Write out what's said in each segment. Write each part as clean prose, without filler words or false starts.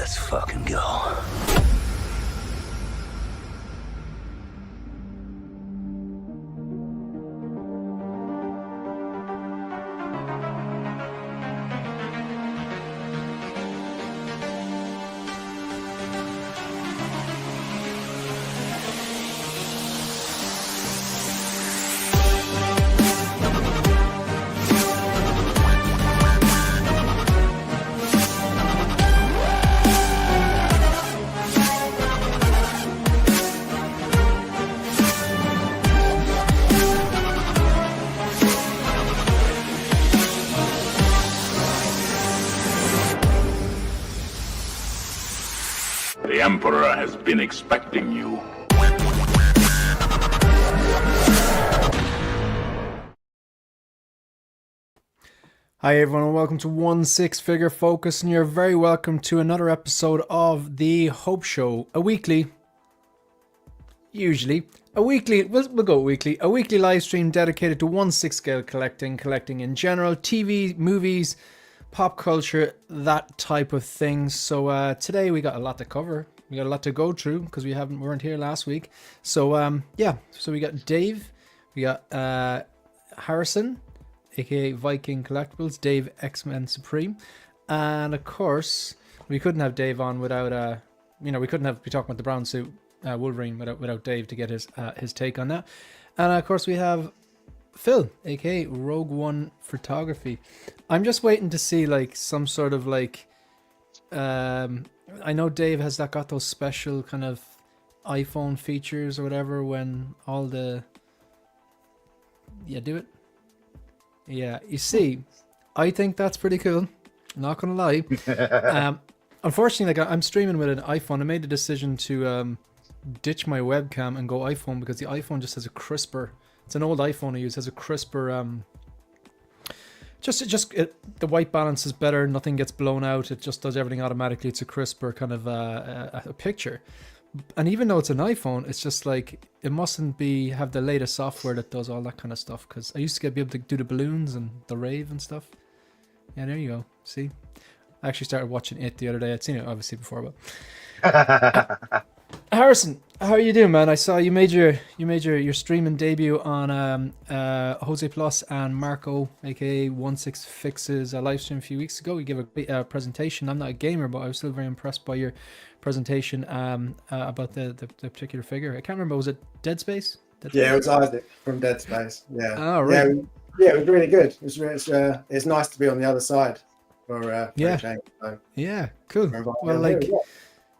Let's fucking go. The Emperor has been expecting you. Hi everyone and welcome to One Six Figure Focus, and you're very welcome to another episode of The Hope Show, a weekly live stream dedicated to 1/6 scale collecting in general, TV, movies, pop culture, that type of thing. So today we got a lot to cover. We got a lot to go through because we weren't here last week. So yeah, so we got Dave, we got Harrison, aka Viking Collectibles, Dave X-Men Supreme, and of course we couldn't have Dave on without we couldn't be talking about the brown suit Wolverine without Dave to get his take on that. And of course we have Phil, aka Rogue One Photography. I'm just waiting to see like some sort of like I know Dave has got those special kind of iPhone features or whatever when all the do it. Yeah, you see, I think that's pretty cool. Not gonna lie. Unfortunately, like I'm streaming with an iPhone. I made the decision to ditch my webcam and go iPhone because the iPhone just has a crisper. It's an old iPhone I use. Has a crisper. The white balance is better. Nothing gets blown out. It just does everything automatically. It's a crisper kind of a picture. And even though it's an iPhone, it's just like it mustn't have the latest software that does all that kind of stuff. Because I used to be able to do the balloons and the rave and stuff. Yeah, there you go. See, I actually started watching it the other day. I'd seen it obviously before, but Harrison, how are you doing, man? I saw you made your streaming debut on Jose Plus and Marco, aka 1/6 Fix's live stream a few weeks ago. You gave a great presentation. I'm not a gamer, but I was still very impressed by your presentation about the particular figure. I can't remember. Was it Dead Space? Yeah, it was Isaac from Dead Space. Yeah. Oh, right. Yeah, it was really good. It's nice to be on the other side for a change. So. Yeah, cool. Well, like.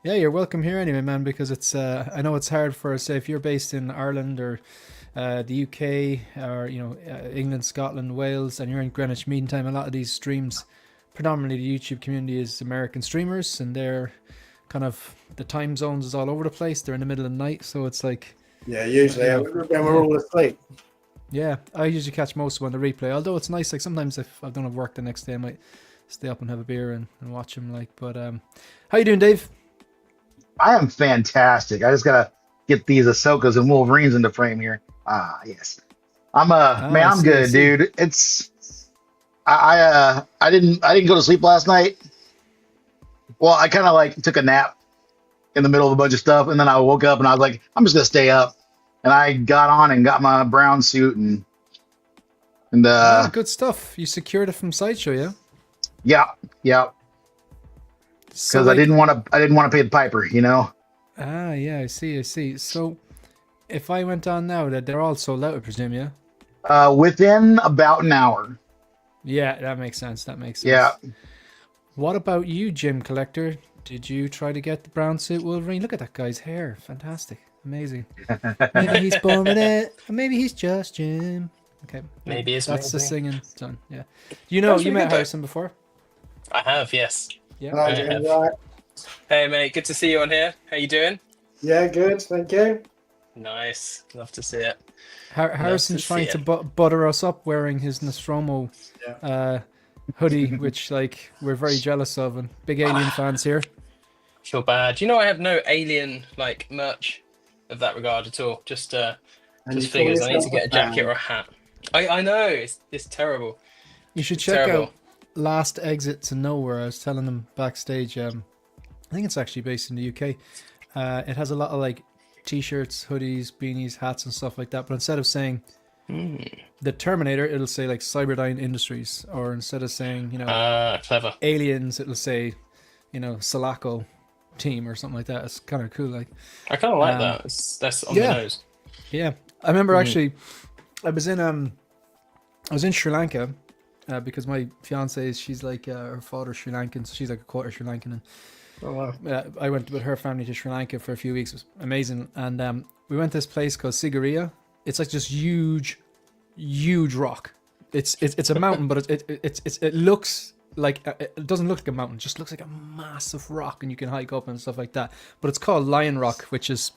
Yeah, you're welcome here anyway, man, because it's I know it's hard for, say, if you're based in Ireland or the UK or, England, Scotland, Wales, and you're in Greenwich Mean Time, a lot of these streams, predominantly the YouTube community is American streamers, and they're kind of, the time zones is all over the place. They're in the middle of the night, so it's like... Yeah, usually when we're all asleep. Yeah, I usually catch most of them on the replay, although it's nice, like sometimes if I don't have work the next day, I might stay up and have a beer and watch them, like, but how you doing, Dave? I am fantastic. I just gotta get these Ahsokas and Wolverines into frame here. Ah, yes. I'm good, dude. It's I didn't go to sleep last night. Well, I kind of like took a nap in the middle of a bunch of stuff, and then I woke up and I was like, I'm just gonna stay up. And I got on and got my brown suit and good stuff. You secured it from Sideshow, yeah. Because I didn't want to pay the piper, Ah, yeah, I see. So, if I went on now, that they're all sold out, I presume, yeah. Within about an hour. Yeah, that makes sense. Yeah. What about you, Jim Collector? Did you try to get the brown suit Wolverine? Look at that guy's hair, fantastic, amazing. Maybe he's born with it, or maybe he's just Jim. Okay, maybe it's that's the singing done. Yeah. You met Harrison before? I have, yes. Yeah. Right. Hey mate, good to see you on here. How you doing? Yeah, good. Thank you. Nice. Love to see it. Harrison's trying to butter us up wearing his Nostromo hoodie, which like we're very jealous of, and big Alien fans here. I feel bad. I have no Alien like merch of that regard at all. Just figures. I need to get a jacket or a hat. I know it's terrible. You should check out Last Exit to Nowhere. I was telling them backstage. I think it's actually based in the UK. It has a lot of like t-shirts, hoodies, beanies, hats and stuff like that. But instead of saying the Terminator, it'll say like Cyberdyne Industries. Or instead of saying, you know, clever. Aliens, it'll say, you know, Sulaco Team or something like that. It's kind of cool. Like, I kind of like that. That's on the nose. Yeah. I remember actually, I was in Sri Lanka because my fiance, she's like, her father's Sri Lankan, so she's like a quarter Sri Lankan. And Oh wow. I went with her family to Sri Lanka for a few weeks. It was amazing. And we went to this place called Sigiriya. It's like this huge rock. It's a mountain, but it looks like, it doesn't look like a mountain. It just looks like a massive rock, and you can hike up and stuff like that. But it's called Lion Rock, which is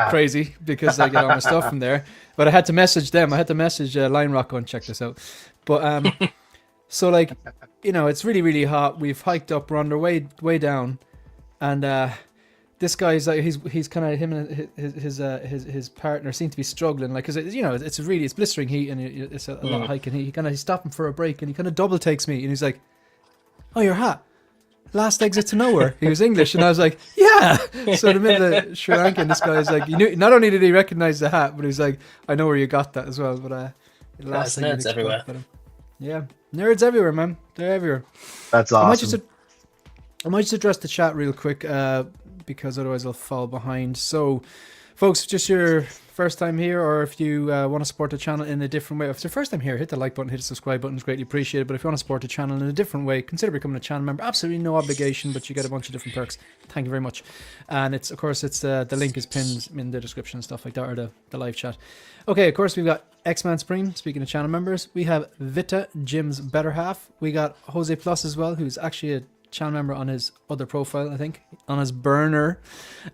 crazy because I get all my stuff from there. But I had to message them. I had to message Lion Rock, go and check this out. But so like, you know, it's really, really hot. We've hiked up, we're on our way down, and this guy's like, he's kind of, him and his partner seem to be struggling, like, because you know, it's blistering heat, and it's a lot of hiking. He's stopping for a break, and he kind of double takes me, and he's like, "Oh, you're hot. Last exit to nowhere." He was English, and I was like, "Yeah." So in the middle of Sri Lanka, this guy's like, he knew, not only did he recognize the hat, but he's like, "I know where you got that as well." But That's nerds everywhere. Yeah, nerds everywhere, man. They're everywhere. That's awesome. I might just address the chat real quick because otherwise I'll fall behind. So, folks, just your first time here, or if you want to support the channel in a different way, if it's your first time here, hit the like button, hit the subscribe button, it's greatly appreciated. But if you want to support the channel in a different way, consider becoming a channel member. Absolutely no obligation, but you get a bunch of different perks. Thank you very much. And it's, of course, the link is pinned in the description and stuff like that, or the live chat. Okay, of course, we've got X-Man Supreme, speaking of channel members. We have Vita, Jim's better half. We got Jose Plus as well, who's actually a channel member on his other profile, I think, on his burner.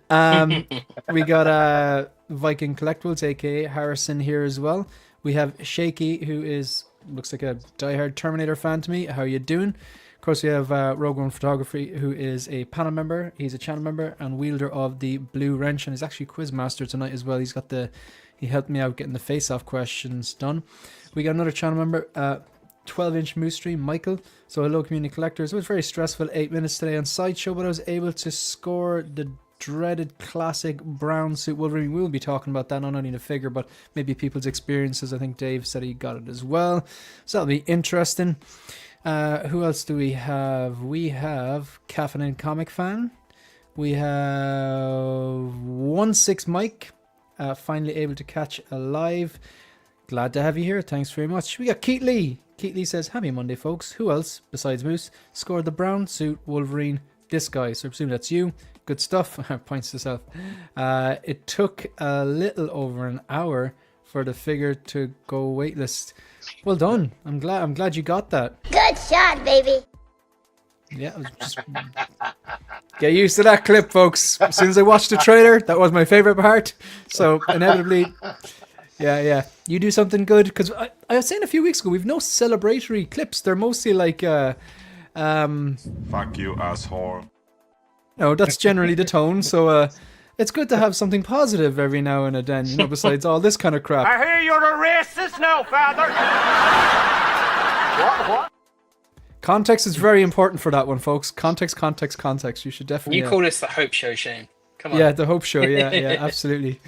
We got Viking Collectibles, aka Harrison, here as well. We have Shaky, who looks like a diehard Terminator fan to me. How are you doing? Of course, we have Rogue One Photography, who is a panel member. He's a channel member and wielder of the blue wrench, and he's actually Quizmaster tonight as well. He helped me out getting the face-off questions done. We got another channel member, 12-inch Moose Stream, Michael. So hello, community collectors. It was very stressful 8 minutes today on Sideshow, but I was able to score the dreaded classic brown suit Wolverine. We will be talking about that, not only the figure, but maybe people's experiences. I think Dave said he got it as well. So that'll be interesting. Who else do we have? We have Caffeine Comic Fan. We have 16 Mike. Finally able to catch a live. Glad to have you here. Thanks very much. We got Keith Lee. Keith Lee says, "Happy Monday, folks. Who else, besides Moose, scored the brown suit Wolverine? This guy." So I presume that's you. Good stuff. Points to self. It took a little over an hour for the figure to go waitlist. Well done. I'm glad you got that. Good shot, baby. Yeah, just get used to that clip, folks. As soon as I watched the trailer, that was my favorite part. So inevitably, yeah. You do something good, because I was saying a few weeks ago, we've no celebratory clips. They're mostly like, Fuck you, asshole. no, that's generally the tone. So it's good to have something positive every now and then, you know, besides all this kind of crap. I hear you're a racist now, father. What? Context is very important for that one, folks. Context. You should definitely... You call this the Hope Show, Shane. Come on. Yeah, the Hope Show. Yeah, absolutely.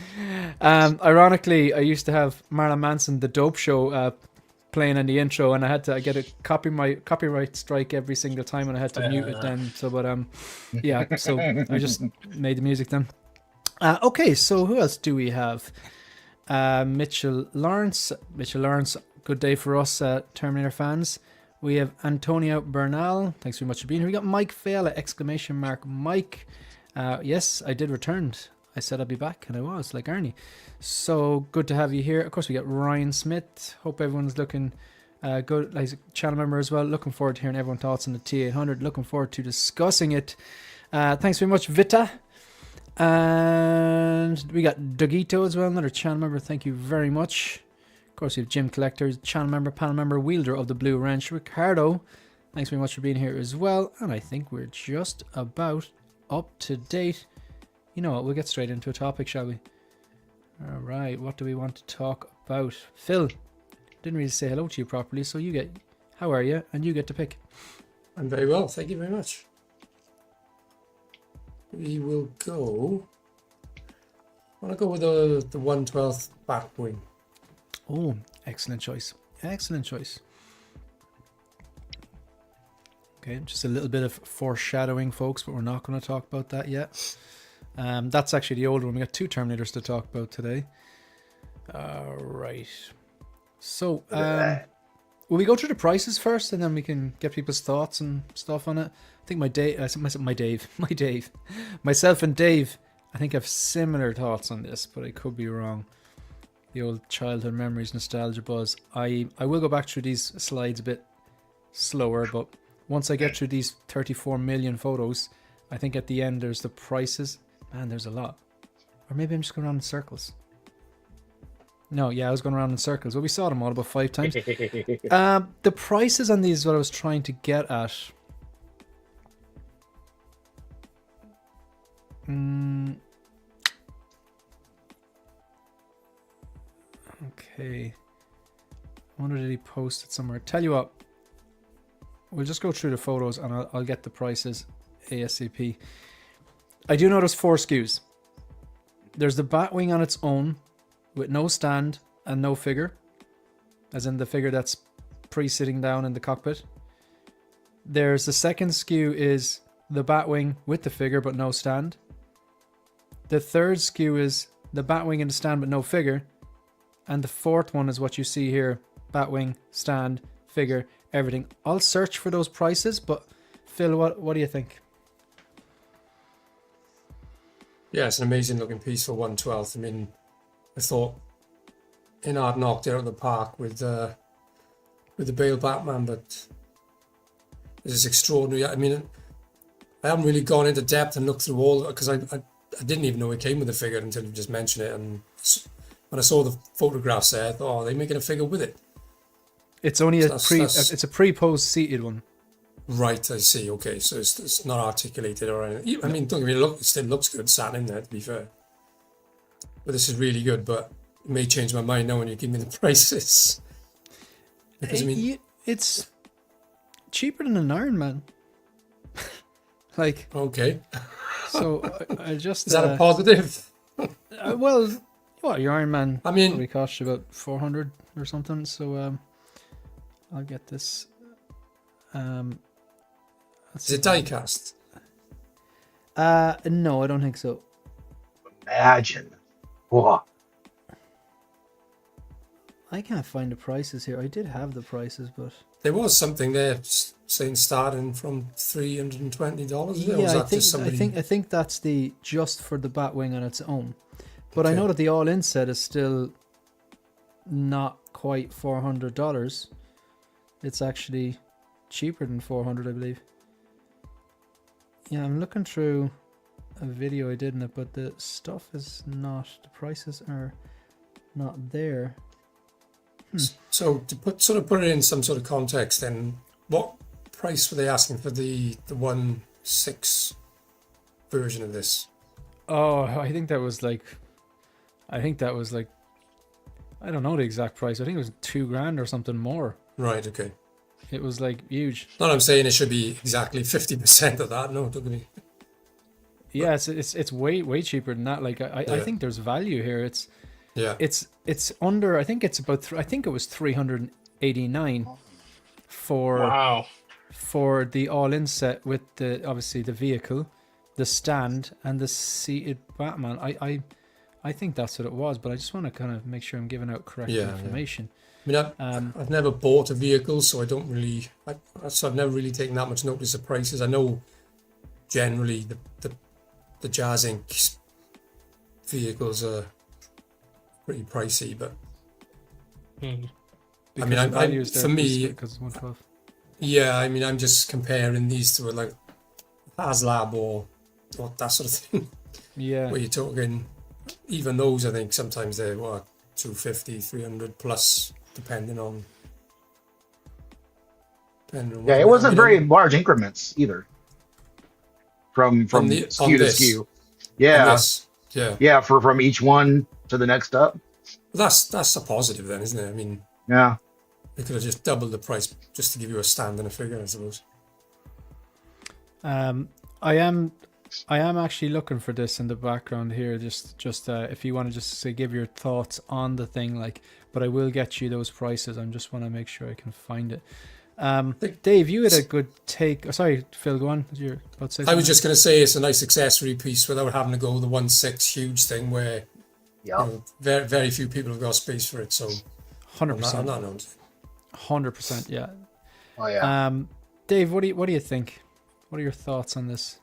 Ironically, I used to have Marilyn Manson, the Dope Show, playing in the intro, and I had to get a copyright strike every single time, and I had to mute it then. So, but yeah, so I just made the music then. Okay, so who else do we have? Mitchell Lawrence. Good day for us Terminator fans. We have Antonio Bernal. Thanks very much for being here. We got Mike Fela, ! Mike. Yes, I did return. I said I'd be back, and I was, like Arnie. So good to have you here. Of course, we got Ryan Smith. Hope everyone's looking good. He's a channel member as well. Looking forward to hearing everyone's thoughts on the T-800. Looking forward to discussing it. Thanks very much, Vita. And we got Dogito as well, another channel member. Thank you very much. Of course, we have Jim Collector, channel member, panel member, wielder of the Blue Wrench, Ricardo. Thanks very much for being here as well. And I think we're just about up to date. You know what? We'll get straight into a topic, shall we? All right. What do we want to talk about? Phil, didn't really say hello to you properly, so you get... How are you? And you get to pick. I'm very well. Thank you very much. we will go. I want to go with the 1/12 Batwing. Oh, excellent choice. Excellent choice. Okay, just a little bit of foreshadowing, folks, but we're not going to talk about that yet. That's actually the old one. We got 2 Terminators to talk about today. Right. So, will we go through the prices first, and then we can get people's thoughts and stuff on it? I think myself and Dave, I think have similar thoughts on this, but I could be wrong. The old childhood memories, nostalgia buzz. I will go back through these slides a bit slower, but once I get through these 34 million photos, I think at the end there's the prices. Man, there's a lot. Or maybe I'm just going around in circles. No, yeah, I was going around in circles. Well, we saw them all about 5 times. The prices on these is what I was trying to get at. Okay. I wonder did he post it somewhere. Tell you what, we'll just go through the photos and I'll get the prices ASAP. I do know there's 4 SKUs. There's the Batwing on its own with no stand and no figure, as in the figure that's pre-sitting down in the cockpit. There's the second SKU is the Batwing with the figure but no stand. The third SKU is the Batwing in the stand but no figure. And the fourth one is what you see here. Batwing, stand, figure, everything. I'll search for those prices, but Phil, what do you think? Yeah, it's an amazing looking piece for 1/12. I mean, I thought INART knocked it out of the park with the Bale Batman, but this is extraordinary. I mean, I haven't really gone into depth and looked through all because I didn't even know it came with a figure until you just mentioned it. And when I saw the photographs there, I thought, oh, they're making a figure with it. It's only it's a pre-post seated one. Right, I see. Okay, so it's not articulated or anything. I mean, don't get me wrong, it still looks good sat in there, to be fair. But this is really good, but it may change my mind now when you give me the prices. Because, I mean... It's cheaper than an Iron Man. Like... Okay. So, I just... Is that a positive? Well, what, your Iron Man I mean... probably cost you about 400 or something, so I'll get this... Is it die cast? No, I don't think so. Imagine. Whoa. I can't find the prices here. I did have the prices, but There was something there saying starting from $320. yeah, I think that's the just for the Batwing on its own. But I know that the all-in set is still not quite $400. It's actually cheaper than 400, I believe. Yeah, I'm looking through a video I did in it, but the stuff is not, the prices are not there. So to put it in some sort of context, then what price were they asking for the 1/6 version of this? Oh, I think that was like, I don't know the exact price. I think it was $2,000 or something more. Right. Okay. It was like huge. Not I'm saying it should be exactly 50% of that. No, don't get me. Yeah, it's way cheaper than that. Like I think there's value here. It's under. I think it's about. I think it was $389 for the all-in set with the obviously the vehicle, the stand, and the seated Batman. I think that's what it was, but I just want to kind of make sure I'm giving out correct information. I mean, I've never bought a vehicle, so I don't really. So I've never really taken that much notice of prices. I know generally the Jazzinc vehicles are pretty pricey, but I mean, for me, because 112. Yeah, I mean, I'm just comparing these to like HasLab or that sort of thing. Yeah, where you're talking, even those, I think sometimes they're what 250, 300 plus, depending on. Yeah, it wasn't very large increments either. From SKU to SKU. Yeah. Yeah, from each one to the next up. That's a positive then, isn't it? I mean, yeah. They could have just doubled the price just to give you a stand and a figure, I suppose. I am I am actually looking for this in the background here. Just if you want to just say, give your thoughts on the thing, like. But I will get you those prices. I just want to make sure I can find it. Dave, you had a good take. Oh, sorry, Phil, go on. You're about to say I was something? just going to say it's a nice accessory piece without having to go the 1.6 huge thing where very, very few people have got space for it. So 100%. I'm not known. 100%, yeah. Oh yeah. Dave, what do you think? What are your thoughts on this?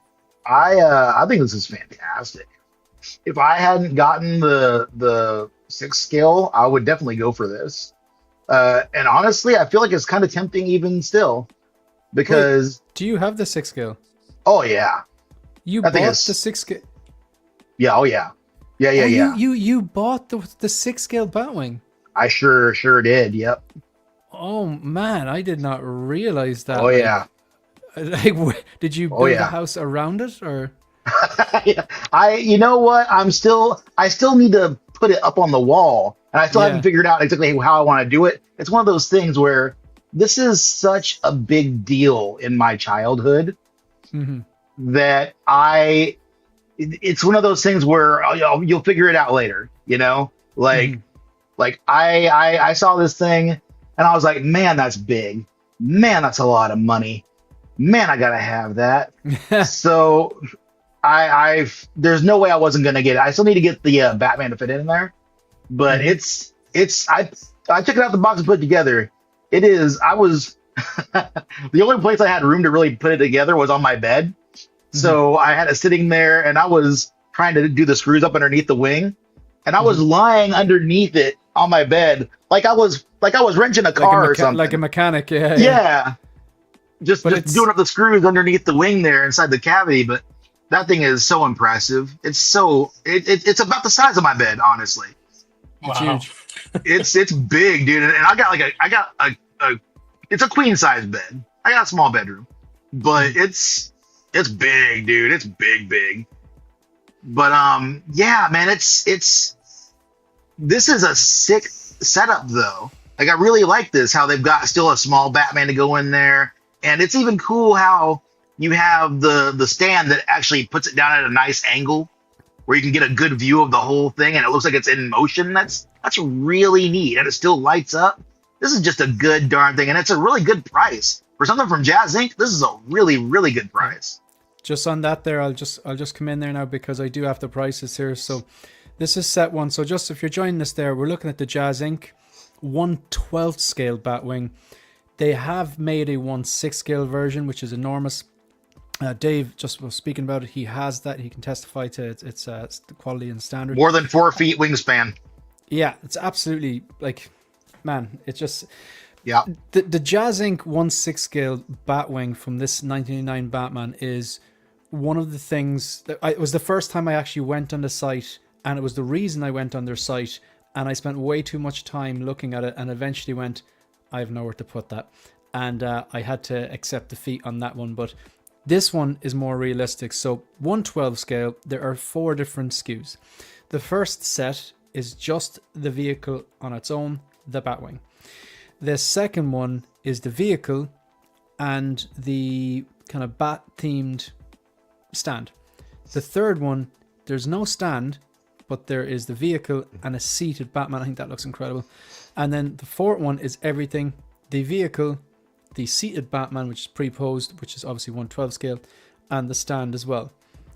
I think this is fantastic. If I hadn't gotten the 6 scale, I would definitely go for this. And honestly, I feel like it's kind of tempting even still, because do you have the 6 scale? oh yeah, You I think bought it's- the 6 scale. yeah, oh yeah, yeah. You bought the 6 scale Batwing. I sure did. Yep. Oh man, I did not realize that. Oh yeah. Like, did you build a house around it, or? You know what? I still need to put it up on the wall, and I still haven't figured out exactly how I want to do it. It's one of those things where this is such a big deal in my childhood that it's one of those things where you'll figure it out later, you know? Like I saw this thing and I was like, man, that's big. Man, that's a lot of money. Man, I gotta have that. So there's no way I wasn't gonna get it. I still need to get the Batman to fit in there, but I took it out the box and put it together. It is. I was the only place I had room to really put it together was on my bed, so I had it sitting there, and I was trying to do the screws up underneath the wing, and I was lying underneath it on my bed, like I was wrenching a car or something, like a mechanic. Yeah. Just doing up the screws underneath the wing there inside the cavity, but that thing is so impressive. It's it's about the size of my bed, honestly. Wow. Huge. It's big, dude, and I got it's a queen size bed. I got a small bedroom, but it's big, dude. It's big. But yeah, man, this is a sick setup though. Like I really like this, how they've got still a small Batman to go in there. And it's even cool how you have the stand that actually puts it down at a nice angle where you can get a good view of the whole thing and it looks like it's in motion. That's really neat. And it still lights up. This is just a good darn thing. And it's a really good price. For something from Jazzinc, this is a really, really good price. Just on that there, I'll just come in there now because I do have the prices here. So this is set 1. So just if you're joining us there, we're looking at the Jazzinc 1/12 scale Batwing. They have made a 1/6 scale version, which is enormous. Dave just was speaking about it. He has that. He can testify to its the quality and standard. More than 4 feet wingspan. Yeah, it's absolutely like, man, it's just... Yeah. The Jazzinc 1/6 scale Batwing from this 1999 Batman is one of the things that it was the first time I actually went on the site, and it was the reason I went on their site, and I spent way too much time looking at it and eventually went, I have nowhere to put that. And I had to accept defeat on that one. But this one is more realistic. So 1/12 scale, there are 4 different SKUs. The first set is just the vehicle on its own, the Batwing. The second one is the vehicle and the kind of bat themed stand. The third one, there's no stand, but there is the vehicle and a seated Batman. I think that looks incredible. And then the fourth one is everything: the vehicle, the seated Batman, which is pre-posed, which is obviously 1/12 scale, and the stand as well.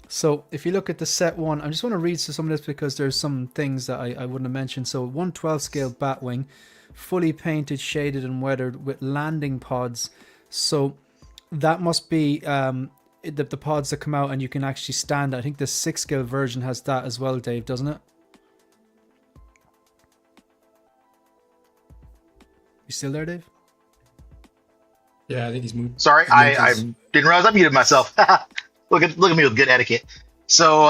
So if you look at the set 1, I just want to read some of this because there's some things that I wouldn't have mentioned. So 1/12 scale Batwing, fully painted, shaded and weathered with landing pods. So that must be the pods that come out and you can actually stand. I think the 6 scale version has that as well, Dave, doesn't it? You still there, Dave? Yeah, I think he's moved. Sorry, I didn't realize I muted myself. Look at me with good etiquette. So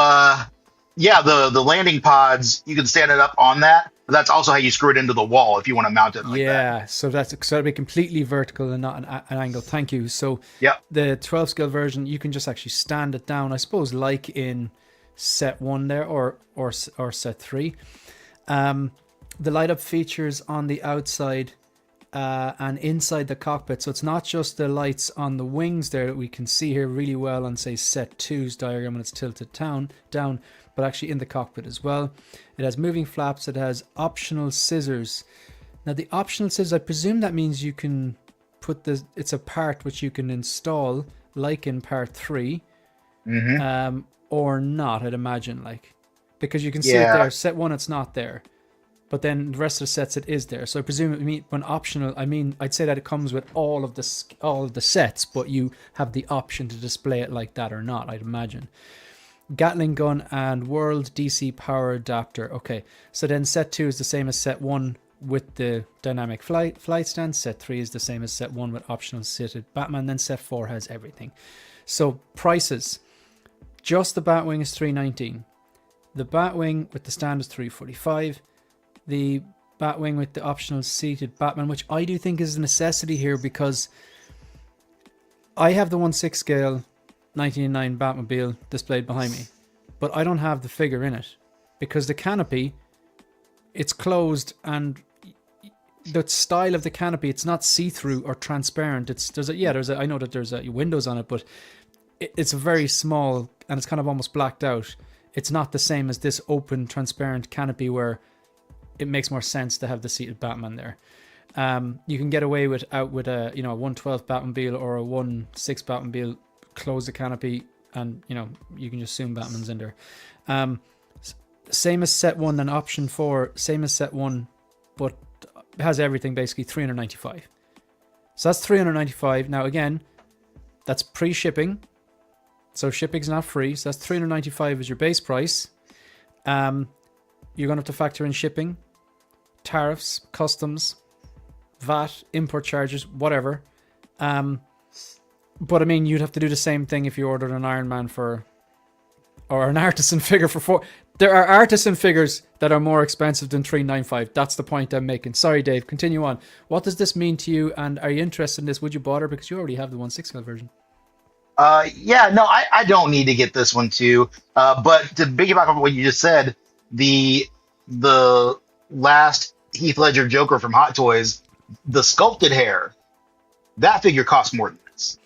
yeah, the landing pods, you can stand it up on that. But that's also how you screw it into the wall if you want to mount it like that. Yeah, so that'll be completely vertical and not an angle. Thank you. So yeah, the 12 scale version, you can just actually stand it down, I suppose, like in set 1 there or set 3. The light up features on the outside and inside the cockpit. So it's not just the lights on the wings there that we can see here really well on, say, set 2's diagram when it's tilted down, but actually in the cockpit as well. It has moving flaps. It has optional scissors. Now the optional scissors, I presume that means you can put it's a part which you can install, like in part 3, or not, I'd imagine, like, because you can see it there. Set 1, it's not there. But then the rest of the sets, it is there. So I presume it mean when optional, I mean, I'd say that it comes with all of the sets, but you have the option to display it like that or not, I'd imagine. Gatling gun and world DC power adapter. Okay, so then set 2 is the same as set 1 with the dynamic flight stand. Set 3 is the same as set 1 with optional seated Batman. Then set 4 has everything. So prices. Just the Batwing is $319. The Batwing with the stand is $345. The Batwing with the optional seated Batman, which I do think is a necessity here because I have the 1/6 scale 1909 Batmobile displayed behind me, but I don't have the figure in it because the canopy, it's closed, and the style of the canopy, it's not see-through or transparent. I know that there's windows on it, but it's very small and it's kind of almost blacked out. It's not the same as this open, transparent canopy where it makes more sense to have the seated Batman there. You can get away with a 1/12 Batmobile or a 1/6 Batmobile, close the canopy, and you can just assume Batman's in there. Same as set 1, then option 4, same as set 1, but it has everything, basically $395. So that's $395. Now again, that's pre-shipping, so shipping's not free. So that's $395 is your base price. You're going to have to factor in shipping, tariffs, customs, VAT, import charges, whatever. But I mean, you'd have to do the same thing if you ordered an Iron Man or an artisan figure for 4. There are artisan figures that are more expensive than $395. That's the point I'm making. Sorry, Dave. Continue on. What does this mean to you? And are you interested in this? Would you bother? Because you already have the 1/6 scale version. I don't need to get this one too. But to piggyback on what you just said, the last Heath Ledger Joker from Hot Toys, the sculpted hair, that figure costs more than this.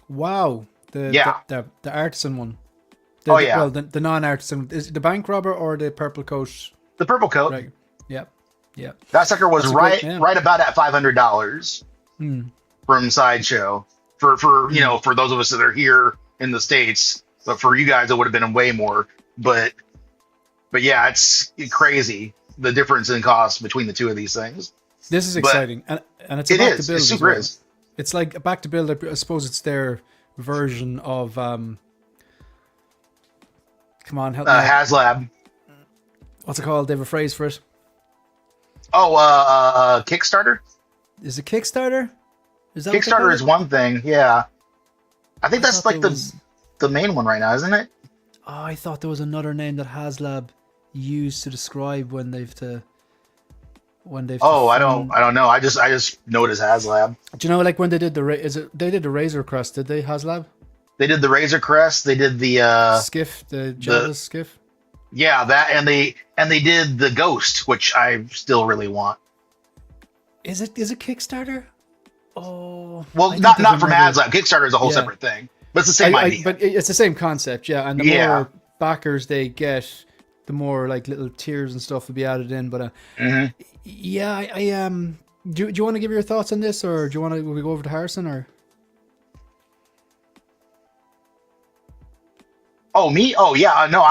Wow. The artisan one. The non-artisan. Is it the bank robber or the purple coat? The purple coat. Right. Yep. Yep. That sucker was right about at $500 from Sideshow. For those of us that are here in the States, but for you guys it would have been way more. But yeah, it's crazy the difference in cost between the two of these things. This is exciting, and it's a back to build. It super is. It's like a back to build. I suppose it's their version of come on, help me. HasLab. What's it called? They have a phrase for it. Kickstarter. Is it Kickstarter? Is that Kickstarter is one thing? Yeah, I think that's like the main one right now, isn't it? Oh, I thought there was another name that HasLab used to describe when they've. I don't know. I just know it as HasLab. Do you know, like when they did they did the Razor Crest? Did they HasLab? They did the Razor Crest. They did the skiff, the Jabba's skiff. Yeah, that and they did the Ghost, which I still really want. Is it Kickstarter? Oh, well, not from HasLab. Kickstarter is a whole separate thing, but it's the same idea. But it's the same concept, yeah. And the more backers they get, the more like little tiers and stuff will be added in. But yeah, I do you want to give your thoughts on this, or do you want to will we go over to Harrison or? Oh, me? Oh, yeah. No,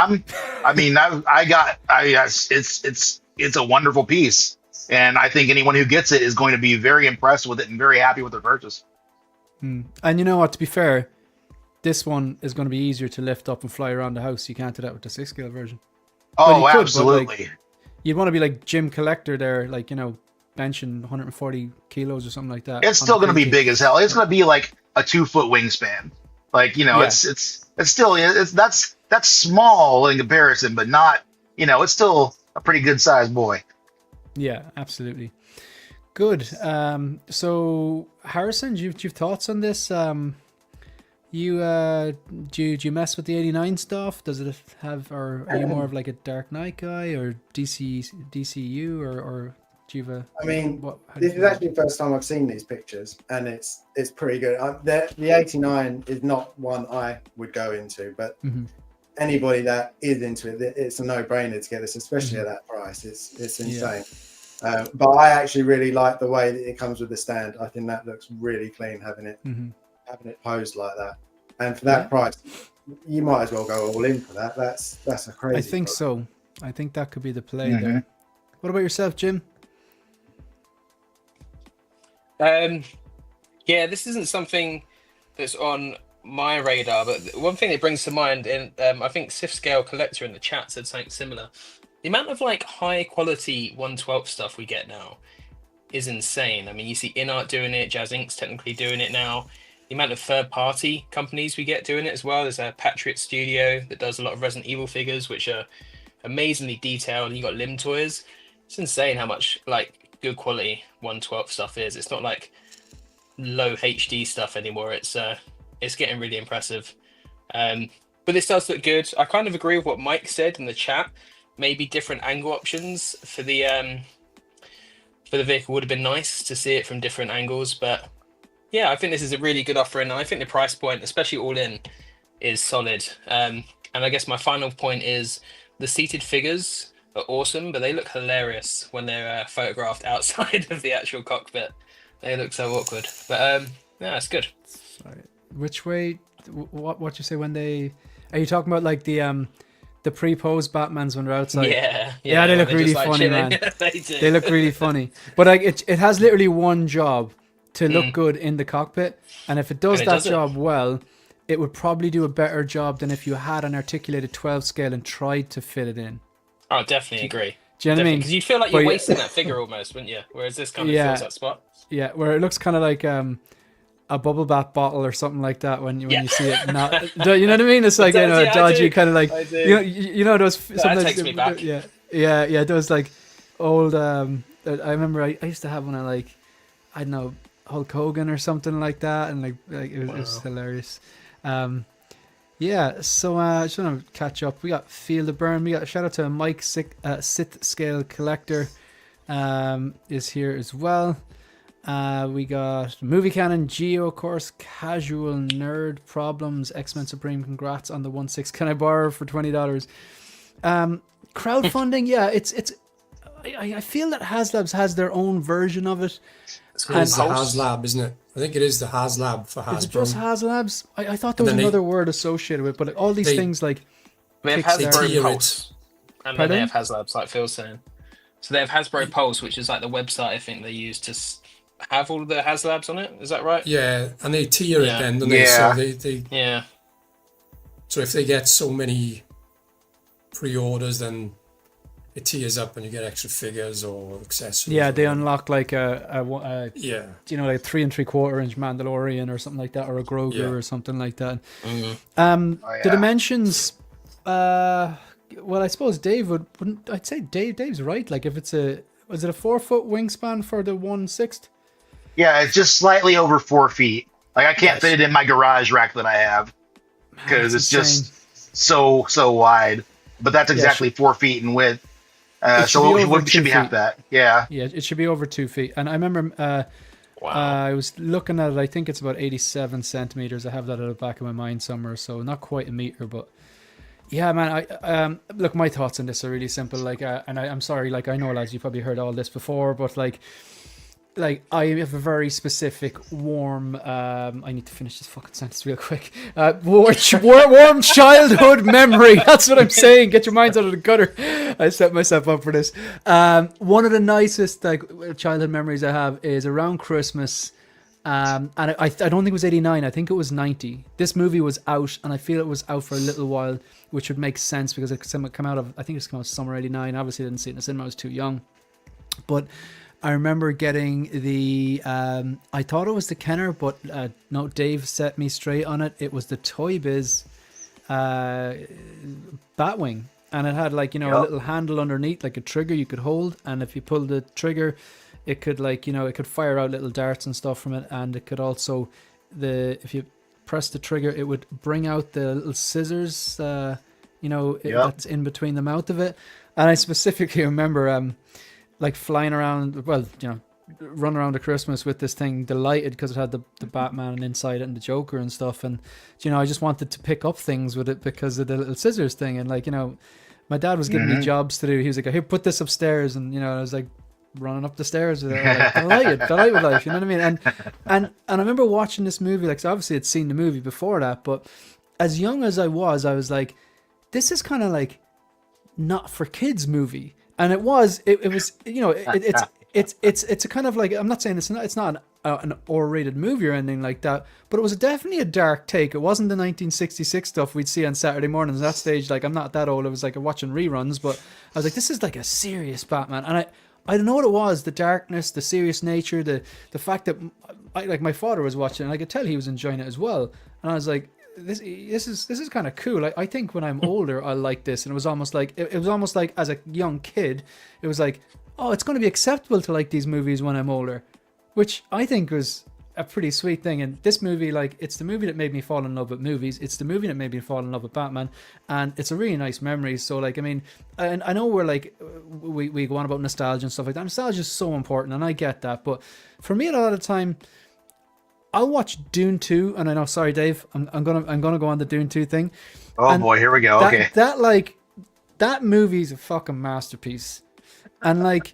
it's a wonderful piece. And I think anyone who gets it is going to be very impressed with it and very happy with their purchase. And you know what, to be fair, this one is going to be easier to lift up and fly around the house. You can't do that with the 6 scale version. Oh, absolutely. You'd want to be like Jim Collector there, like, benching 140 kilos or something like that. It's still going to be big as hell. It's going to be like a 2-foot wingspan. Like, it's still that's small in comparison, but not, it's still a pretty good sized boy. Yeah, absolutely. Good. So Harrison, do you have thoughts on this? Do you mess with the 89 stuff? Does it have, or are you more of like a Dark Knight guy or DCU or Do you have a? I mean, how do you this is feel? actually the first time I've seen these pictures, and it's pretty good. The 89 is not one I would go into, but anybody that is into it, it's a no-brainer to get this, especially at that price. It's insane. But I actually really like the way that it comes with the stand. I think that looks really clean, having it posed like that, and for that price, you might as well go all in for that. That's a crazy. I think so. I think that could be the play there. What about yourself, Jim? Yeah, this isn't something that's on my radar, but one thing that brings to mind, in I think Sif Scale Collector in the chat said something similar. The amount of like high quality 1/12 stuff we get now is insane. I mean, you see INART doing it, Jazzinc's technically doing it now. The amount of third party companies we get doing it as well. There's a Patriot Studio that does a lot of Resident Evil figures, which are amazingly detailed. And you got Limb Toys. It's insane how much like good quality 1/12 stuff is. It's not like low HD stuff anymore. It's getting really impressive. But this does look good. I kind of agree with what Mike said in the chat. Maybe different angle options for the vehicle would have been nice to see it from different angles. But yeah, I think this is a really good offering. And I think the price point, especially all in, is solid. And I guess my final point is the seated figures are awesome, but they look hilarious when they're photographed outside of the actual cockpit. They look so awkward. But yeah, it's good. Sorry. Which way? What you say when they? Are you talking about like the pre-posed Batmans when they're outside? Yeah, they look they're really just, like, funny, chilling. man. They do. They look really funny. But like it has literally one job, to look good in the cockpit, and if it does And it that does it. job well, it would probably do a better job than if you had an articulated 12 scale and tried to fit it in. Oh, definitely agree. Do you know what I mean? Because you'd feel like But you're yeah. wasting that figure almost, wouldn't you? Whereas this kind of Yeah. fills that spot. Yeah, where it looks kind of like a bubble bath bottle or something like that when you see it. Not, you know what I mean? It's like, It you does, know, yeah, I dodgy do. kind of like, I do. you know those sometimes takes me back. Yeah, those like old. I remember I used to have one of like, I don't know, Hulk Hogan or something like that, and like it was hilarious. Yeah, so I just want to catch up. We got Field of Burn. We got a shout out to Mike Sith Scale Collector is here as well. We got Movie Cannon, Geo, of course, Casual Nerd Problems, X-Men Supreme. Congrats on the 1/6. Can I borrow for $20? Crowdfunding, yeah, it's. I feel that HasLabs has their own version of it. It's the HasLab, isn't it? I think it is the HasLab for Hasbro. Is it just HasLabs? I thought there was And then another word associated with it, but like, all these things like They have Kickstarter. Hasbro Pulse. And then Pardon? they have HasLabs, like Phil's saying. So they have Hasbro Pulse, which is like the website I think they use to have all of the HasLabs on it. Is that right? Yeah, and they tier it Yeah. then, don't they? Yeah. So they Yeah. so if they get so many pre-orders, then it tiers up and you get extra figures or accessories. yeah, they or- unlock like Yeah, like 3 3/4 inch Mandalorian or something like that, or a Grogu Yeah. or something like that. Mhm. The yeah. dimensions. Well, I suppose Dave wouldn't. I'd say Dave's right. Like if it's was it a 4-foot wingspan for the 1/6? Yeah, it's just slightly over 4 feet. Like I can't Yes. fit it in my garage rack that I have because That's it's just so wide. But that's Yeah, exactly 4 feet in width. It should So be it over should 2 be half feet. that. Yeah. Yeah, it should be over 2 feet. And I remember I was looking at it. I think it's about 87 centimeters. I have that at the back of my mind somewhere. So not quite a meter, but yeah, man. I look, my thoughts on this are really simple. Like, and I'm sorry. Like, I know, lads, you probably heard all this before, but like I have a very specific warm. I need to finish this fucking sentence real quick. Warm childhood memory. That's what I'm saying. Get your minds out of the gutter. I set myself up for this. One of the nicest like childhood memories I have is around Christmas. And I don't think it was 89. I think it was 90. This movie was out, and I feel it was out for a little while, which would make sense because it came out of. I think it's come out summer '89. Obviously, I didn't see it in the cinema. I was too young, but I remember getting the. I thought it was the Kenner, but no. Dave set me straight on it. It was the Toy Biz Batwing, and it had like a little handle underneath, like a trigger you could hold, and if you pulled the trigger, it could it could fire out little darts and stuff from it, and it could also if you press the trigger, it would bring out the little scissors, that's in between the mouth of it. And I specifically remember like flying around. Well, you know, run around at Christmas with this thing, delighted because it had the Batman inside it and the Joker and stuff. And you know, I just wanted to pick up things with it because of the little scissors thing. And like, you know, my dad was giving me jobs to do. He was like, "Here, put this upstairs," and you know, I was like running up the stairs with it, like, delighted with life. You know what I mean? And I remember watching this movie. Like, so obviously I'd seen the movie before that, but as young as I was like, this is kind of like not for kids movie. And it was, you know, it's a kind of like, I'm not saying it's not an R-rated movie or anything like that, but it was definitely a dark take. It wasn't the 1966 stuff we'd see on Saturday mornings. At that stage, like, I'm not that old. I was like watching reruns, but I was like, this is like a serious Batman. And I don't know what it was, the darkness, the serious nature, the fact that like my father was watching and I could tell he was enjoying it as well. And I was like, this is kind of cool. I think when I'm older, I'll like this. And it was almost like as a young kid, it was like, oh, it's going to be acceptable to like these movies when I'm older, which I think was a pretty sweet thing. And this movie, like, it's the movie that made me fall in love with movies. It's the movie that made me fall in love with Batman, and it's a really nice memory. So, like, I mean, and I know we're like, we go on about nostalgia and stuff like that. Nostalgia is so important, and I get that. But for me, a lot of the time, I'll watch Dune 2, and I know, sorry, Dave, I'm gonna go on the Dune 2 thing. Oh and boy, here we go. Okay. That movie's a fucking masterpiece. And like,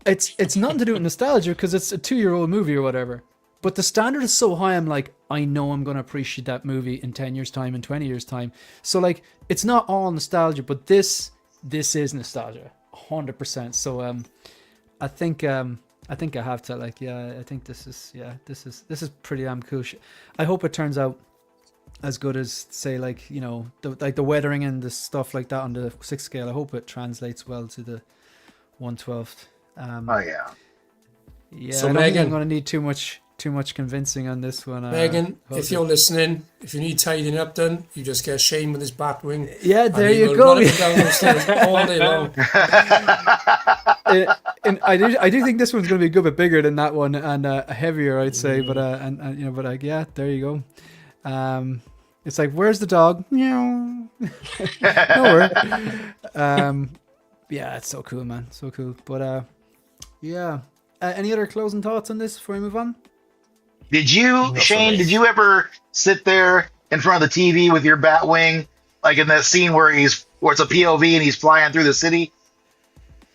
it's nothing to do with nostalgia because it's a 2-year-old movie or whatever. But the standard is so high, I'm like, I know I'm going to appreciate that movie in 10 years' time, in 20 years' time. So like, it's not all nostalgia, but this is nostalgia, 100%. So I think I have to, like, yeah, I think this is pretty damn cool shit. I hope it turns out as good as, say, like, you know, the weathering and the stuff like that on the 6 scale. I hope it translates well to the 1/12. Oh yeah. Yeah, so I don't think Megan, I'm going to need too much convincing on this one. Megan, if you're listening, if you need tidying up done, you just get Shane with his Batwing. Yeah, there and he you will go. run up and down those stairs all day long. And I do think this one's going to be a good bit bigger than that one and heavier, I'd say. But and you know, but like, yeah, there you go. It's like, where's the dog? Meow. Nowhere. Yeah, it's so cool, man, so cool. But yeah, any other closing thoughts on this before we move on? Did you, Shane? Did you ever sit there in front of the TV with your Batwing, like in that scene where it's a POV and he's flying through the city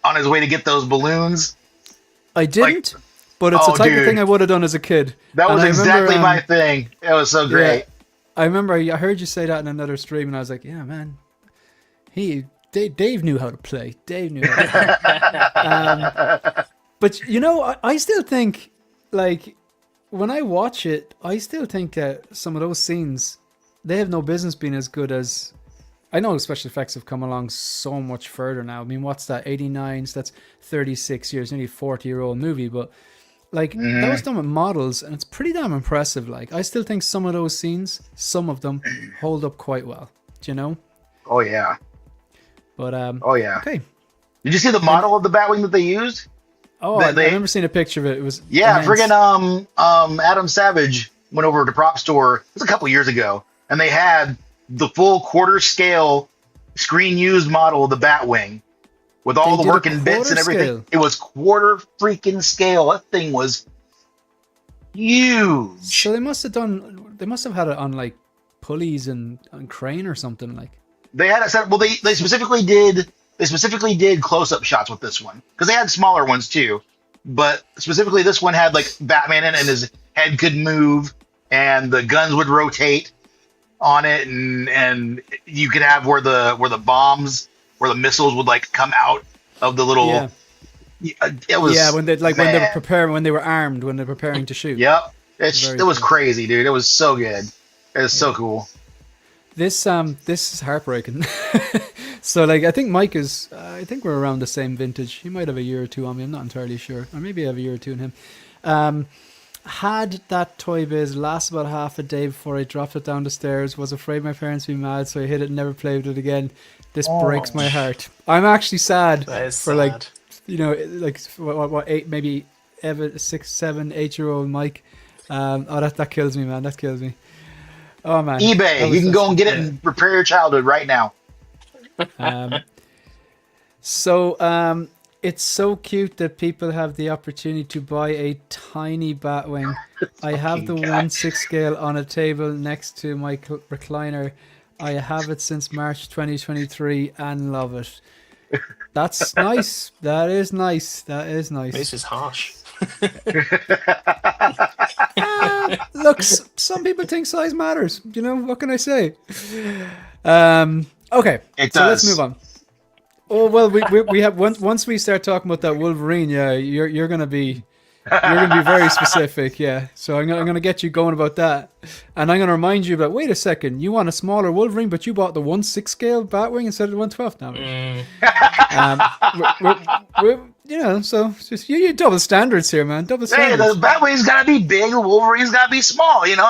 on his way to get those balloons? I didn't, but it's the type of thing I would have done as a kid. That was exactly my thing. It was so great. Yeah, I remember I heard you say that in another stream, and I was like, yeah, man, Dave knew how to play. Dave knew how to play. But, you know, I still think, like, when I watch it, I still think that some of those scenes, they have no business being as good as... I know special effects have come along so much further now. I mean, what's that, 89? So that's 36 years, nearly 40-year-old movie. But, like, that was done with models, and it's pretty damn impressive. Like, I still think some of those scenes, some of them, hold up quite well. Do you know? Oh, yeah. But, oh, yeah. Okay. Did you see the model of the Batwing that they used? Oh, I remember seeing a picture of it. It was immense. Friggin' Adam Savage went over to Prop Store. It was a couple years ago, and they had the full quarter scale screen used model of the Batwing with all the working bits and everything. Scale. It was quarter freaking scale. That thing was huge. So they must have had it on like pulleys and on crane or something like. They had it set. Well, they specifically did close up shots with this one because they had smaller ones too, but specifically this one had like Batman in it and his head could move and the guns would rotate on it, and you could have where the bombs, where the missiles would like come out of the little. Yeah. It was when they were armed, when they're preparing to shoot. Yep, it was crazy, dude. It was so good. It was so cool. This is heartbreaking. So like I think Mike is I think we're around the same vintage. He might have a year or two on me. I'm not entirely sure, or maybe I have a year or two in him. Had that Toy Biz last about half a day before I dropped it down the stairs. Was afraid my parents would be mad, so I hid it and never played with it again. This breaks my heart. I'm actually sad for sad. Like, you know, like what 8, maybe 6, 7, 8-year-old Mike. That kills me, man. That kills me. Oh man. eBay. You can go and get it and repair your childhood right now. It's so cute that people have the opportunity to buy a tiny Batwing. I have the Fucking 1/6 scale on a table next to my recliner. I have it since March 2023 and love it. That's nice. That is nice. That is nice. This is harsh. Look, some people think size matters. You know, what can I say? Okay, It so let's does. move on. Oh well, we have once we start talking about that Wolverine, yeah, you're gonna be very specific, yeah. So I'm gonna get you going about that, and I'm gonna remind you about. Wait a second, you want a smaller Wolverine, but you bought the 1/6 scale Batwing instead of the 1/12 now. You know, so it's just you double standards here, man. Double Hey, standards. the Batwing's gotta be big, the Wolverine's gotta be small. You know,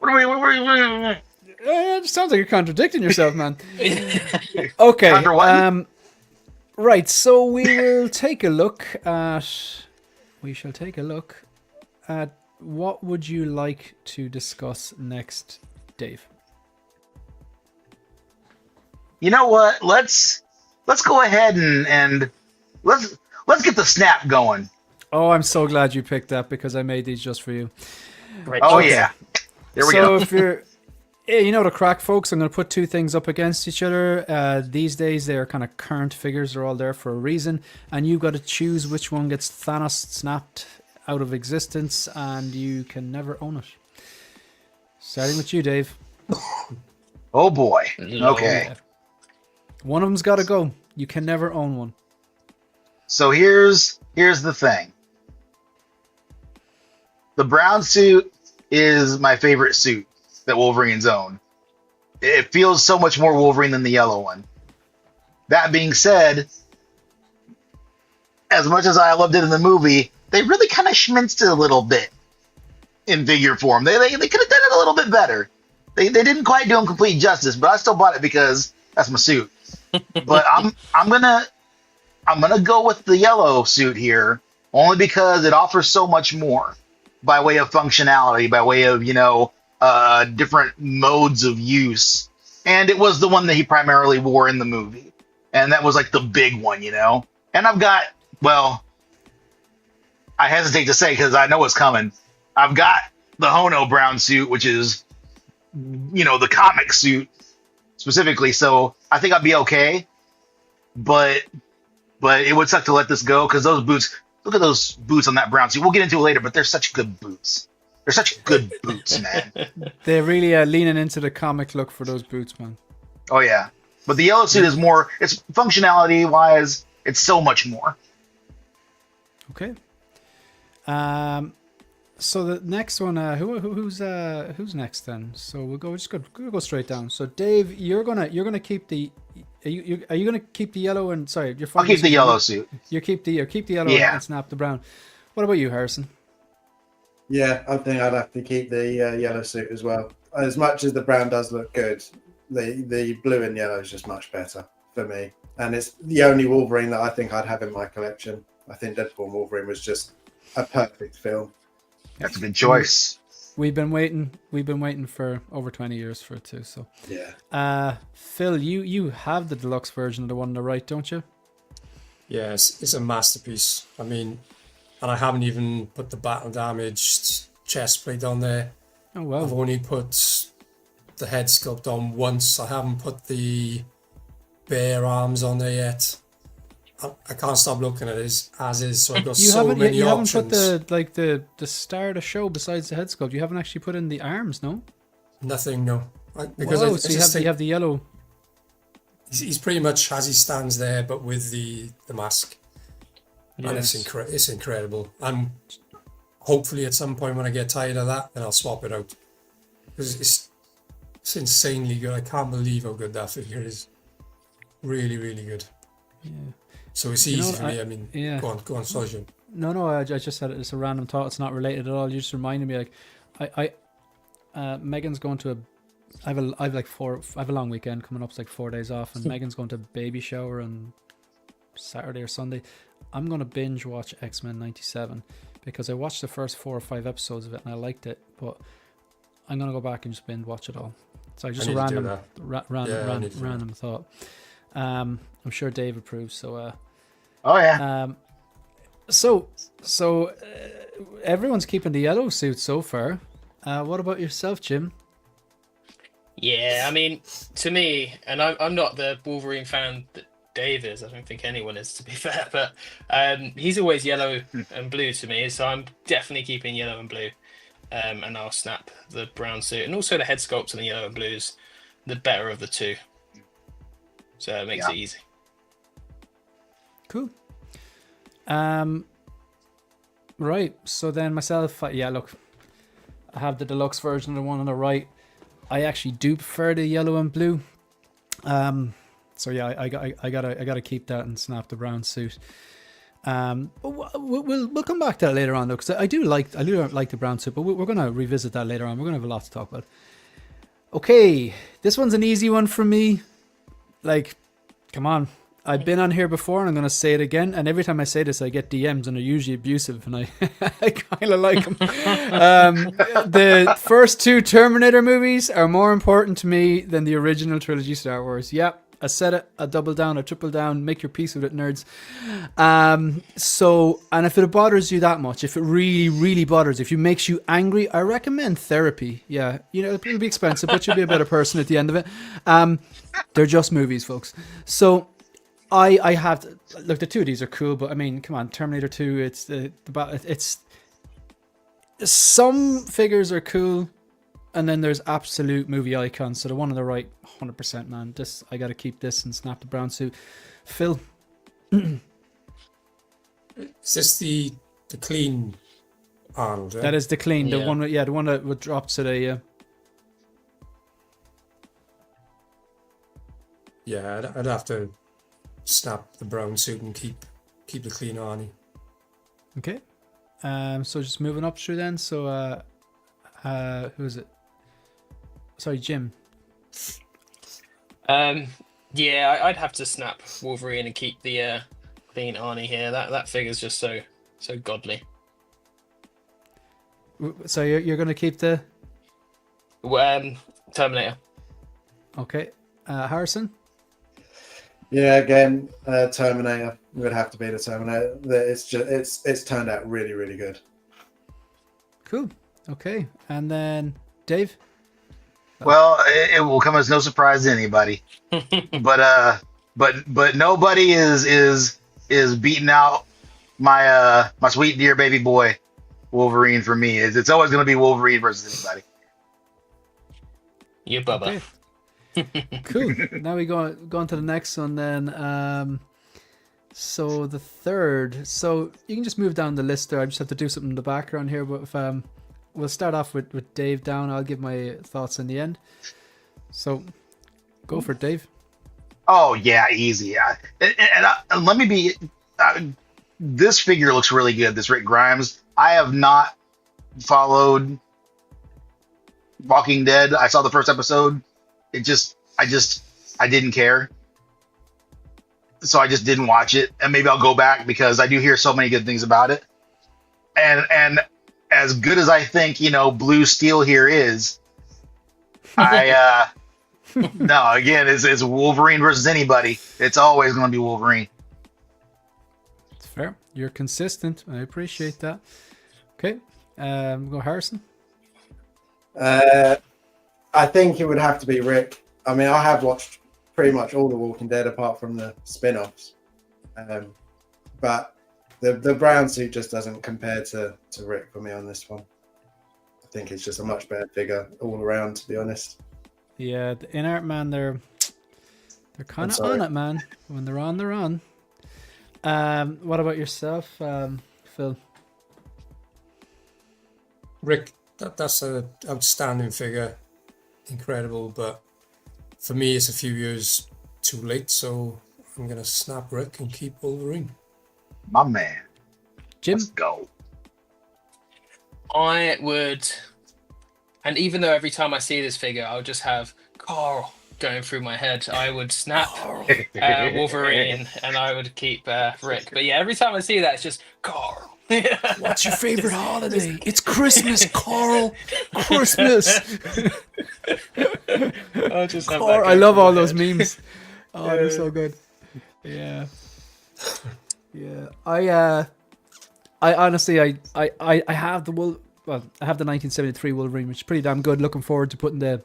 what are we? It sounds like you're contradicting yourself, man. Okay. Contra what? Right. So we will take a look at. We shall take a look at what would you like to discuss next, Dave? You know what? Let's go ahead and let's get the snap going. Oh, I'm so glad you picked that because I made these just for you. Great Oh choice. yeah, there we So go. if you're, yeah, you know the crack, folks. I'm going to put two things up against each other. These days they are kind of current figures. They're all there for a reason, and you've got to choose which one gets Thanos snapped out of existence, and you can never own it. Starting with you, Dave. Oh boy. Lord. Okay. One of them's got to go. You can never own one. So here's the thing. The brown suit is my favorite suit that Wolverine's own. It feels so much more Wolverine than the yellow one. That being said, as much as I loved it in the movie, they really kind of schminced it a little bit in figure form. They could have done it a little bit better. They didn't quite do him complete justice, but I still bought it because that's my suit. But I'm gonna go with the yellow suit here, only because it offers so much more by way of functionality, by way of, different modes of use. And it was the one that he primarily wore in the movie. And that was like the big one, And I've got, well, I hesitate to say because I know what's coming. I've got the Hono brown suit, which is, the comic suit specifically. So I think I'd be okay. But it would suck to let this go because those boots, look at those boots on that brown suit. We'll get into it later, but they're such good boots. They're such good boots, man. They're really leaning into the comic look for those boots, man. Oh, yeah. But the yellow suit is more, it's functionality-wise, it's so much more. Okay. So the next one, who's next then? So we'll go straight down. So Dave, you're gonna keep the. Are you gonna keep the yellow and sorry? I'll keep the yellow suit. You keep the yellow and snap the brown. What about you, Harrison? Yeah, I think I'd have to keep the yellow suit as well. As much as the brown does look good, the blue and yellow is just much better for me. And it's the only Wolverine that I think I'd have in my collection. I think Deadpool and Wolverine was just a perfect film. That's a good choice. We've been waiting for over 20 years for it too. So yeah. Phil, you have the deluxe version of the one on the right, don't you? Yes, it's a masterpiece. I mean, and I haven't even put the battle damaged chest plate on there. Oh wow. I've only put the head sculpt on once. I haven't put the bare arms on there yet. I can't stop looking at it as is. So I've got many you options. haven't put the star of the show besides the head sculpt. You haven't actually put in the arms, no? Nothing, no. So you have the yellow. He's pretty much as he stands there, but with the mask. Yes. And it's incredible. And hopefully at some point when I get tired of that, then I'll swap it out. Because it's insanely good. I can't believe how good that figure is. Really, really good. Yeah. So it's easy for me. I mean, yeah. go on, Sojan. No, I just said it's a random thought. It's not related at all. You just reminded me, like, Megan's going to I have a long weekend coming up. It's like 4 days off, and Megan's going to baby shower on Saturday or Sunday. I'm going to binge watch X-Men 97 because I watched the first 4 or 5 episodes of it and I liked it, but I'm going to go back and just binge watch it all. So just a random thought. I'm sure Dave approves. So Oh yeah. So everyone's keeping the yellow suit so far. What about yourself, Jim? Yeah, I mean, to me, and I'm not the Wolverine fan that Dave is. I don't think anyone is, to be fair. But he's always yellow and blue to me, so I'm definitely keeping yellow and blue. And I'll snap the brown suit, and also the head sculpt on the yellow and blues, the better of the two. So it makes it easy. Cool. Right. So then myself, yeah. Look, I have the deluxe version of the one on the right. I actually do prefer the yellow and blue. So yeah, I gotta keep that and snap the brown suit. But we'll come back to that later on though, because I do like the brown suit, but we're gonna revisit that later on. We're gonna have a lot to talk about. Okay, this one's an easy one for me. Like, come on. I've been on here before and I'm going to say it again. And every time I say this, I get DMs and they're usually abusive and I kind of like them. The first two Terminator movies are more important to me than the original trilogy Star Wars. Yep, I said it. I double down. I triple down. Make your peace with it, nerds. And if it bothers you that much, if it really, really bothers, if it makes you angry, I recommend therapy. Yeah, it'll be expensive, but you'll be a better person at the end of it. They're just movies, folks. So I have look. The two of these are cool, but I mean, come on, Terminator 2. It's some figures are cool, and then there's absolute movie icons. So the one on the right, 100%, man. This I got to keep this and snap the brown suit. Phil, is this the clean Arnold? that is the clean. Yeah. The one that would drop today. Yeah, I'd have to snap the brown suit and keep the clean Arnie. Okay. So just moving up through then. So who is it? Sorry, Jim. Yeah, I'd have to snap Wolverine and keep the clean Arnie here. That figure's just so godly. So you're going to keep the Terminator. Okay. Harrison? Yeah, again, Terminator would have to be the Terminator. It's turned out really, really good. Cool. Okay. And then Dave? Well, it will come as no surprise to anybody. but nobody is beating out my sweet dear baby boy Wolverine for me. It's always going to be Wolverine versus anybody. You Bubba. Okay. Cool. Now we go on to the next one then. So the third. So you can just move down the list there. I just have to do something in the background here. But if, we'll start off with Dave down. I'll give my thoughts in the end. So go for it, Dave. Oh yeah, easy. Yeah. And let me be. This figure looks really good. This Rick Grimes. I have not followed Walking Dead. I saw the first episode. I didn't care. So I just didn't watch it. And maybe I'll go back because I do hear so many good things about it. And as good as I think, Blue Steel here is, no, again, it's Wolverine versus anybody. It's always going to be Wolverine. It's fair. You're consistent. I appreciate that. Okay. Go Harrison. I think it would have to be Rick. I mean, I have watched pretty much all the Walking Dead apart from the spin-offs. But the brown suit just doesn't compare to Rick for me on this one. I think it's just a much better figure all around, to be honest. Yeah, the INART, man, they're kind of on it, man. When they're on, they're on. What about yourself, Phil? Rick, that's an outstanding figure. Incredible, but for me it's a few years too late, so I'm gonna snap Rick and keep Wolverine. My man. Jim? Let's go. I would, and even though every time I see this figure, I'll just have Carl going through my head, I would snap Wolverine and I would keep Rick. But yeah, every time I see that, it's just Carl. What's your favorite holiday? It's Christmas, Carl. Christmas. I'll just have Carl. that I love going all through those my head. memes. Oh, they're so good. Yeah. Yeah, I honestly, I have the I have the 1973 Wolverine, which is pretty damn good. Looking forward to putting the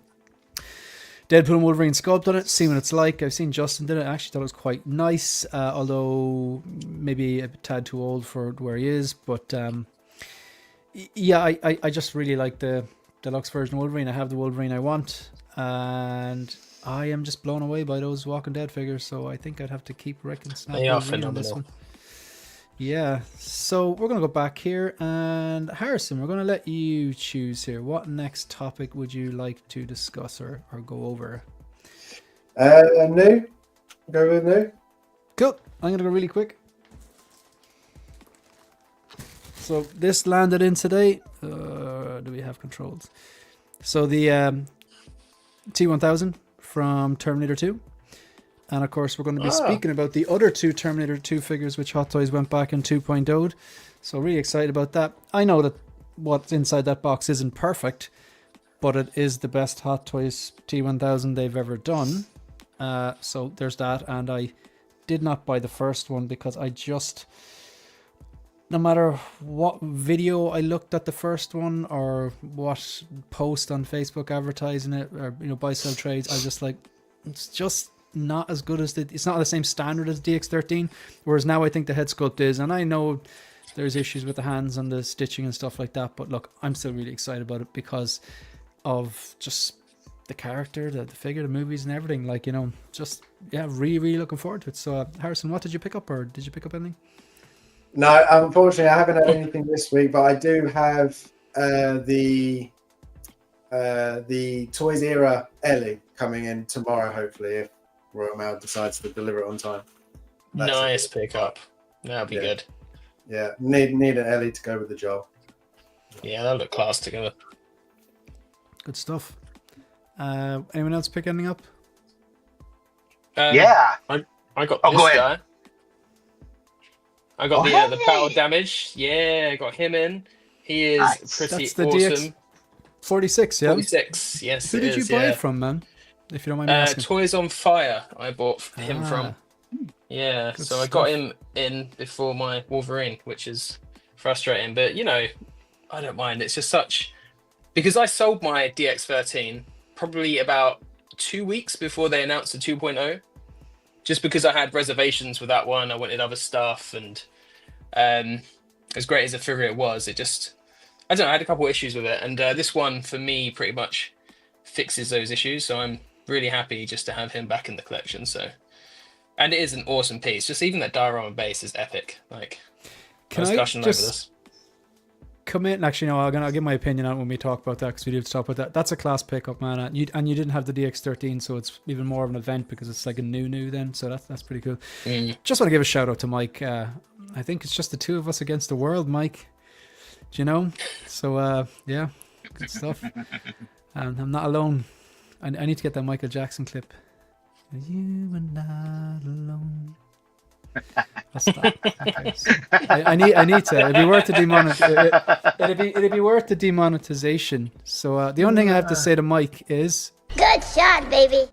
Deadpool and Wolverine sculpt on it, seeing what it's like. I've seen Justin did it. I actually thought it was quite nice, although maybe a tad too old for where he is. But yeah, I just really like the deluxe version of Wolverine. I have the Wolverine I want, and I am just blown away by those Walking Dead figures. So I think I'd have to keep Rick and Snap They are Wolverine on this one. Yeah, so we're going to go back here, and Harrison, we're going to let you choose here. What next topic would you like to discuss or go over? New? Go with new? Cool. I'm going to go really quick. So this landed in today. Do we have controls? So the T-1000 from Terminator 2. And of course, we're going to be speaking about the other two Terminator 2 figures, which Hot Toys went back in 2.0'd. So really excited about that. I know that what's inside that box isn't perfect, but it is the best Hot Toys T-1000 they've ever done. So there's that. And I did not buy the first one because I just, no matter what video I looked at the first one or what post on Facebook advertising it, or buy sell trades, I was just like, it's just not as good as it's not the same standard as DX13, whereas now I think the head sculpt is, and I know there's issues with the hands and the stitching and stuff like that, but look, I'm still really excited about it because of just the character, the figure, the movies and everything, just really looking forward to it. So Harrison, what did you pick up, or did you pick up anything? No, unfortunately I haven't had anything this week, but I do have the Toys Era Ellie coming in tomorrow, hopefully, if Royal Mail decides to deliver it on time. Nice pickup. That'll be good. Yeah, need an Ellie to go with the job. Yeah, they'll look class together. Good stuff. Anyone else pick anything up? Yeah. I got Oh, this go ahead. guy. I got the power damage. Yeah, I got him in. He is pretty That's the awesome. DX 46, yeah? 46, yes. Who did you buy it from, man? If you don't mind me asking. Toys on Fire, I bought him from. Yeah, Good so I stuff. got him in before my Wolverine, which is frustrating. But, I don't mind. It's just such... Because I sold my DX13 probably about 2 weeks before they announced the 2.0. Just because I had reservations with that one. I wanted other stuff. And as great as a figure it was, it just... I don't know, I had a couple of issues with it. And this one, for me, pretty much fixes those issues. So I'm really happy just to have him back in the collection. And it is an awesome piece. Just even that diorama base is epic. Like, I was gushing over this. Come in, actually, no, I'll give my opinion on it when we talk about that, because we do have to talk about that. That's a class pickup, man. And you didn't have the DX13, so it's even more of an event because it's like a new then. So that's pretty cool. Just want to give a shout out to Mike. I think it's just the two of us against the world, Mike. Do you know? So yeah, good stuff. And I'm not alone. I need to get that Michael Jackson clip. You are not alone. That's that. I need to. It'd be worth the it'd be worth the demonetization. So the only thing I have to say to Mike is, good shot, baby.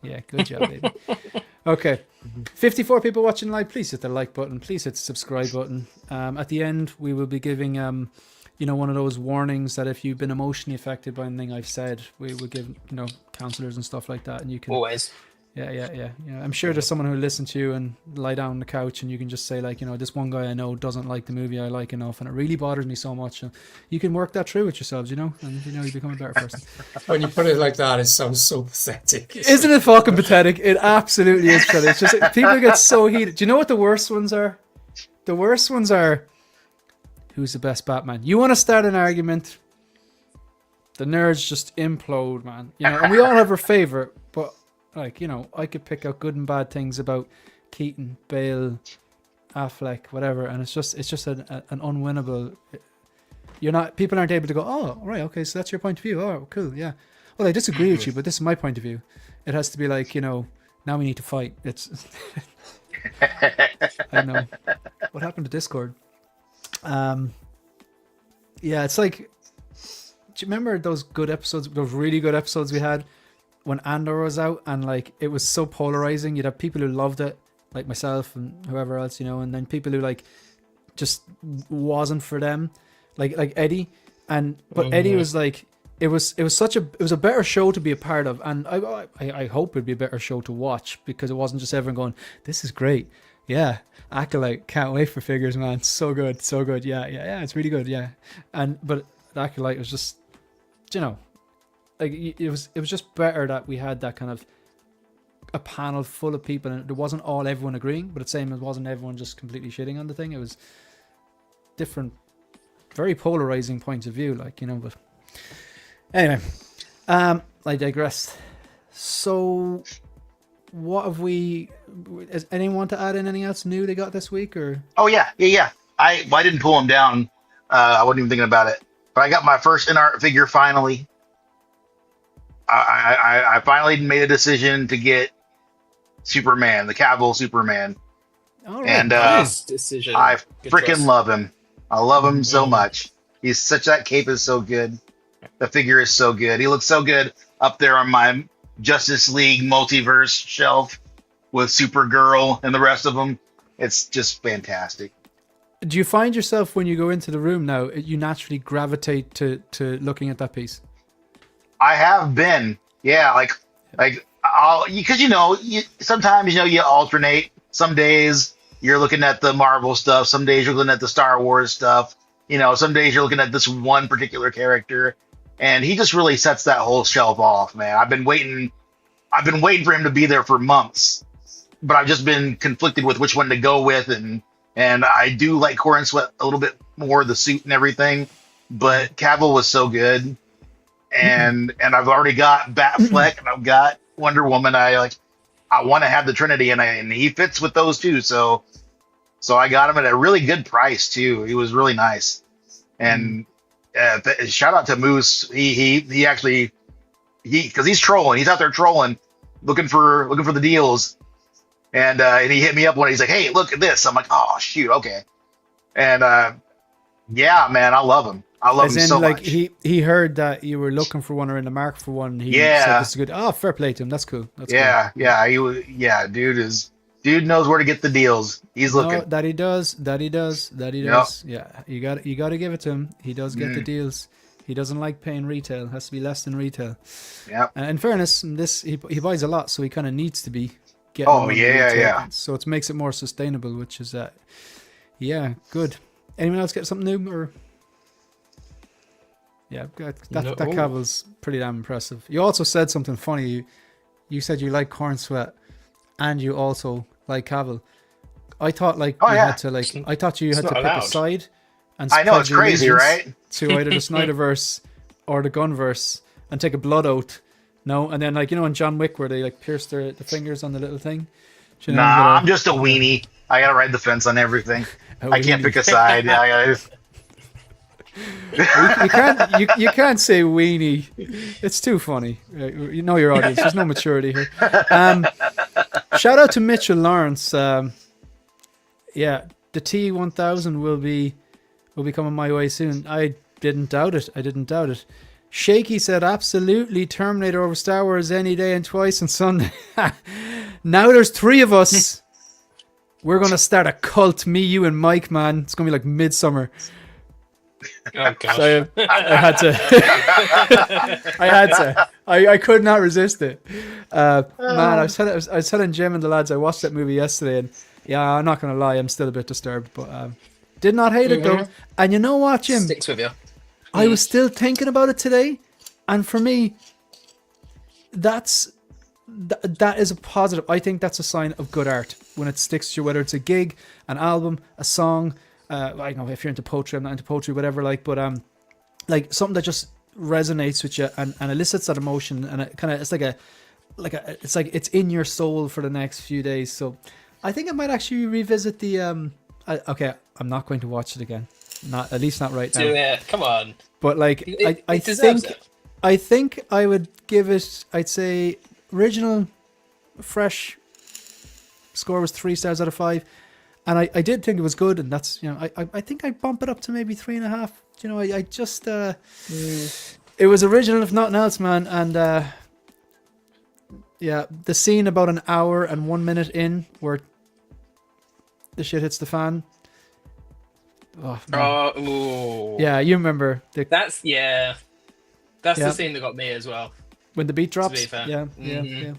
Yeah, good job, baby. Okay, 54 people watching live. Please hit the like button. Please hit the subscribe button. At the end, we will be giving one of those warnings that if you've been emotionally affected by anything I've said, we will give counselors and stuff like that, and you can always. Yeah. I'm sure there's someone who will listen to you and lie down on the couch, and you can just say, like, this one guy I know doesn't like the movie I like enough, and it really bothers me so much. And you can work that through with yourselves, and you become a better person. When you put it like that, it sounds so pathetic. Isn't it fucking pathetic? It absolutely is pathetic. It's just people get so heated. Do you know what the worst ones are? The worst ones are, who's the best Batman? You want to start an argument, the nerds just implode, man. And we all have our favorite, but I could pick out good and bad things about Keaton, Bale, Affleck, whatever, and it's just an unwinnable. People aren't able to go, oh, right, okay, so that's your point of view. Oh, cool, yeah. Well, I disagree with you, but this is my point of view. It has to be like, now we need to fight. It's I know. What happened to Discord? Yeah, it's like, do you remember those good episodes, those really good episodes we had when Andor was out, and like it was so polarizing? You'd have people who loved it like myself and whoever else, and then people who like just wasn't for them, like Eddie, but Eddie was like, it was a better show to be a part of, and I hope it'd be a better show to watch, because it wasn't just everyone going, this is great, yeah, Acolyte, can't wait for figures, man, so good, yeah, it's really good, yeah, but Acolyte was just, like it was just better that we had that kind of a panel full of people, and it wasn't all everyone agreeing, but it's same, it wasn't everyone just completely shitting on the thing. It was different, very polarizing points of view, like, but anyway, I digress. So what have does anyone want to add in anything else new they got this week, or? Oh yeah. I didn't pull them down. I wasn't even thinking about it, but I got my first INART figure finally. I finally made a decision to get Superman, the Cavill Superman. All right. And Nice decision. I Good freaking choice. love him. I love him so much. That cape is so good. The figure is so good. He looks so good up there on my Justice League multiverse shelf with Supergirl and the rest of them. It's just fantastic. Do you find yourself, when you go into the room now, you naturally gravitate to looking at that piece? I have been, yeah, like because sometimes you alternate. Some days you're looking at the Marvel stuff. Some days you're looking at the Star Wars stuff. Some days you're looking at this one particular character, and he just really sets that whole shelf off, man. I've been waiting for him to be there for months, but I've just been conflicted with which one to go with, and I do like Corin Sweat a little bit more, the suit and everything, but Cavill was so good. And I've already got Batfleck and I've got Wonder Woman. I want to have the Trinity, and he fits with those two. So I got him at a really good price too. He was really nice. And shout out to Moose. He actually because he's trolling. He's out there trolling, looking for the deals. And he hit me up when he's like, "Hey, look at this." I'm like, "Oh shoot, okay." And yeah, man, I love him. I love him so much. He heard that you were looking for one or in the market for one. He Yeah. said, "This is good." Oh, fair play to him. That's cool. That's cool. Yeah. He was. Yeah, dude knows where to get the deals. He's looking. No, that he does. Yeah, you got to give it to him. He does get the deals. He doesn't like paying retail. It has to be less than retail. Yeah. And in fairness, he buys a lot, so he kind of needs to be getting. Oh yeah. So it makes it more sustainable, which is yeah, good. Anyone else get something new or? Yeah, that Cavill's pretty damn impressive. You also said something funny. You said you like Corn Sweat, and you also like Cavill. I thought had to I thought you had to pick a side. And I know, it's crazy, right? To either the Snyderverse or the Gunverse, and take a blood oath. No, and then in John Wick where they pierce the fingers on the little thing. I'm just a weenie. I gotta ride the fence on everything. I can't pick a side. You can't say weenie. It's too funny. You know your audience. There's no maturity here. Shout out to Mitchell Lawrence. Yeah, the T-1000 will be coming my way soon. I didn't doubt it. Shaky said, absolutely, Terminator over Star Wars any day and twice on Sunday. Now there's 3 of us. We're going to start a cult, me, you, and Mike, man. It's going to be like Midsummer. Oh gosh. So I had to. I could not resist it. Man, I was telling Jim and the lads I watched that movie yesterday, and yeah, I'm not gonna lie, I'm still a bit disturbed, but did not hate it though. And you know what, Jim? Sticks with you. I was still thinking about it today, and for me, that is a positive. I think that's a sign of good art when it sticks to you, whether it's a gig, an album, a song. I don't know if you're into poetry, I'm not into poetry, whatever, but like something that just resonates with you and elicits that emotion, and it kind of it's like it's in your soul for the next few days. So I think I might actually revisit the okay, I'm not going to watch it again, at least not right now. Do it, come on. But like I think I would give it, I'd say original fresh score was 3 stars out of 5. And I did think it was good, and that's, I think I'd bump it up to maybe 3.5. I just, it was original if nothing else, man. And yeah, the scene about an hour and 1 minute in where the shit hits the fan. Oh, man. Ooh. Yeah, you remember That's Yeah. the scene that got me as well. when the beat drops. To be fair. Yeah. Mhm.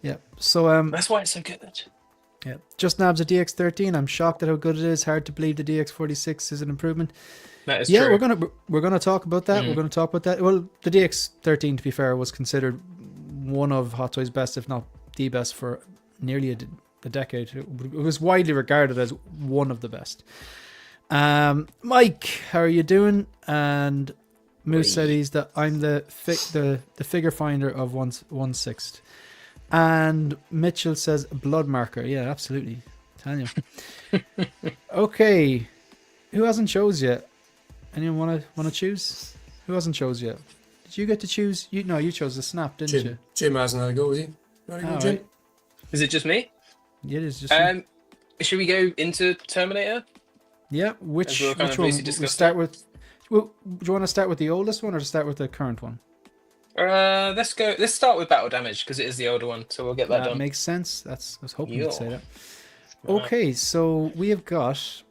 Yeah. So That's why it's so good. yeah, just nabs a DX13. I'm shocked at how good it is. Hard to believe the DX46 is an improvement. That is Yeah, true. we're gonna talk about that. We're gonna talk about that. Well, the DX13, to be fair, was considered one of Hot Toys' best, if not the best, for nearly a decade. It was widely regarded as one of the best. Mike, how are you doing? And Moose said I'm the figure finder of 1/6. And Mitchell says blood marker. Yeah, absolutely. Tanya. Okay, who hasn't chose yet? Anyone wanna choose? Who hasn't chose yet? Did you get to choose? You chose the snap, didn't you? Jim hasn't had a go, has he? Not even Oh, Jim. right. Is it just me? Yeah, it is just you. Should we go into Terminator? Yeah, which we'll kind of one? briefly We discuss start that. with. Well, do you want to start with the oldest one or to start with the current one? Let's go. Let's start with battle damage because it is the older one, so we'll get that That done. makes sense. I was hoping you'd say Yeah. that. Okay, so we have got.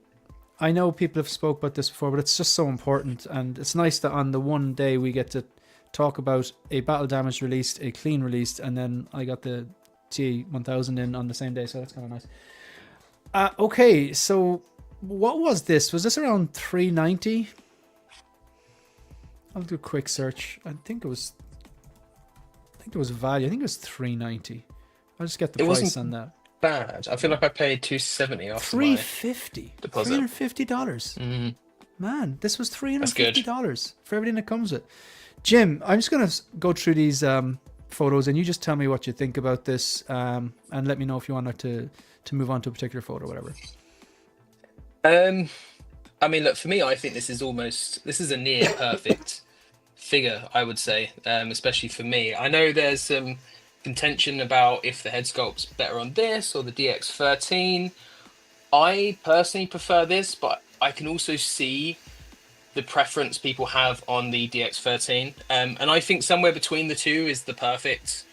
I know people have spoke about this before, but it's just so important, and it's nice that on the one day we get to talk about a battle damage released, a clean released, and then I got the T-1000 in on the same day, so that's kind of nice. Okay, so what was this? Was this around 390? I'll do a quick search. I think it was value. I think it was 390. I'll just get the It price wasn't on that. Bad. I feel like I paid $270 after my 350. deposit. $350. Mhm. Man, this was good. $350 for everything that comes with it. Jim, I'm just gonna go through these photos, and you just tell me what you think about this, and let me know if you want to move on to a particular photo or whatever. I mean, look, for me, I think this is a near perfect figure, I would say, especially for me. I know there's some contention about if the head sculpt's better on this or the DX13. I personally prefer this, but I can also see the preference people have on the DX13. And I think somewhere between the two is the perfect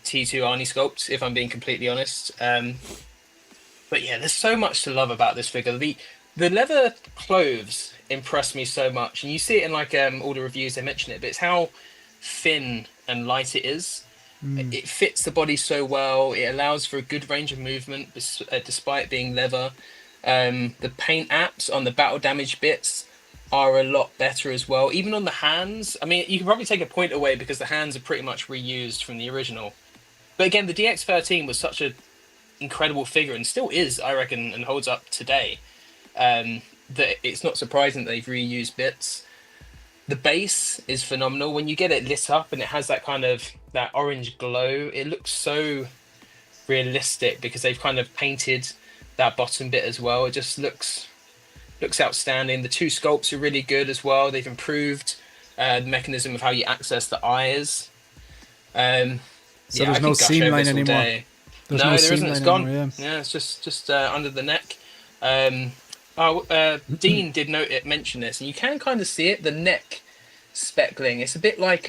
T2 Arnie sculpt, if I'm being completely honest. But yeah, there's so much to love about this figure. The leather clothes impress me so much, and you see it in like all the reviews they mention it, but it's how thin and light it is. It fits the body so well. It allows for a good range of movement despite being leather. The paint apps on the battle damage bits are a lot better as well. Even on the hands, I mean, you can probably take a point away because the hands are pretty much reused from the original. But again, the DX13 was such an incredible figure and still is, I reckon, and holds up today. That it's not surprising that they've reused bits. The base is phenomenal. When you get it lit up and it has that kind of that orange glow, it looks so realistic because they've kind of painted that bottom bit as well. It just looks outstanding. The two sculpts are really good as well. They've improved the mechanism of how you access the eyes. So I there's no could gush seam over line this all anymore. day. There's No, no there seam isn't. It's line gone. anymore, Yeah, it's just under the neck. Dean did mention this, and you can kind of see it. The neck speckling. It's a bit like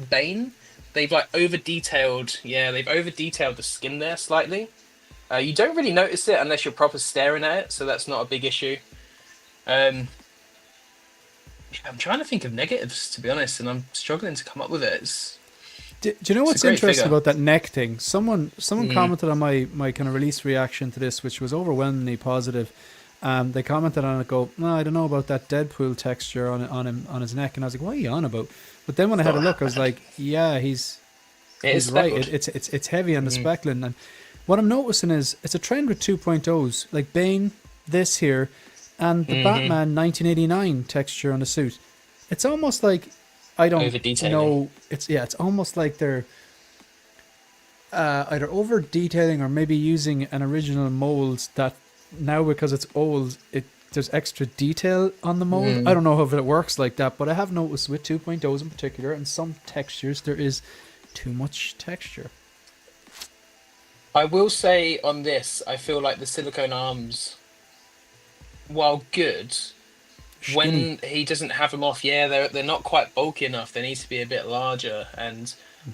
Bane. They've like over detailed. Yeah, they've over detailed the skin there slightly. You don't really notice it unless you're proper staring at it, so that's not a big issue. I'm trying to think of negatives, to be honest, and I'm struggling to come up with it. Do you know what's great interesting figure. about that neck thing? Someone commented on my kind of release reaction to this, which was overwhelmingly positive. They commented on it, go, no, I don't know about that Deadpool texture on his neck, and I was like, what are you on about? But then when I had a look, I was like, yeah, he's right. It's heavy on the speckling, and what I'm noticing is it's a trend with 2.0s, like Bane, this here, and the Batman 1989 texture on the suit. It's almost like I don't know. It's almost like they're either over detailing or maybe using an original mold that now, because it's old, there's extra detail on the mold. I don't know if it works like that, but I have noticed with 2.0s in particular and some textures there is too much texture. I will say on this, I feel like the silicone arms, while good, when he doesn't have them off, they're not quite bulky enough. They need to be a bit larger, and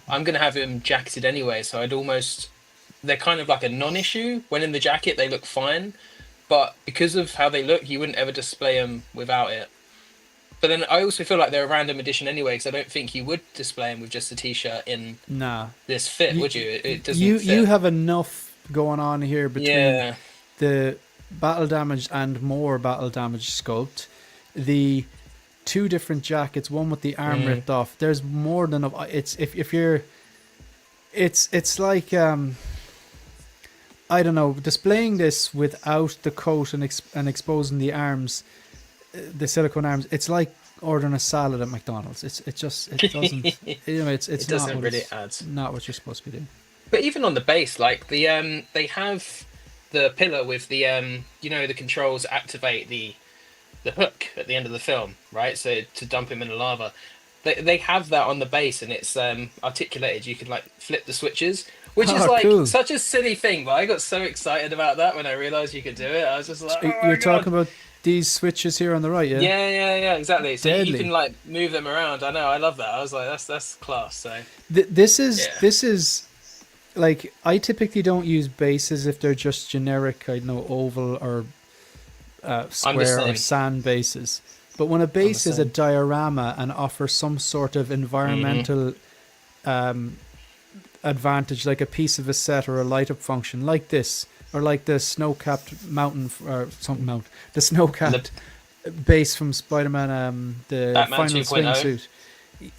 I'm going to have him jacketed anyway, so I'd almost they're kind of like a non-issue. When in the jacket, they look fine, but because of how they look, you wouldn't ever display them without it. But then I also feel like they're a random edition anyway, because I don't think you would display them with just a t-shirt in this fit, would you? It doesn't fit. You have enough going on here between the battle damage and more battle damage sculpt, the 2 different jackets, one with the arm ripped off. There's more than enough. It's if you're, it's like I don't know, displaying this without the coat and exposing the arms, the silicone arms. It's like ordering a salad at McDonald's. It doesn't it doesn't really add. Not what you're supposed to be doing. But even on the base, like the they have the pillar with the the controls activate the hook at the end of the film, right? So to dump him in the lava. They have that on the base, and it's articulated. You can like flip the switches, which is like cool. Such a silly thing, but I got so excited about that when I realized you could do it. I was just like, You're talking about these switches here on the right, yeah? Yeah, exactly. So Deadly. you can like move them around. I know, I love that. I was like, that's class. So this is like, I typically don't use bases if they're just generic, I know, oval or square or sand bases. But when a base is a diorama and offers some sort of environmental advantage, like a piece of a set or a light up function, like this, or like the snow-capped mountain or something mount, the snow-capped base from Spider-Man, the Batman final 2.0. swing suit.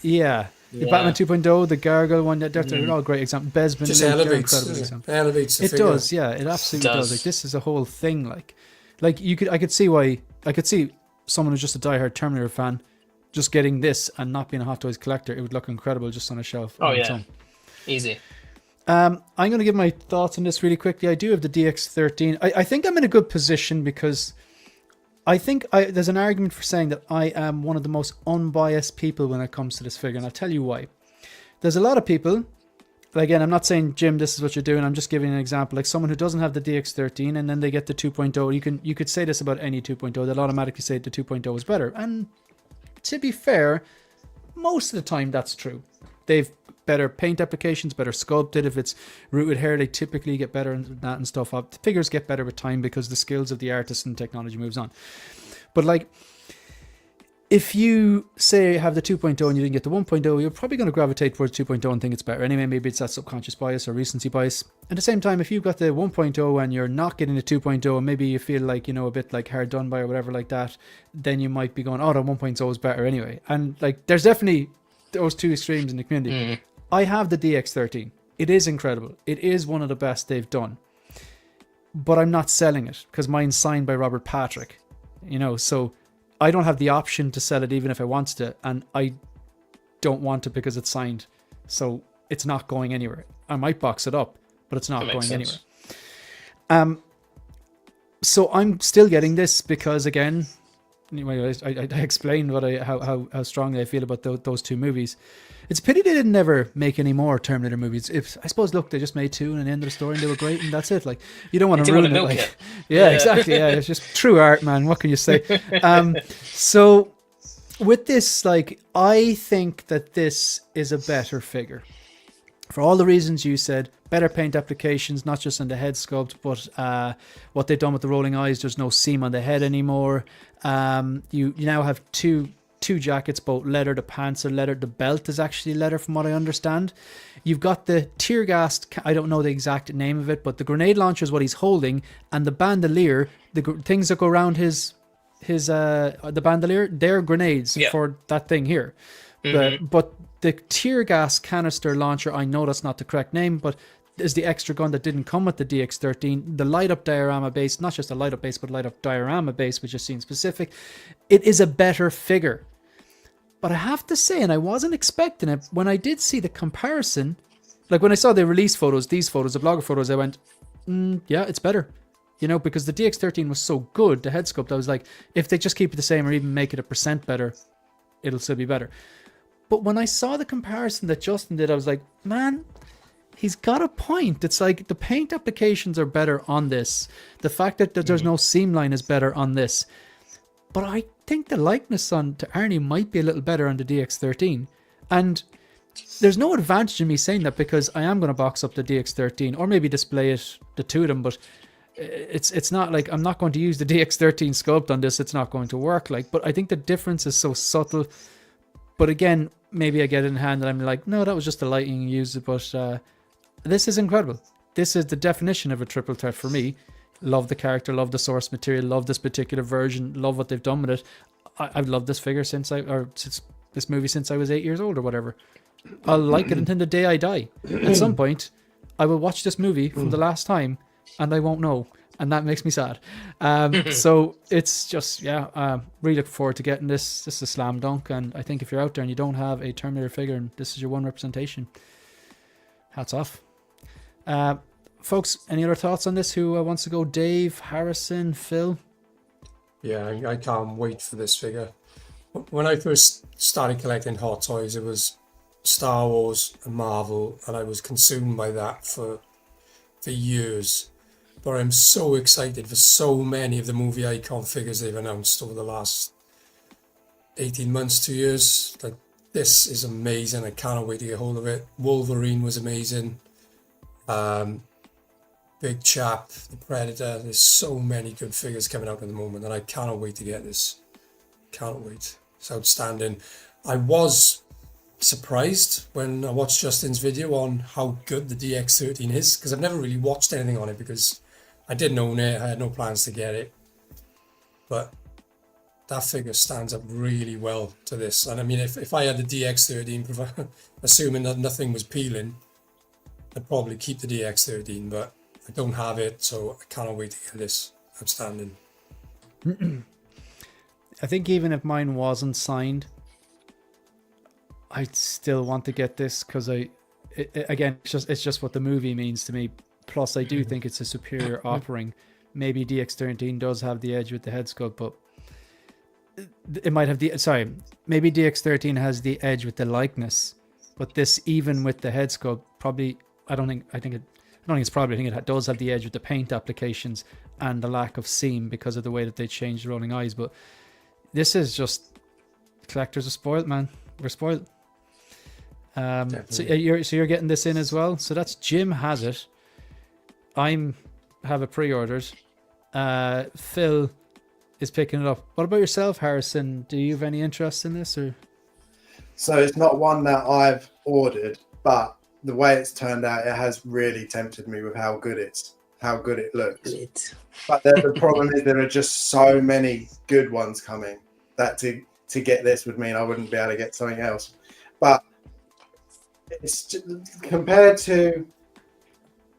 Yeah. The Batman 2.0, the Gargoyle one, they're all great examples. Besman, Just they're elevates, incredible examples. elevates the It figure. does, yeah, it absolutely does. Like, this is a whole thing. Like I could see someone who's just a diehard Terminator fan just getting this and not being a Hot Toys collector. It would look incredible just on a shelf. Oh yeah, easy. I'm going to give my thoughts on this really quickly. I do have the DX13. I think I'm in a good position because I think there's an argument for saying that I am one of the most unbiased people when it comes to this figure, and I'll tell you why. There's a lot of people, again, I'm not saying, Jim, this is what you're doing. I'm just giving an example. Like someone who doesn't have the DX13 and then they get the 2.0. You could say this about any 2.0. They'll automatically say the 2.0 is better. And to be fair, most of the time that's true. They've better paint applications, better sculpted. If it's rooted hair, they typically get better and that and stuff. The figures get better with time because the skills of the artist and technology moves on. But like, if you say have the 2.0 and you didn't get the 1.0, you're probably going to gravitate towards 2.0 and think it's better anyway. Maybe it's that subconscious bias or recency bias. At the same time, if you've got the 1.0 and you're not getting the 2.0, and maybe you feel like, a bit like hard done by or whatever like that, then you might be going, oh, the 1.0 is better anyway. And like, there's definitely those two extremes in the community. I have the DX13. It is incredible. It is one of the best they've done. But I'm not selling it because mine's signed by Robert Patrick, so I don't have the option to sell it even if I wanted to, and I don't want to because it's signed. So it's not going anywhere. I might box it up, but it's not going anywhere. So I'm still getting this because, again, anyway, I explained how strongly I feel about those two movies. It's a pity they didn't ever make any more Terminator movies. I suppose, look, they just made 2 and the end of the story and they were great and that's it. Like, you don't want to ruin it. Like, yeah, exactly. Yeah, it's just true art, man. What can you say? So with this, like, I think that this is a better figure. For all the reasons you said, better paint applications, not just on the head sculpt, but what they've done with the rolling eyes, there's no seam on the head anymore. You now have two jackets, both leather. The pants are leather. The belt is actually leather from what I understand. You've got the tear gas, I don't know the exact name of it, but the grenade launcher is what he's holding, and the bandolier, the things that go around his the bandolier, they're grenades for that thing here. But the tear gas canister launcher, I know that's not the correct name, but is the extra gun that didn't come with the DX13. The light up diorama base, not just a light up base, but light up diorama base, which is scene specific. It is a better figure. But I have to say, and I wasn't expecting it, when I did see the comparison, like when I saw the release photos, these photos, the blogger photos, I went, yeah, it's better. Because the DX13 was so good, the head sculpt, I was like, if they just keep it the same or even make it 1% better, it'll still be better. But when I saw the comparison that Justin did, I was like, man, he's got a point. It's like the paint applications are better on this. The fact that there's no seam line is better on this. But I think the likeness to Arnie might be a little better on the DX13. And there's no advantage in me saying that because I am going to box up the DX13 or maybe display it, the two of them, but it's not like I'm not going to use the DX13 sculpt on this. It's not going to work. Like, but I think the difference is so subtle. But again, maybe I get it in hand and I'm like, no, that was just the lighting you used. But this is incredible. This is the definition of a triple threat for me. Love the character, love the source material, love this particular version, love what they've done with it. I've loved this figure since this movie since I was 8 years old or whatever. I'll like it until the day I die. At some point, I will watch this movie from the last time and I won't know. And that makes me sad. So it's just, really look forward to getting this. This is a slam dunk. And I think if you're out there and you don't have a Terminator figure and this is your one representation, hats off. Folks, any other thoughts on this? Who wants to go? Dave, Harrison, Phil? Yeah, I can't wait for this figure. When I first started collecting Hot Toys, it was Star Wars and Marvel, and I was consumed by that for years. But I'm so excited for so many of the movie icon figures they've announced over the last 18 months, 2 years. Like, this is amazing. I cannot wait to get hold of it. Wolverine was amazing. Big Chap, the Predator. There's so many good figures coming out at the moment, and I cannot wait to get this. Can't wait. It's outstanding. I was surprised when I watched Justin's video on how good the DX13 is, because I've never really watched anything on it because I didn't own it. I had no plans to get it. But that figure stands up really well to this. And I mean, if I had the DX13, assuming that nothing was peeling, I'd probably keep the DX13, but I don't have it, so I cannot wait to get this. Outstanding. I think even if mine wasn't signed, I'd still want to get this because again, it's just what the movie means to me. Plus, I do think it's a superior offering. Maybe DX13 does have the edge with the head sculpt, but it might have maybe DX13 has the edge with the likeness, but this, even with the head sculpt, probably I think it does have the edge with the paint applications and the lack of seam because of the way that they changed the rolling eyes. But this is just, collectors are spoiled, man. We're spoiled. So you're getting this in as well. So that's Jim has it. Have it pre-ordered. Phil is picking it up. What about yourself, Harrison? Do you have any interest in this, or? So it's not one that I've ordered, but the way it's turned out, it has really tempted me with how good it looks. But the problem is there are just so many good ones coming that to get this would mean I wouldn't be able to get something else. But it's just, compared to,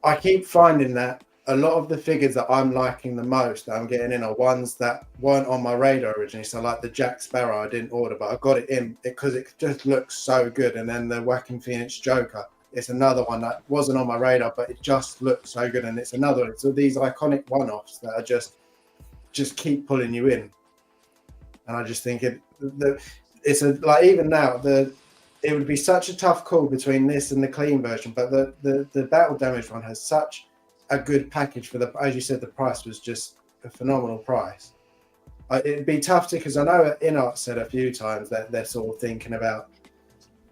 I keep finding that a lot of the figures that I'm liking the most that I'm getting in are ones that weren't on my radar originally. So like the Jack Sparrow, I didn't order, but I got it in because it just looks so good. And then the Whacking Phoenix Joker, it's another one that wasn't on my radar, but it just looks so good. And it's another one. So these iconic one-offs that are just keep pulling you in. And I just think even now, it would be such a tough call between this and the clean version, but the battle damage one has such a good package for as you said, the price was just a phenomenal price. It'd be tough to, because I know INART said a few times that they're sort of thinking about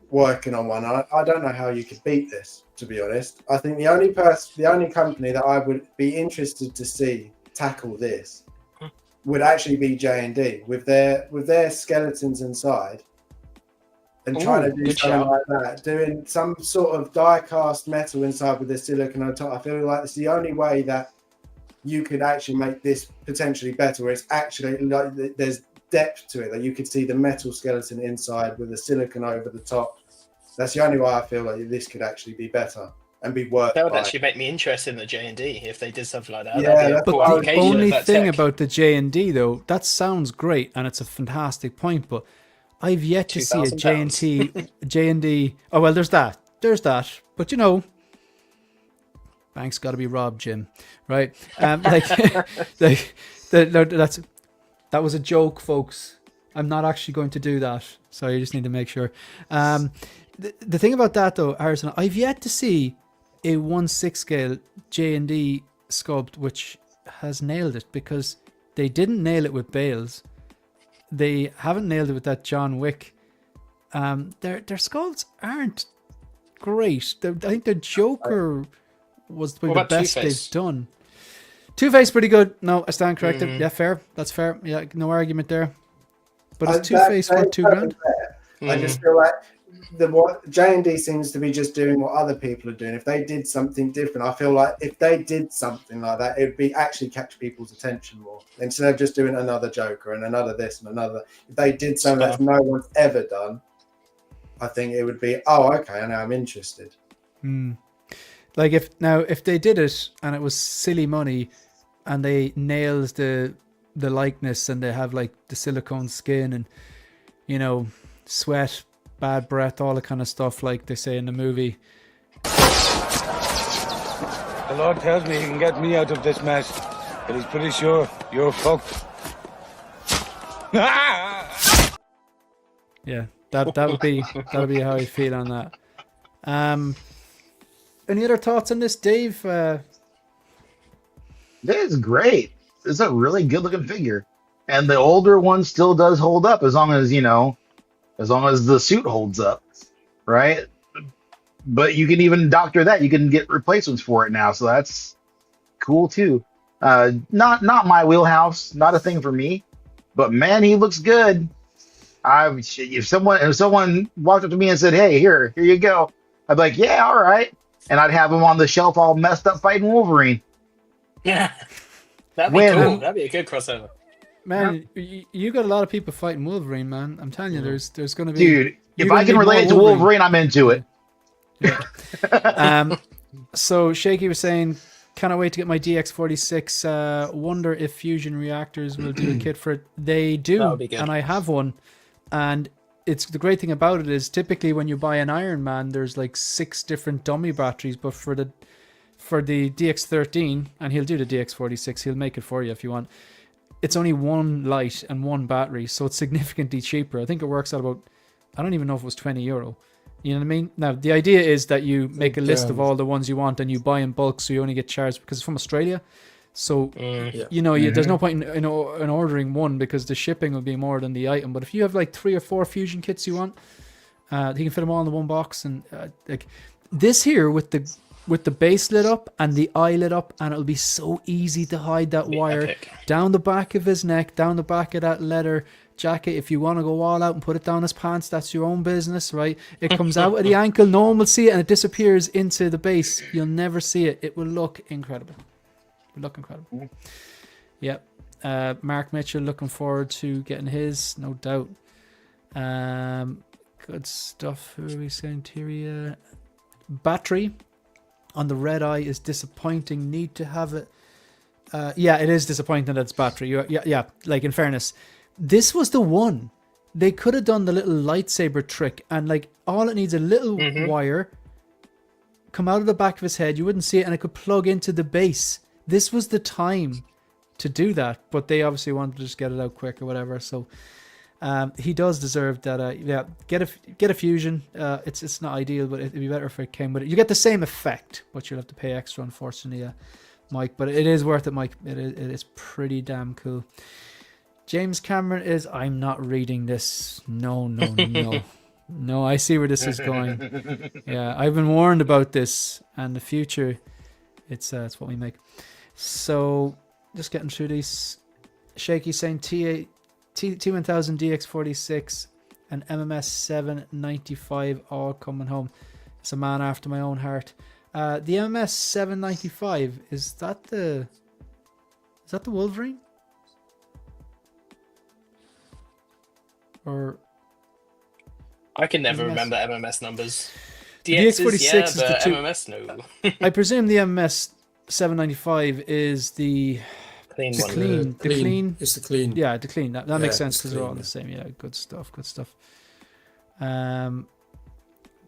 working on one. I don't know how you could beat this, to be honest. I think the only company that I would be interested to see tackle this would actually be J&D with their skeletons inside. And trying to do something like that, doing some sort of die-cast metal inside with the silicone on top. I feel like it's the only way that you could actually make this potentially better, where it's actually like there's depth to it, that you could see the metal skeleton inside with the silicone over the top. That's the only way I feel like this could actually be better and be worth. That would actually make me interested in the J&D if they did something like that. Yeah, but the only thing about the J&D though, that sounds great and it's a fantastic point, but I've yet to see a J&D. Oh, well, there's that. But, bank's got to be robbed, Jim. Right? That was a joke, folks. I'm not actually going to do that. So you just need to make sure. The thing about that, though, Harrison, I've yet to see a 1/6 scale J&D sculpt which has nailed it, because they didn't nail it with Bales. They haven't nailed it with that John Wick. Their sculpts aren't great. I think the Joker was probably What the about best Two-Face? they've done. Two-Face pretty good. No, I stand corrected. Yeah, fair. That's fair. Yeah, no argument there. But is Two-Face worth $2,000? I just feel like what J&D seems to be just doing what other people are doing. If they did something different, I feel like if they did something like that, it'd be actually catch people's attention more instead of just doing another Joker and another this and another. If they did something that no one's ever done, I think it would be, oh, okay, now I'm interested. Like if they did it and it was silly money, and they nailed the likeness, and they have like the silicone skin and sweat, bad breath, all the kind of stuff like they say in the movie. The Lord tells me he can get me out of this mess, but he's pretty sure you're fucked. Yeah, that would be how I feel on that. Any other thoughts on this, Dave? This is great. It's a really good looking figure. And the older one still does hold up as long as the suit holds up, right? But you can even doctor that. You can get replacements for it now, so that's cool too. Not my wheelhouse, not a thing for me. But man, he looks good. If someone walked up to me and said, "Hey, here you go," I'd be like, "Yeah, all right," and I'd have him on the shelf all messed up fighting Wolverine. Yeah, that'd be cool. That'd be a good crossover. Man, you got a lot of people fighting Wolverine, man. I'm telling you, there's going to be... Dude, if I can relate it to Wolverine, I'm into it. Yeah. So Shaky was saying, cannot wait to get my DX46. Wonder if Fusion Reactors will do a kit for it. They do, and I have one. And it's the great thing about it is typically when you buy an Iron Man, there's like 6 different dummy batteries, but for the DX13, and he'll do the DX46, he'll make it for you if you want. It's only one light and one battery, so it's significantly cheaper. I think it works out about, I don't even know if it was €20. You know what I mean? Now, the idea is that you make a list of all the ones you want and you buy in bulk, so you only get charged because it's from Australia. So, there's no point in ordering one because the shipping will be more than the item. But if you have like 3 or 4 fusion kits you want, you can fit them all in the one box. And like this here with the base lit up and the eye lit up, and it'll be so easy to hide that wire down the back of his neck, down the back of that leather jacket. If you want to go all out and put it down his pants, that's your own business, right? It comes out at the ankle, no one will see it, and it disappears into the base. You'll never see it. It will look incredible. Yep. Mark Mitchell looking forward to getting his, no doubt. Good stuff. Who are we saying? Tyria. Battery on the red eye is disappointing. Need to have it. Yeah, it is disappointing that it's battery. Yeah. Like in fairness, this was the one. They could have done the little lightsaber trick, and like all it needs a little wire come out of the back of his head. You wouldn't see it, and it could plug into the base. This was the time to do that, but they obviously wanted to just get it out quick or whatever. So he does deserve that. Get a fusion. It's not ideal, but it'd be better if it came with it. You get the same effect, but you'll have to pay extra, unfortunately, Mike. But it is worth it, Mike. It is pretty damn cool. James Cameron is. I'm not reading this. No. No, I see where this is going. Yeah, I've been warned about this, and the future. It's what we make. So just getting through these. Shaky saying T1000 DX46 and MMS 795 all coming home. It's a man after my own heart. The MMS 795, is that the Wolverine? Or I can never remember MMS numbers. DX46 is the two. MMS, no. I presume the MMS 795 is the clean one. Clean. It's the clean. Yeah, the clean. That makes sense because they're all the same. Yeah, good stuff.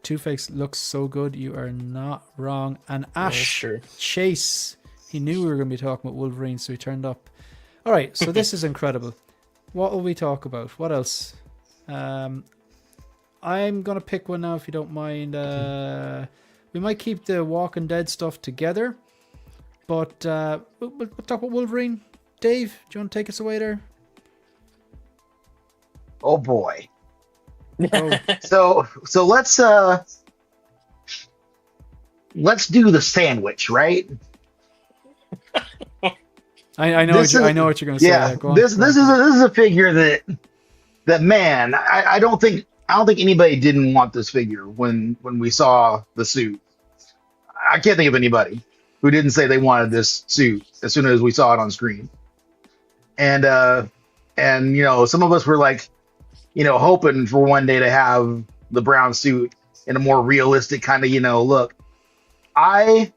Two-Face looks so good. You are not wrong. And Ash Chase, he knew we were going to be talking about Wolverine, so he turned up. All right, so this is incredible. What will we talk about? What else? I'm going to pick one now, if you don't mind. We might keep the Walking Dead stuff together, but we'll talk about Wolverine. Dave, do you want to take us away there? Oh boy. So let's let's do the sandwich, right? I know I know what you're gonna say. Yeah, Go on, this go on. this is a figure that man, I don't think anybody didn't want this figure when we saw the suit. I can't think of anybody who didn't say they wanted this suit as soon as we saw it on screen. And you know, some of us were like, you know, hoping for one day to have the brown suit in a more realistic kind of, you know, look. I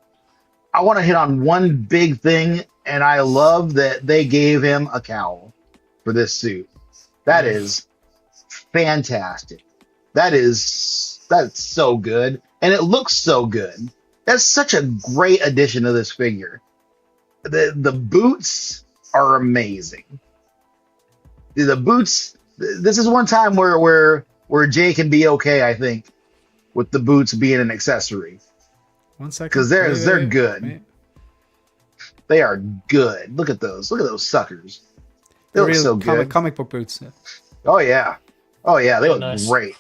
want to hit on one big thing, and I love that they gave him a cowl for this suit. That is fantastic. That's so good, and it looks so good. That's such a great addition to this figure. The boots are amazing. The boots. This is one time where Jay can be okay, I think, with the boots being an accessory. 1 second. Because they're good. Wait. They are good. Look at those. Look at those suckers. They look Real so good. comic book boots. Yeah. Oh yeah. Oh yeah. They look Nice. great.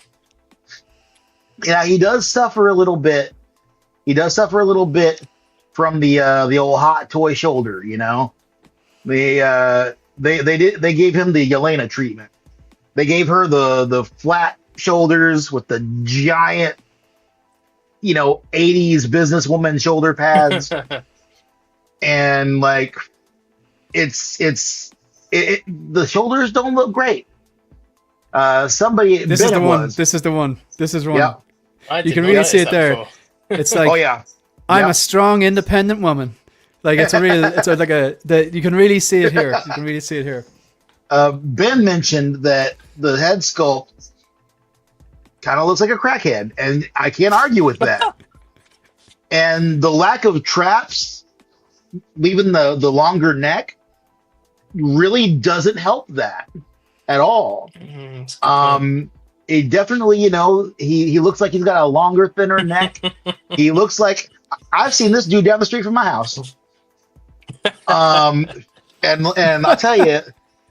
Yeah, he does suffer a little bit. He does suffer a little bit from the old hot toy shoulder. You know, they gave him the Yelena treatment. They gave her the flat shoulders with the giant, you know, 80s businesswoman shoulder pads. And like, the shoulders don't look great. Somebody, This is the one. This is the one. This is one. Yeah. You can really see it there. Before. It's like, Oh yeah. I'm Yeah. a strong, independent woman. Like it's a real. You can really see it here. You can really see it here. Ben mentioned that the head sculpt kind of looks like a crackhead, and I can't argue with that. And the lack of traps, leaving the longer neck, really doesn't help that at all. It's a good point. It definitely, you know, he looks like he's got a longer, thinner neck. He looks like I've seen this dude down the street from my house. And I'll tell you,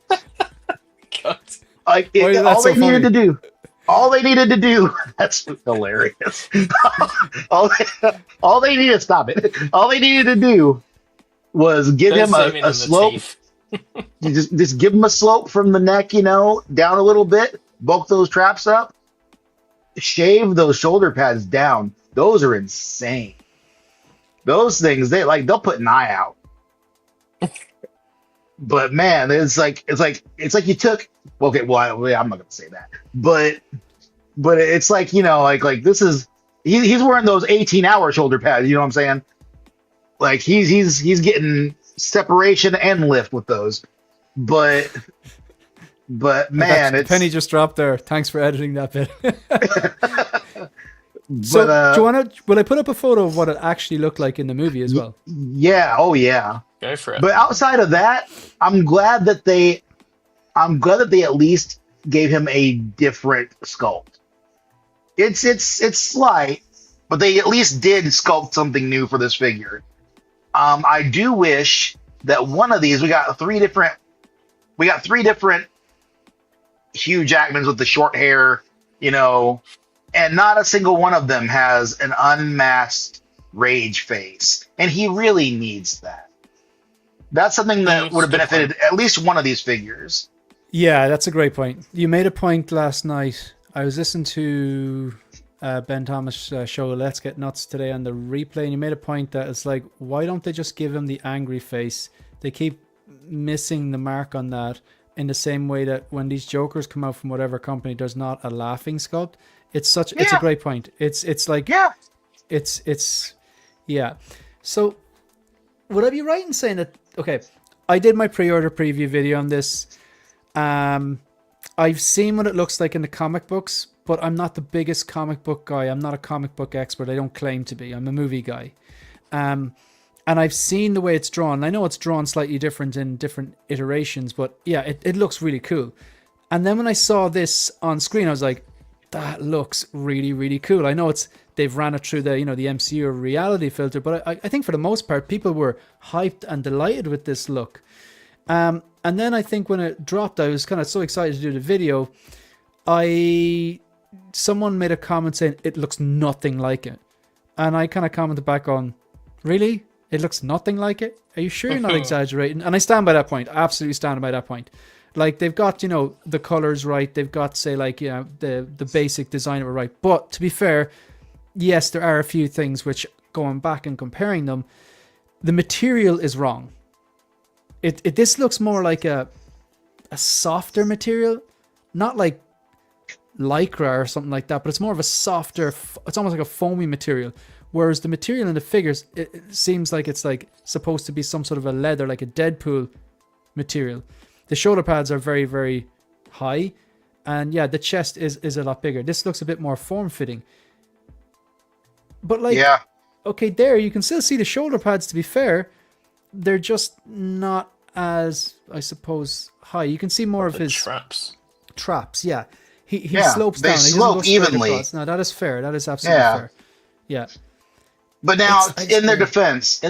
God. like Why is that all so they needed funny? to do, that's hilarious. all they needed, stop it. All they needed to do was give Don't him zoom in on a the slope. teeth. You just give him a slope from the neck, you know, down a little bit, bulk those traps up, shave those shoulder pads down. Those are insane. Those things, they'll put an eye out. But man, it's like you took, okay, well, I'm not gonna say that, but it's like, you know, like this is he's wearing those 18-hour shoulder pads, you know what I'm saying? Like he's getting separation and lift with those, but man, The it's penny just dropped there. Thanks for editing that bit. but So, do you want to? Will I put up a photo of what it actually looked like in the movie as well? yeah, oh yeah. Go for it. But outside of that, I'm glad that they at least gave him a different sculpt. It's slight, but they at least did sculpt something new for this figure. I do wish that one of these, we got three different Hugh Jackmans with the short hair, you know, and not a single one of them has an unmasked rage face, and he really needs that. That's something that would have benefited at least one of these figures. Yeah, that's a great point. You made a point last night. I was listening to Ben Thomas' show Let's Get Nuts today on the replay, and you made a point that it's like, why don't they just give him the angry face? They keep missing the mark on that in the same way that when these Jokers come out from whatever company, there's not a laughing sculpt. It's a great point. It's like, Yeah. it's yeah. So would I be right in saying that, okay, I did my pre-order preview video on this. I've seen what it looks like in the comic books, but I'm not the biggest comic book guy. I'm not a comic book expert. I don't claim to be. I'm a movie guy. And I've seen the way it's drawn. I know it's drawn slightly different in different iterations, but yeah, it looks really cool. And then when I saw this on screen, I was like, that looks really, really cool. I know they've ran it through the MCU reality filter, but I think for the most part, people were hyped and delighted with this look. And then I think when it dropped, I was kind of so excited to do the video. Someone made a comment saying it looks nothing like it. And I kind of commented back on, really? It looks nothing like it? Are you sure you're not exaggerating? And I stand by that point. Absolutely stand by that point. Like, they've got, you know, the colors right. They've got, say, like, you know, the basic design of it right. But to be fair, yes, there are a few things which, going back and comparing them, the material is wrong. This looks more like a softer material, not like lycra or something like that, but it's more of a softer, it's almost like a foamy material. Whereas the material in the figures, it seems like it's like supposed to be some sort of a leather, like a Deadpool material. The shoulder pads are very, very high. And yeah, the chest is a lot bigger. This looks a bit more form-fitting. But like, okay, there, you can still see the shoulder pads, to be fair. They're just not as, I suppose, high. You can see more of his... Traps, yeah. He slopes down. They slope evenly. No, that is fair. That is absolutely fair. Yeah. But now, in their defense,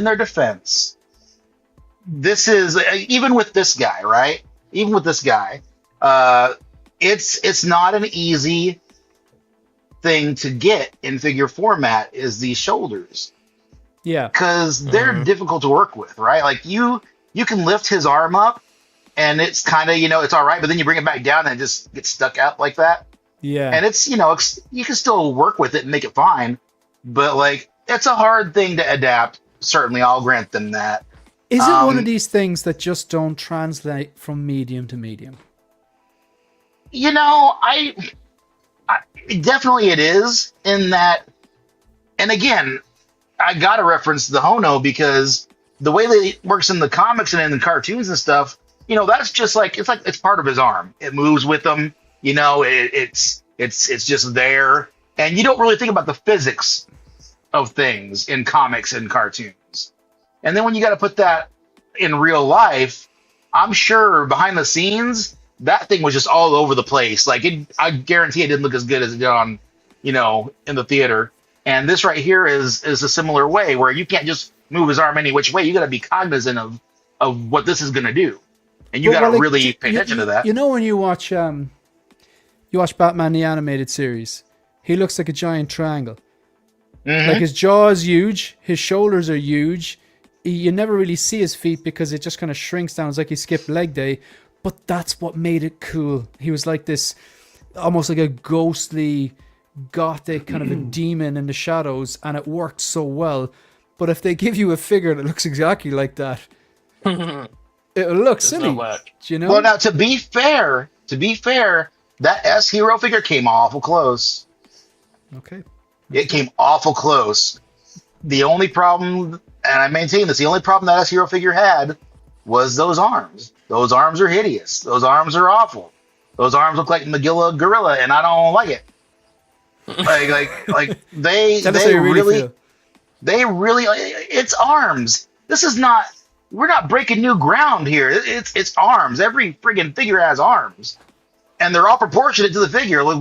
this is, even with this guy, right? Even with this guy, it's not an easy thing to get in figure format, is these shoulders. Yeah. Because they're difficult to work with, right? Like, you can lift his arm up, and it's kind of, you know, it's all right, but then you bring it back down and it just gets stuck out like that. Yeah. And it's, you know, you can still work with it and make it fine, but like, it's a hard thing to adapt. Certainly, I'll grant them that. Is it one of these things that just don't translate from medium to medium? You know, I definitely it is, in that, and again, I gotta reference the Hono, because the way that it works in the comics and in the cartoons and stuff, you know, that's just like it's part of his arm. It moves with him. You know, it's just there, and you don't really think about the physics of things in comics and cartoons. And then when you got to put that in real life, I'm sure behind the scenes that thing was just all over the place. Like, I guarantee it didn't look as good as it did on, you know, in the theater. And this right here is a similar way, where you can't just move his arm any which way. You got to be cognizant of what this is going to do. And you got to really pay attention to that. You know, when you watch Batman the Animated Series, he looks like a giant triangle. Like, his jaw is huge, his shoulders are huge. You never really see his feet because it just kind of shrinks down. It's like he skipped leg day. But that's what made it cool. He was like this, almost like a ghostly, gothic kind of a demon in the shadows, and it worked so well. But if they give you a figure that looks exactly like that, it'll look silly. Do you know? Well, now, to be fair, that S Hero figure came awful close. Okay. It came awful close. The only problem, and I maintain this, the only problem that S Hero figure had was those arms. Those arms are hideous. Those arms are awful. Those arms look like Magilla Gorilla, and I don't like it. Like they really, it's arms. This is not. We're not breaking new ground here. It's arms. Every friggin' figure has arms, and they're all proportionate to the figure. Like,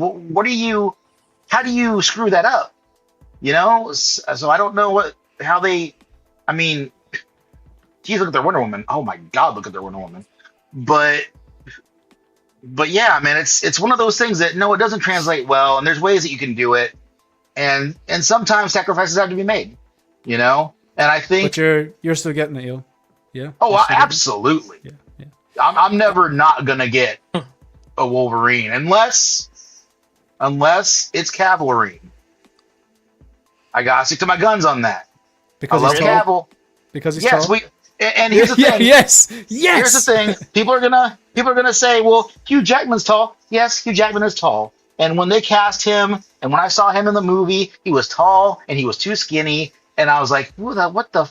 how do you screw that up? You know, so I don't know how they. I mean, geez, look at their Wonder Woman. Oh my God, look at their Wonder Woman. But yeah, man, it's one of those things that, no, it doesn't translate well, and there's ways that you can do it, and sometimes sacrifices have to be made. You know, and I think. But you're still getting it, yo. Yeah. Oh, absolutely. Yeah. I'm never not gonna get a Wolverine unless it's Cavalry. I gotta stick to my guns on that. Because I love Cavill. Because he's tall? And here's the thing. Yes. Here's the thing. People are gonna say, well, Hugh Jackman's tall. Yes, Hugh Jackman is tall. And when they cast him, and when I saw him in the movie, he was tall and he was too skinny, and I was like, what the?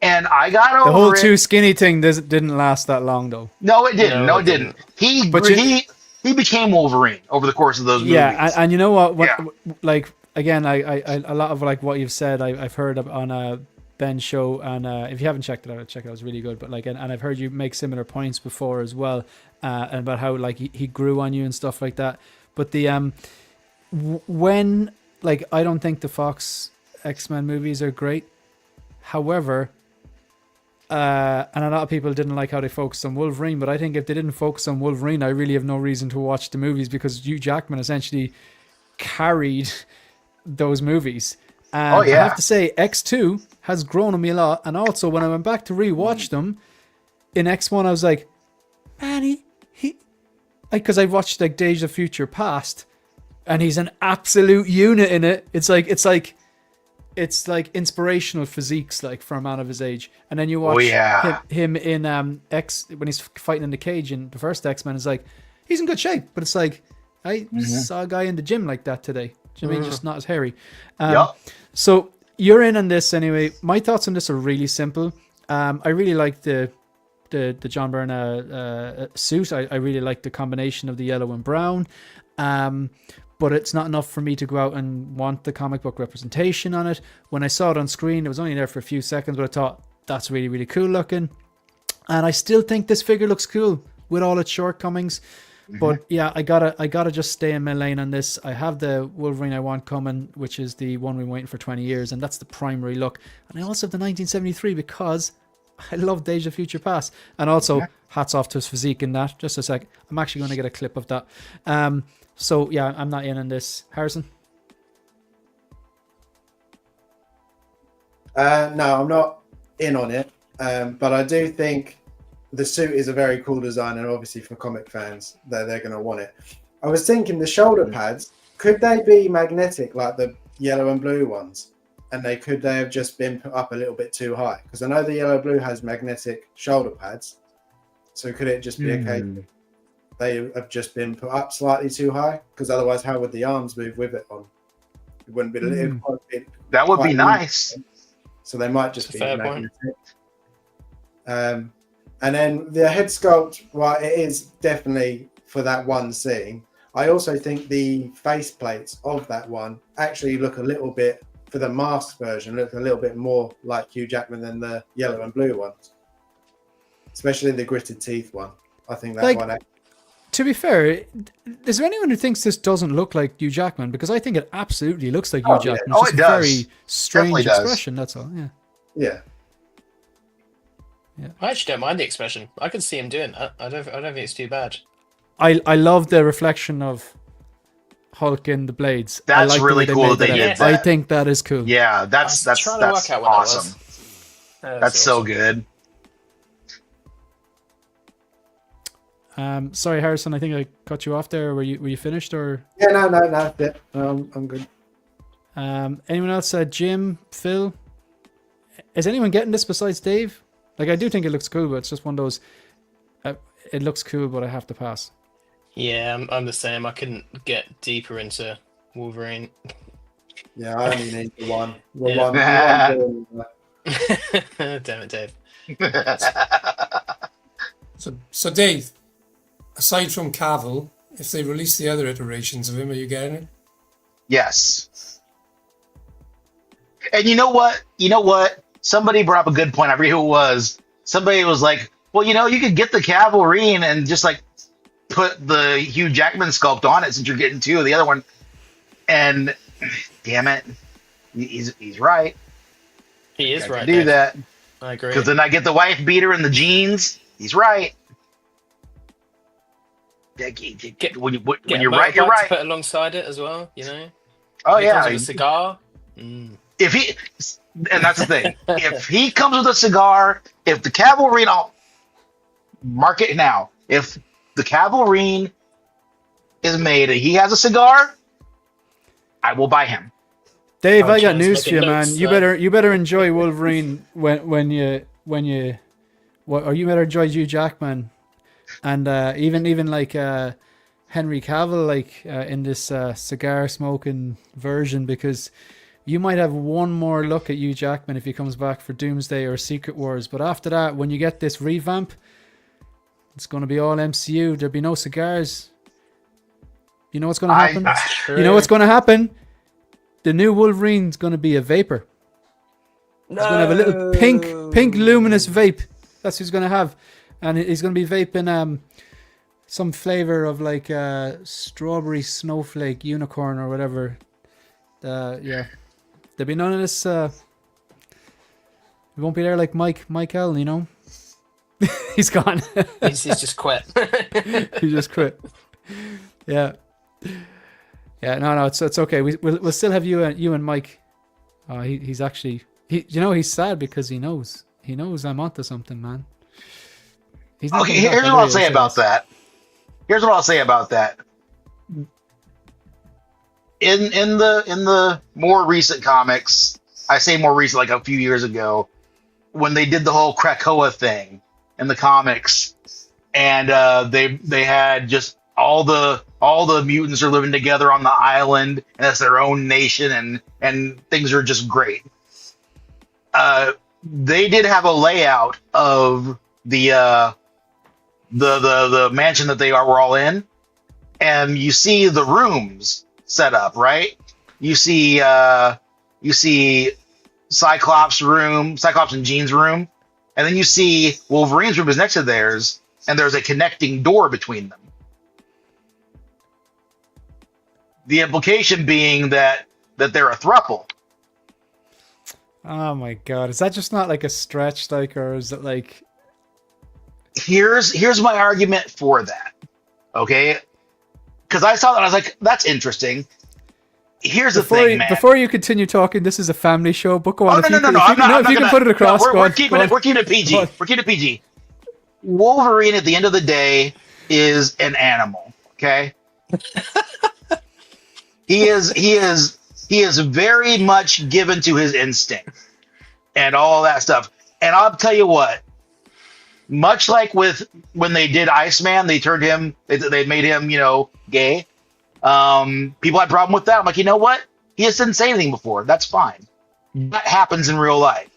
And I got over the whole it. too skinny thing didn't last that long, though. No, it didn't. No, it didn't. He became Wolverine over the course of those movies. Yeah, and you know what? Like, again, I a lot of like what you've said, I've heard on Ben's show, and if you haven't checked it out, check it out. It's really good. But like, and I've heard you make similar points before as well, and about how like he grew on you and stuff like that. But the when, like, I don't think the Fox X-Men movies are great. However, and a lot of people didn't like how they focused on Wolverine, but I think if they didn't focus on Wolverine, I really have no reason to watch the movies, because Hugh Jackman essentially carried those movies. And Oh, I yeah. have to say, X2 has grown on me a lot. And also, when I went back to rewatch them, in X1, I was like, man, because I watched like Days of Future Past, and he's an absolute unit in it. It's like inspirational physiques, like for a man of his age. And then you watch him in X when he's fighting in the cage in the first X-Men. It's like he's in good shape, but it's like I saw a guy in the gym like that today. Do you know what I mean? Just not as hairy. So you're in on this anyway. My thoughts on this are really simple. I really like the John Byrne suit. I really like the combination of the yellow and brown. But it's not enough for me to go out and want the comic book representation on it. When I saw it on screen, it was only there for a few seconds, but I thought that's really, really cool looking. And I still think this figure looks cool with all its shortcomings. But yeah, I gotta just stay in my lane on this. I have the Wolverine I want coming, which is the one we've been waiting for 20 years, and that's the primary look. And I also have the 1973 because I love Days of Future Past. And also, hats off to his physique in that. Just a sec. I'm actually going to get a clip of that. So yeah, I'm not in on this. Harrison? No, I'm not in on it. But I do think the suit is a very cool design, and obviously for comic fans, they're going to want it. I was thinking the shoulder pads, could they be magnetic like the yellow and blue ones? And could they have just been put up a little bit too high? Because I know the yellow blue has magnetic shoulder pads. So could it just be a case they have just been put up slightly too high? Because otherwise, how would the arms move with it on? It wouldn't be. That would be nice. So they might just be magnetic. And then the head sculpt, right? It is definitely for that one scene. I also think the face plates of that one actually look a little bit, for the masked version, look a little bit more like Hugh Jackman than the yellow and blue ones, especially the gritted teeth one. I think that one. To be fair, is there anyone who thinks this doesn't look like Hugh Jackman? Because I think it absolutely looks like Hugh Jackman. Yeah. It's just it does. A very strange Definitely expression. That's all. Yeah. I actually don't mind the expression. I can see him doing that. I don't think it's too bad. I love the reflection of Hulk in the blades. That's I like really the way cool they that they made did that. I that. think that is cool. Yeah, that's trying to work out what that was. awesome. That's so good. Sorry, Harrison. I think I cut you off there. Were you finished or? Yeah, no, that's it. I'm good. Anyone else? Jim, Phil. Is anyone getting this besides Dave? Like, I do think it looks cool, but it's just one of those. It looks cool, but I have to pass. Yeah, I'm the same. I couldn't get deeper into Wolverine. Yeah, I only need the one. Damn it, Dave. So Dave, aside from Cavill, if they release the other iterations of him, are you getting it? Yes. And you know what? Somebody brought up a good point. I forget who it was. Somebody was like, well, you could get the Wolverine and just like put the Hugh Jackman sculpt on it since you're getting two of the other one. And damn it, he's right. He is right. Do that. I agree. Because then I get the wife beater and the jeans. He's right. When you're right, you're right. To put alongside it as well, Oh yeah, a cigar. If he, and that's the thing, if he comes with a cigar, if the Wolverine, I'll mark it now. If the Wolverine is made and he has a cigar, I will buy him. Dave, I got news for you, man. You better enjoy Wolverine when you or you better enjoy Hugh Jackman, and even like Henry Cavill, like in this cigar smoking version, because you might have one more look at Hugh Jackman if he comes back for Doomsday or Secret Wars. But after that, when you get this revamp, it's going to be all MCU. There'll be no cigars. You know what's going to happen? You know what's going to happen? The new Wolverine's going to be a vapor. He's going to have a little pink luminous vape. That's what he's going to have. And he's going to be vaping some flavor of like strawberry snowflake unicorn or whatever. Yeah. There'll be none of this. It won't be there like Mike L, He's gone. He's just quit. He just quit. Yeah. Yeah, no, it's okay. We'll still have you and Mike He's actually he's sad because he knows I'm onto something, man. He's not Okay, gonna here's back what away, I'll say about that. Here's what I'll say about that. In the more recent comics, I say more recent, like a few years ago, when they did the whole Krakoa thing in the comics, and they had just all the mutants are living together on the island, and it's their own nation, and things are just great. They did have a layout of the mansion that were all in, and you see the rooms set up, right? You see Cyclops' room, Cyclops and Jean's room, and then you see Wolverine's room is next to theirs, and there's a connecting door between them. The implication being that they're a throuple. Oh my god, is that just not like a stretch, like, or is it like? Here's my argument for that. Okay, because I saw that, I was like, that's interesting. Here's the thing, man. Before you continue talking, this is a family show. But go on. Oh, no. I'm not if you can put it across, we're keeping it PG. We're keeping it PG. Wolverine, at the end of the day, is an animal. Okay. He is very much given to his instinct and all that stuff. And I'll tell you what. Much like with when they did Iceman, they made him, gay. People had a problem with that. I'm like, you know what? He just didn't say anything before. That's fine. That happens in real life.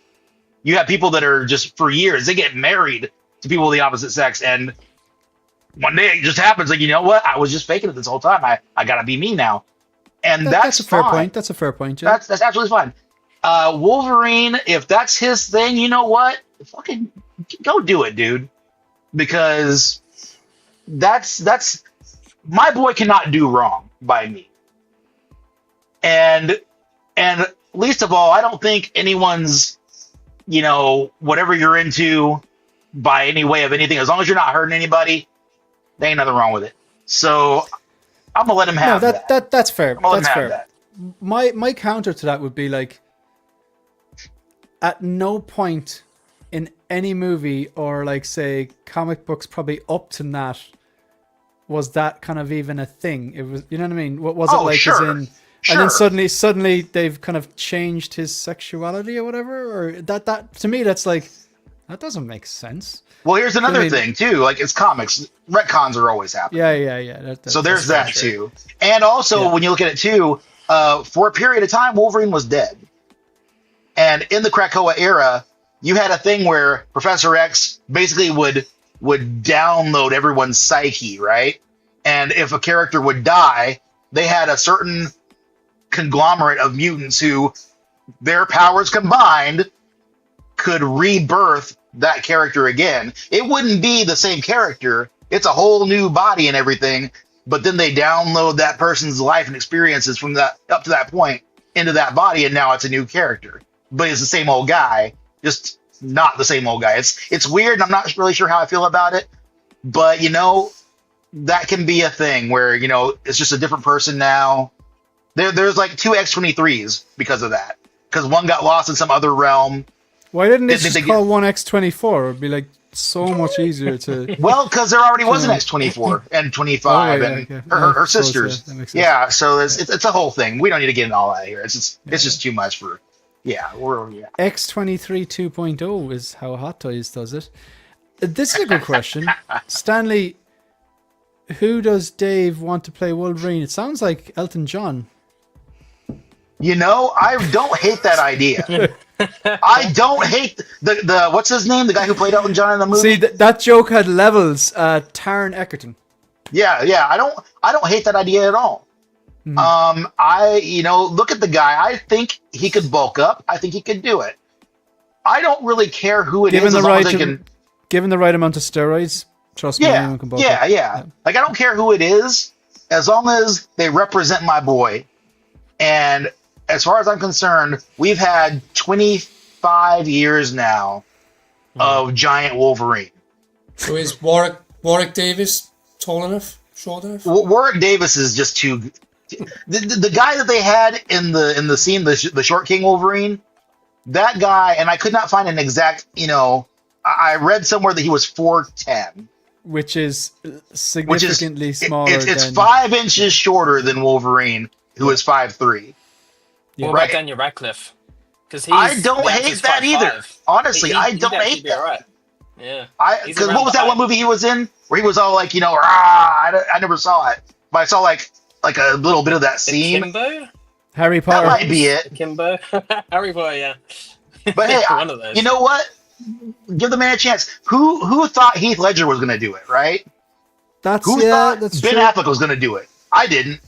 You have people that are just, for years, they get married to people of the opposite sex, and one day it just happens. Like, you know what? I was just faking it this whole time. I gotta be me now, and that's a fair fine. point. That's a fair point. Yeah. That's absolutely fine. Wolverine, if that's his thing, you know what? Fucking go do it, dude. Because that's my boy cannot do wrong by me. And least of all, I don't think anyone's, whatever you're into by any way of anything, as long as you're not hurting anybody, there ain't nothing wrong with it. So I'm gonna let him have that. That's fair. That's fair. That. My counter to that would be like, at no point in any movie or like say comic books probably up to that was that kind of even a thing. It was, you know what I mean? What was it like? Sure. As in, Sure. And then suddenly they've kind of changed his sexuality or whatever, or that to me that's like, that doesn't make sense. Well, here's another thing too. Like, it's comics, retcons are always happening. Yeah. So there's that too. And also, when you look at it too, for a period of time, Wolverine was dead. And in the Krakoa era, you had a thing where Professor X basically would download everyone's psyche, right? And if a character would die, they had a certain conglomerate of mutants who, their powers combined, could rebirth that character again. It wouldn't be the same character. It's a whole new body and everything. But then they download that person's life and experiences from that up to that point into that body, and now it's a new character. But it's the same old guy, just not the same old guy. It's weird, and I'm not really sure how I feel about it. But that can be a thing where it's just a different person now. There's like 2 X-23s because of that. Because one got lost in some other realm. Why didn't it just call one X-24? It would be like so much easier to. Well, because there already was an X-24 and 25 and her sisters. Yeah, so it's a whole thing. We don't need to get into all that here. It's just too much for. X-23 2.0 is how Hot Toys does it. This is a good question. Stanley, who does Dave want to play Wolverine? It sounds like Elton John. I don't hate that idea. I don't hate the what's his name? The guy who played Elton John in the movie. See, that joke had levels. Taron Egerton. Yeah. I don't hate that idea at all. Mm-hmm. Look at the guy. I think he could bulk up. I think he could do it. I don't really care who it is. Given the right amount of steroids, trust me, anyone can bulk up. Yeah. Like, I don't care who it is, as long as they represent my boy. And as far as I'm concerned, we've had 25 years now of giant Wolverine. So is Warwick Davis tall enough? Short enough? Warwick Davis is just too... The guy that they had in the scene, the short King Wolverine, that guy, and I could not find an exact. I read somewhere that he was 4'10", which is significantly smaller. It's than... 5 inches shorter than Wolverine, who is 5'3". What about Daniel Radcliffe? Because I don't hate that either. Honestly, I don't hate that. Right. Yeah. Because what was that one movie he was in where he was all like, I never saw it, but I saw like a little bit of that scene. Kimbo? Harry Potter. That might be it. Kimbo. Harry Potter, yeah. But hey, one of those. You know what? Give the man a chance. Who thought Heath Ledger was going to do it, right? That's Who thought that's Ben true. Affleck was going to do it? I didn't.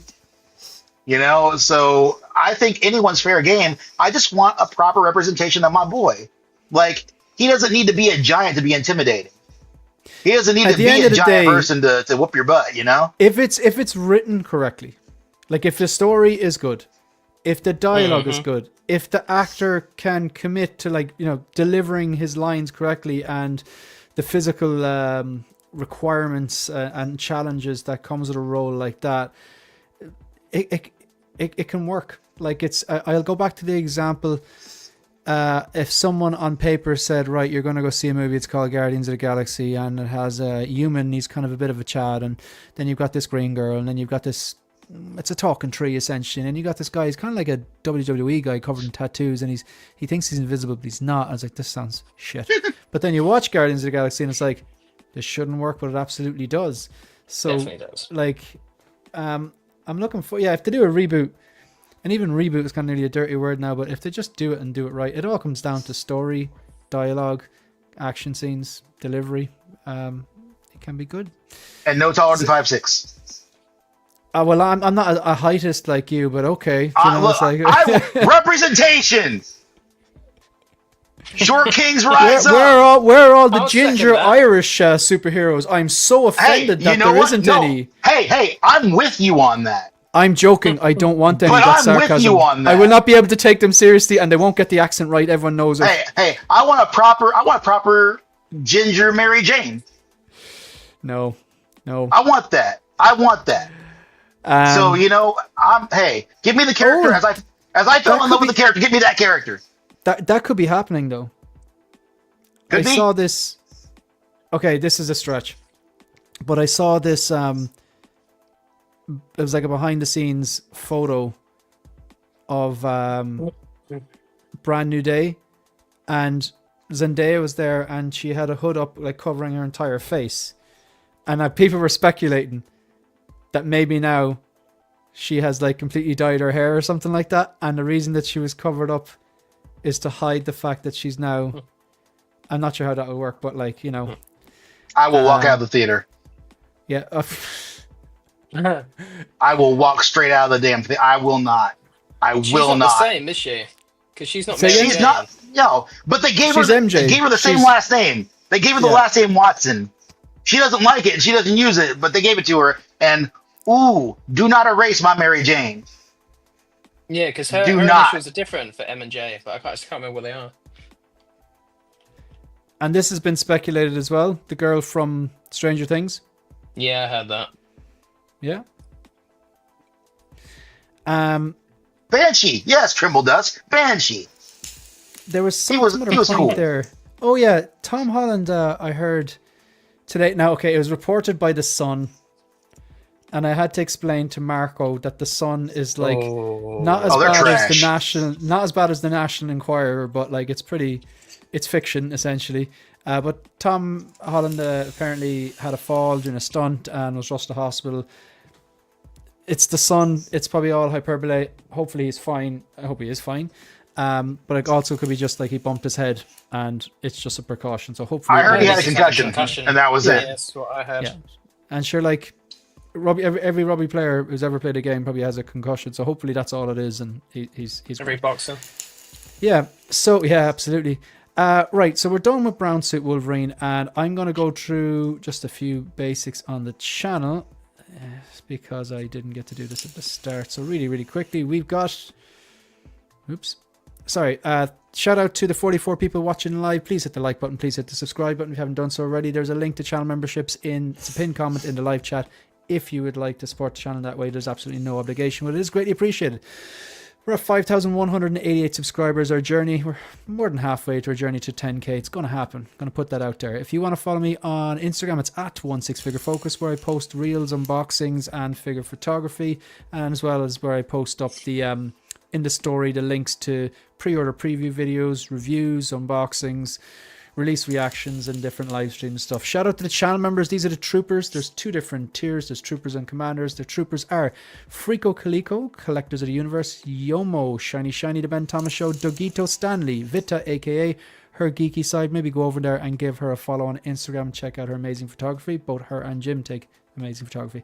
So I think anyone's fair game. I just want a proper representation of my boy. Like, he doesn't need to be a giant to be intimidating. He doesn't need to be a giant person to whoop your butt, If it's written correctly, like if the story is good, if the dialogue is good, if the actor can commit to delivering his lines correctly and the physical requirements and challenges that comes with a role like that, it can work. Like I'll go back to the example. If someone on paper said, right, you're going to go see a movie, it's called Guardians of the Galaxy, and it has a human, he's kind of a bit of a Chad, and then you've got this green girl, and then you've got this, it's a talking tree essentially, and then you got this guy, he's kind of like a WWE guy covered in tattoos, and he thinks he's invisible, but he's not. I was like, this sounds shit. But then you watch Guardians of the Galaxy, and it's like, this shouldn't work, but it absolutely does. So, definitely does. Like, I'm looking for, if they do a reboot, and even reboot is kind of nearly a dirty word now, but if they just do it and do it right, it all comes down to story, dialogue, action scenes, delivery. It can be good. And no taller than 5'6". Well, I'm not a heightist like you, but okay. Representation. Short kings rise up. Where are all the ginger Irish superheroes? I'm so offended that there isn't any. Hey, I'm with you on that. I'm joking. I don't want any. But That's I'm sarcasm. with you on that. I will not be able to take them seriously, and they won't get the accent right. Everyone knows it. Hey, I want a proper ginger Mary Jane. No. I want that. So give me the character as I fell in love with the character. Give me that character. That could be happening though. Could be. I saw this. Okay, this is a stretch, but I saw this. It was like a behind the scenes photo of Brand New Day, and Zendaya was there, and she had a hood up, like covering her entire face, and people were speculating that maybe now she has like completely dyed her hair or something like that, and the reason that she was covered up is to hide the fact that she's now. I'm not sure how that will work, but I will walk out of the theater. Yeah. I will walk straight out of the damn thing. I will not. She's not the same, is she? Because she's not. She's not. No, but they gave her. MJ. They gave her the same last name. They gave her the last name Watson. She doesn't like it. She doesn't use it, but they gave it to her. And do not erase my Mary Jane. Yeah, because her initials are different for M and J, but I just can't remember what they are. And this has been speculated as well. The girl from Stranger Things. Yeah, I heard that. Yeah. Banshee. Yes, Trimble Dust. Banshee. There was some he was point cool. there. Oh yeah, Tom Holland. I heard today. Now, okay, it was reported by The Sun, and I had to explain to Marco that The Sun is not as bad as the National Enquirer, but it's fiction essentially. But Tom Holland apparently had a fall during a stunt and was rushed to hospital. It's The Sun. It's probably all hyperbole. Hopefully he's fine. I hope he is fine. But it also could be just like he bumped his head and it's just a precaution. So hopefully... I heard he had a concussion and that was it. That's what I heard. Yeah. And sure, every Robbie player who's ever played a game probably has a concussion. So hopefully that's all it is. And he's every boxer. Yeah. So, yeah, absolutely. Right, so we're done with Brown Suit Wolverine, and I'm going to go through just a few basics on the channel because I didn't get to do this at the start. So really, really quickly, we've got... Oops. Sorry. Shout out to the 44 people watching live. Please hit the like button. Please hit the subscribe button if you haven't done so already. There's a link to channel memberships it's a pinned comment in the live chat If you would like to support the channel that way, there's absolutely no obligation, but it is greatly appreciated. We're at 5,188 subscribers. Our journey, we're more than halfway to our journey to 10k. It's going to happen. I'm going to put that out there. If you want to follow me on Instagram, it's at 16figurefocus, where I post reels, unboxings, and figure photography, and as well as where I post up the in the story the links to pre-order preview videos, reviews, unboxings, release reactions, and different live stream stuff. Shout out to the channel members. These are the troopers. There's two different tiers. There's troopers and commanders. The troopers are Frico Calico, Collectors of the Universe, Yomo, Shiny Shiny, The Ben Thomas Show, Dogito Stanley, Vita, aka Her Geeky Side. Maybe go over there and give her a follow on Instagram and check out her amazing photography. Both her and Jim take amazing photography.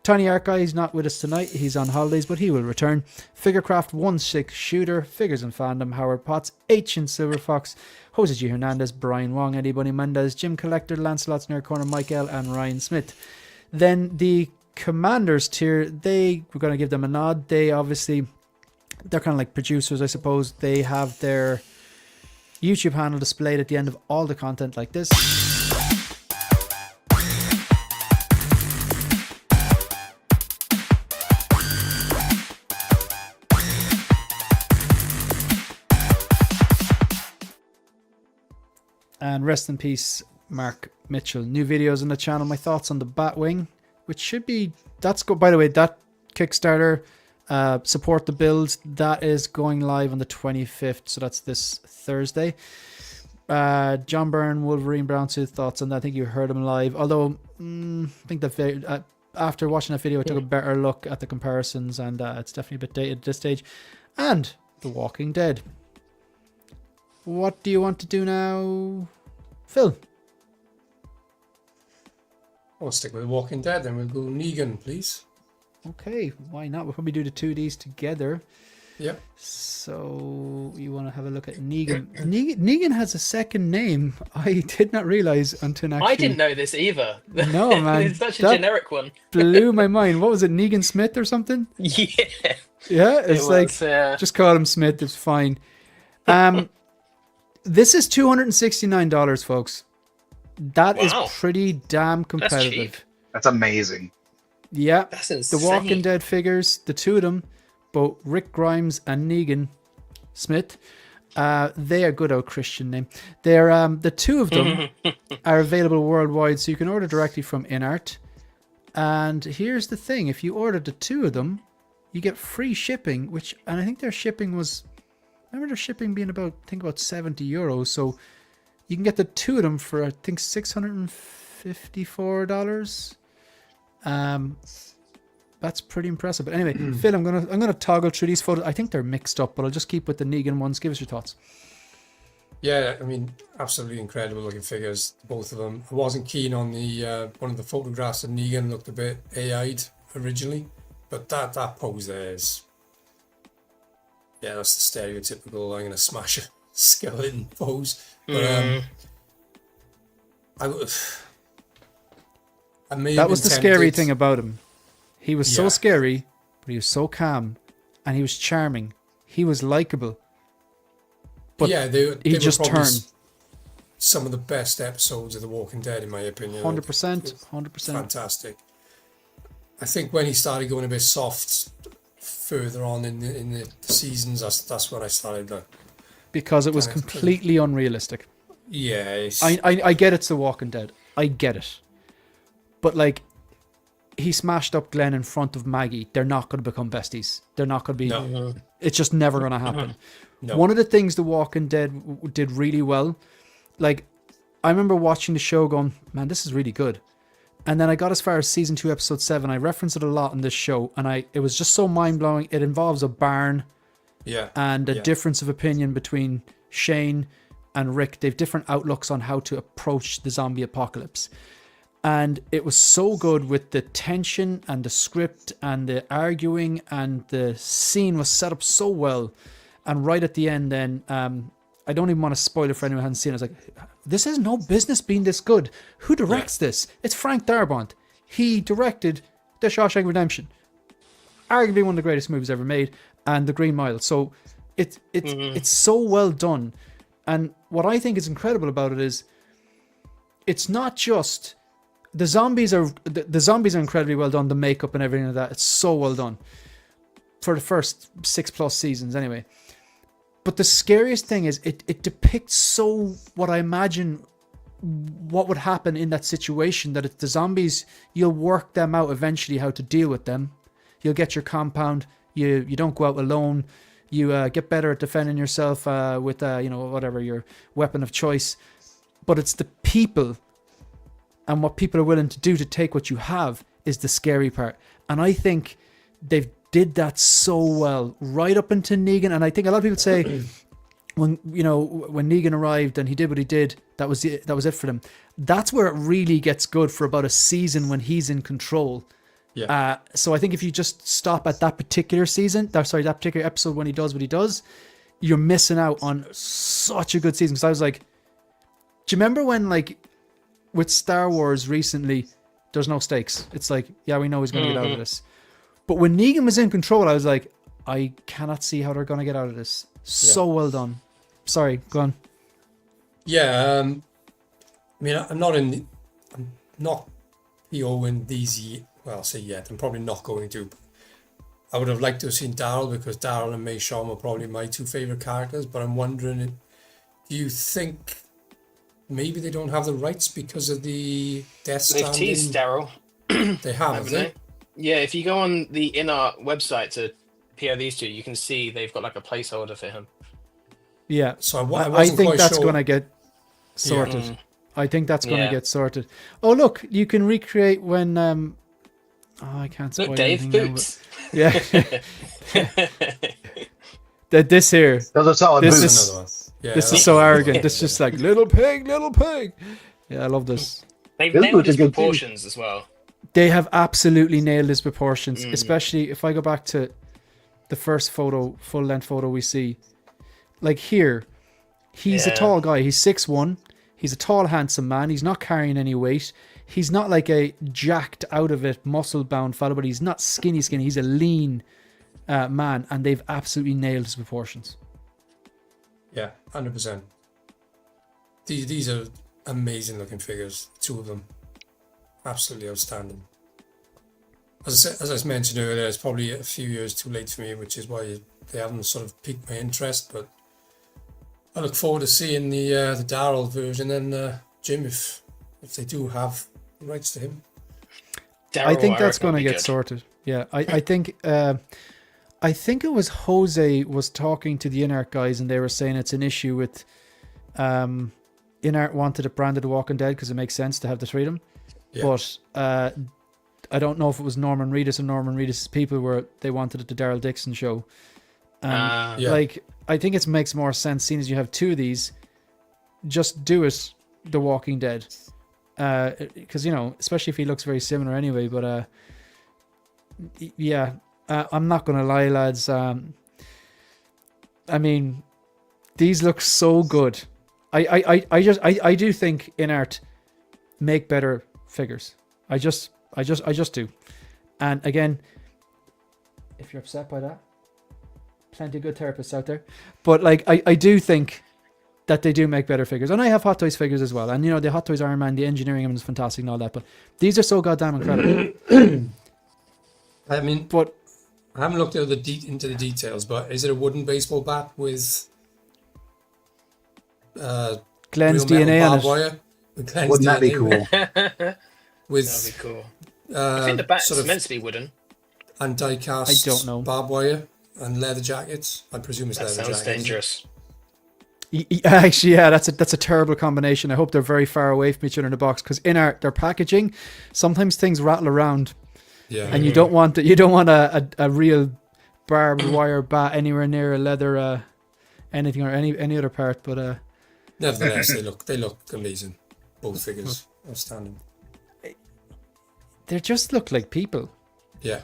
Tiny Art Guy, he's not with us tonight. He's on holidays, but he will return. Figurecraft 16 Shooter, Figures and Fandom, Howard Potts, H and Silver Fox, Jose G. Hernandez, Brian Wong, Eddie Bunny Mendez, Jim Collector, Lancelot's Nerd Corner, Mike L, and Ryan Smith. Then the Commanders tier, we're going to give them a nod. They obviously, they're kind of like producers, I suppose. They have their YouTube handle displayed at the end of all the content like this. And rest in peace, Mark Mitchell. New videos on the channel. My thoughts on the Batwing, which should be, that's go. By the way, that Kickstarter, support the build, that is going live on the 25th. So that's this Thursday. John Byrne, Wolverine, Brownsuit, thoughts on that? I think you heard him live. Although, I think that after watching that video, I took a better look at the comparisons, and it's definitely a bit dated at this stage. And The Walking Dead. What do you want to do now, Phil? I'll stick with The Walking Dead, then we'll go Negan, please. Okay, why not? We'll probably do the two of these together. Yep. So you want to have a look at Negan. Negan has a second name. I did not realize until actually. I didn't know this either. No, man. It's such a generic one. Blew my mind. What was it, Negan Smith or something? Yeah. Yeah, it's like, just call him Smith, it's fine. This is $269, folks. That is pretty damn competitive. That's cheap. That's amazing. Yeah. That's insane. The Walking Dead figures, the two of them, both Rick Grimes and Negan Smith, they are good old Christian name. They're the two of them are available worldwide, so you can order directly from INART. And here's the thing: if you order the two of them, you get free shipping. And I think their shipping was. I remember their shipping being about €70, so you can get the two of them for I think $654. That's pretty impressive. But anyway, Phil, I'm gonna toggle through these photos. I think they're mixed up, but I'll just keep with the Negan ones. Give us your thoughts. Yeah, I mean, absolutely incredible looking figures, both of them. I wasn't keen on the one of the photographs of Negan, looked a bit AI'd originally, but that pose there is. Yeah, that's the stereotypical I'm gonna smash a skeleton pose. But I may that was the scary thing about him. He was so scary, but he was so calm, and he was charming. He was likable. But yeah, they just turned. Some of the best episodes of The Walking Dead, in my opinion. 100%. Fantastic. I think when he started going a bit soft further on in the seasons, that's when I started because it was completely unrealistic. Yeah, I get it's The Walking Dead. I get it, but like, he smashed up Glenn in front of Maggie. They're not going to become besties. They're not going to be. No. It's just never going to happen. No. One of the things The Walking Dead did really well, like, I remember watching the show going, man, this is really good. And then I got as far as season 2, episode 7. I reference it a lot in this show, and it was just so mind blowing. It involves a barn, and a difference of opinion between Shane and Rick. They've different outlooks on how to approach the zombie apocalypse, and it was so good with the tension and the script and the arguing, and the scene was set up so well. And right at the end, then I don't even want to spoil it for anyone who hasn't seen it. I was like, this has no business being this good. Who directs this? It's Frank Darabont. He directed The Shawshank Redemption, arguably one of the greatest movies ever made, and The Green Mile. So it's so well done. And what I think is incredible about it is, it's not just the zombies are incredibly well done. The makeup and everything like that, it's so well done for the first 6+ seasons anyway. But the scariest thing is it depicts so what I imagine what would happen in that situation, that it's the zombies, you'll work them out eventually how to deal with them. You'll get your compound, you don't go out alone, you get better at defending yourself with whatever your weapon of choice. But it's the people and what people are willing to do to take what you have is the scary part. And I think they've did that so well right up into Negan. And I think a lot of people say when Negan arrived and he did what he did, that was it for them. That's where it really gets good for about a season when he's in control. Yeah. So I think if you just stop at that particular that particular episode when he does what he does, you're missing out on such a good season. Because I was like, do you remember when, like, with Star Wars recently, there's no stakes. It's like, yeah, we know he's going to get out of this. But when Negan was in control, I was like, I cannot see how they're going to get out of this. So well done. Sorry, go on. Yeah, I mean, I'm not POing these yet. Well, I'll say yet. I'm probably not going to. I would have liked to have seen Daryl, because Daryl and May Shawn are probably my two favorite characters. But I'm wondering, do you think maybe they don't have the rights because of the Death Stranding? They've teased Daryl. They have they? Yeah, if you go on the INART website to PO these two, you can see they've got like a placeholder for him. Yeah, so I think that's sure. going to get sorted. Yeah. I think that's going to get sorted. Oh, look, you can recreate when I can't spoil Look, Dave anything boots. Now, that this here. Those are solid This boots. This is so arrogant. This is just like little pig. Yeah, I love this. They've This nailed boots are his good too. proportions as well. They have absolutely nailed his proportions, especially if I go back to the first photo, full-length photo we see. Like here, he's a tall guy. He's 6'1". He's a tall, handsome man. He's not carrying any weight. He's not like a jacked out of it, muscle-bound fellow, but he's not skinny. He's a lean man, and they've absolutely nailed his proportions. Yeah, 100%. These are amazing looking figures, two of them. Absolutely outstanding. As I mentioned earlier, it's probably a few years too late for me, which is why they haven't sort of piqued my interest. But I look forward to seeing the Daryl version, and Jim, if they do have the rights to him. Daryl, I think that's going to get good. sorted. Yeah, I think it was Jose was talking to the INART guys, and they were saying it's an issue with INART wanted it branded Walking Dead because it makes sense to have the freedom. Yeah. But I don't know if it was Norman Reedus or Norman Reedus' people where they wanted it the Daryl Dixon show. Like, I think it makes more sense, seeing as you have two of these, just do it The Walking Dead. Because, especially if he looks very similar anyway. But, I'm not going to lie, lads. I mean, these look so good. I do think INART make better figures. I just do. And again, if you're upset by that, plenty of good therapists out there. But like, I do think that they do make better figures. And I have Hot Toys figures as well. And the Hot Toys Iron Man, the engineering of them is fantastic and all that. But these are so goddamn incredible. I mean, but I haven't looked into the details, but is it a wooden baseball bat with Glenn's real metal DNA on barbed it? wire? With Glenn's Wouldn't that be DNA cool? With That'd be cool. I think the bat's sort of meant to be wooden. and die-cast I don't know. barbed wire and leather jackets. I presume it's That leather sounds jackets. dangerous. Actually, yeah, that's a terrible combination. I hope they're very far away from each other in the box, because in their packaging, sometimes things rattle around, Yeah, and you don't want a real barbed wire bat anywhere near a leather anything or any other part. But nevertheless, they look amazing. Both figures, outstanding. they just look like people. Yeah,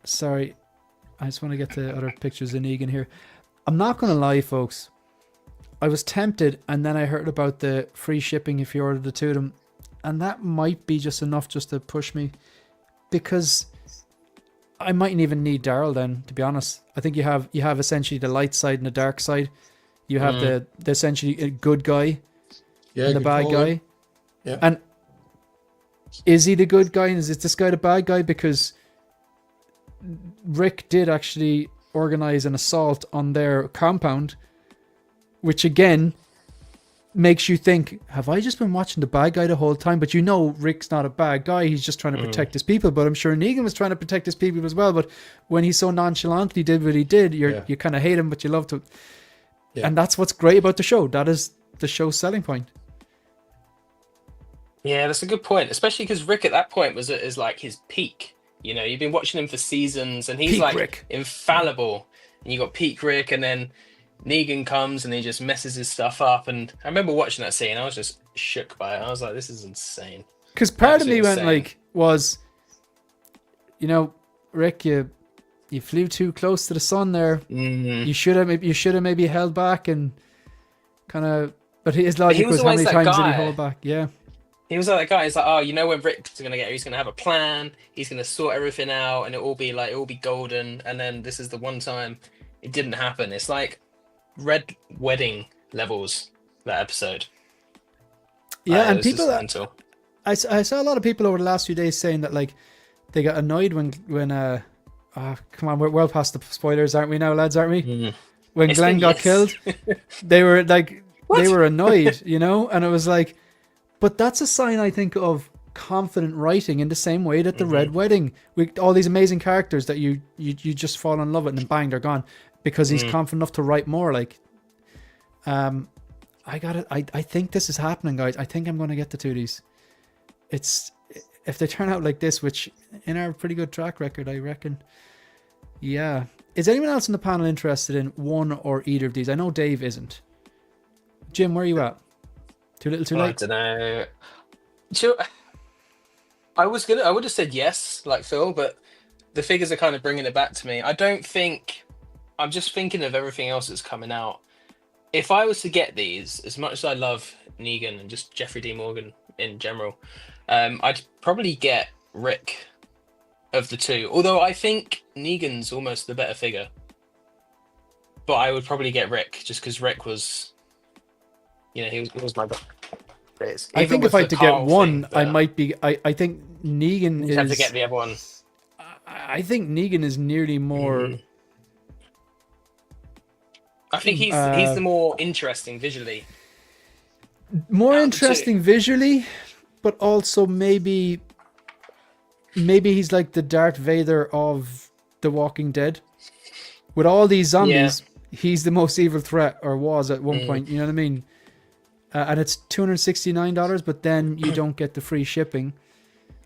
Sorry, I just want to get the other pictures of Negan here. I'm not going to lie, folks. I was tempted, and then I heard about the free shipping if you ordered the two of them, and that might be just enough just to push me, because I mightn't even need Daryl then, to be honest. I think you have essentially the light side and the dark side. You have the essentially a good guy yeah, and the good bad call. guy. Yeah. And is he the good guy? And is this guy the bad guy? Because Rick did actually organize an assault on their compound, which again makes you think, have I just been watching the bad guy the whole time? But you know Rick's not a bad guy. He's just trying to protect his people. But I'm sure Negan was trying to protect his people as well. But when he so nonchalantly did what he did, you kind of hate him, but you love to. Yeah. And that's what's great about the show. That is the show's selling point. Yeah, that's a good point. Especially because Rick at that point is like his peak. You know, you've been watching him for seasons and he's peak like Rick. Infallible. And you got peak Rick, and then Negan comes and he just messes his stuff up. And I remember watching that scene, I was just shook by it. I was like, this is insane. Because part of me went like, you know, Rick, you flew too close to the sun there. Mm-hmm. You should have maybe held back and kind of. But his logic was, how many times did he hold back? Yeah. He was like that guy. He's like, oh, you know when Rick's gonna get here, he's gonna have a plan. He's gonna sort everything out, and it will be golden. And then this is the one time it didn't happen. It's like Red Wedding levels, that episode. Yeah, and people I saw a lot of people over the last few days saying that like they got annoyed when come on, we're well past the spoilers, aren't we now, lads, aren't we? Mm-hmm. When Glenn got killed, they were like they were annoyed, you know, and it was like, but that's a sign, I think, of confident writing in the same way that the Red Wedding, with all these amazing characters that you just fall in love with, and then bang, they're gone because he's confident enough to write more. Like, I think this is happening, guys. I think I'm going to get the Tooties. It's if they turn out like this, which in our pretty good track record, I reckon. Yeah. Is anyone else in the panel interested in one or either of these? I know Dave isn't. Jim, where are you at? Too little, too late? I don't know. Sure. I would have said yes, like Phil, but the figures are kind of bringing it back to me. I'm just thinking of everything else that's coming out. If I was to get these, as much as I love Negan and just Jeffrey D. Morgan in general, I'd probably get Rick of the two. Although I think Negan's almost the better figure. But I would probably get Rick, just because Rick was, he was my best. I think if I had to get one, I might be. I think Negan is. You have to get the other one. I think Negan is nearly more. I think he's the more interesting visually. More interesting visually, but also maybe he's like the Darth Vader of The Walking Dead. With all these zombies, he's the most evil threat, or was at one point. You know what I mean? And it's $269, but then you don't get the free shipping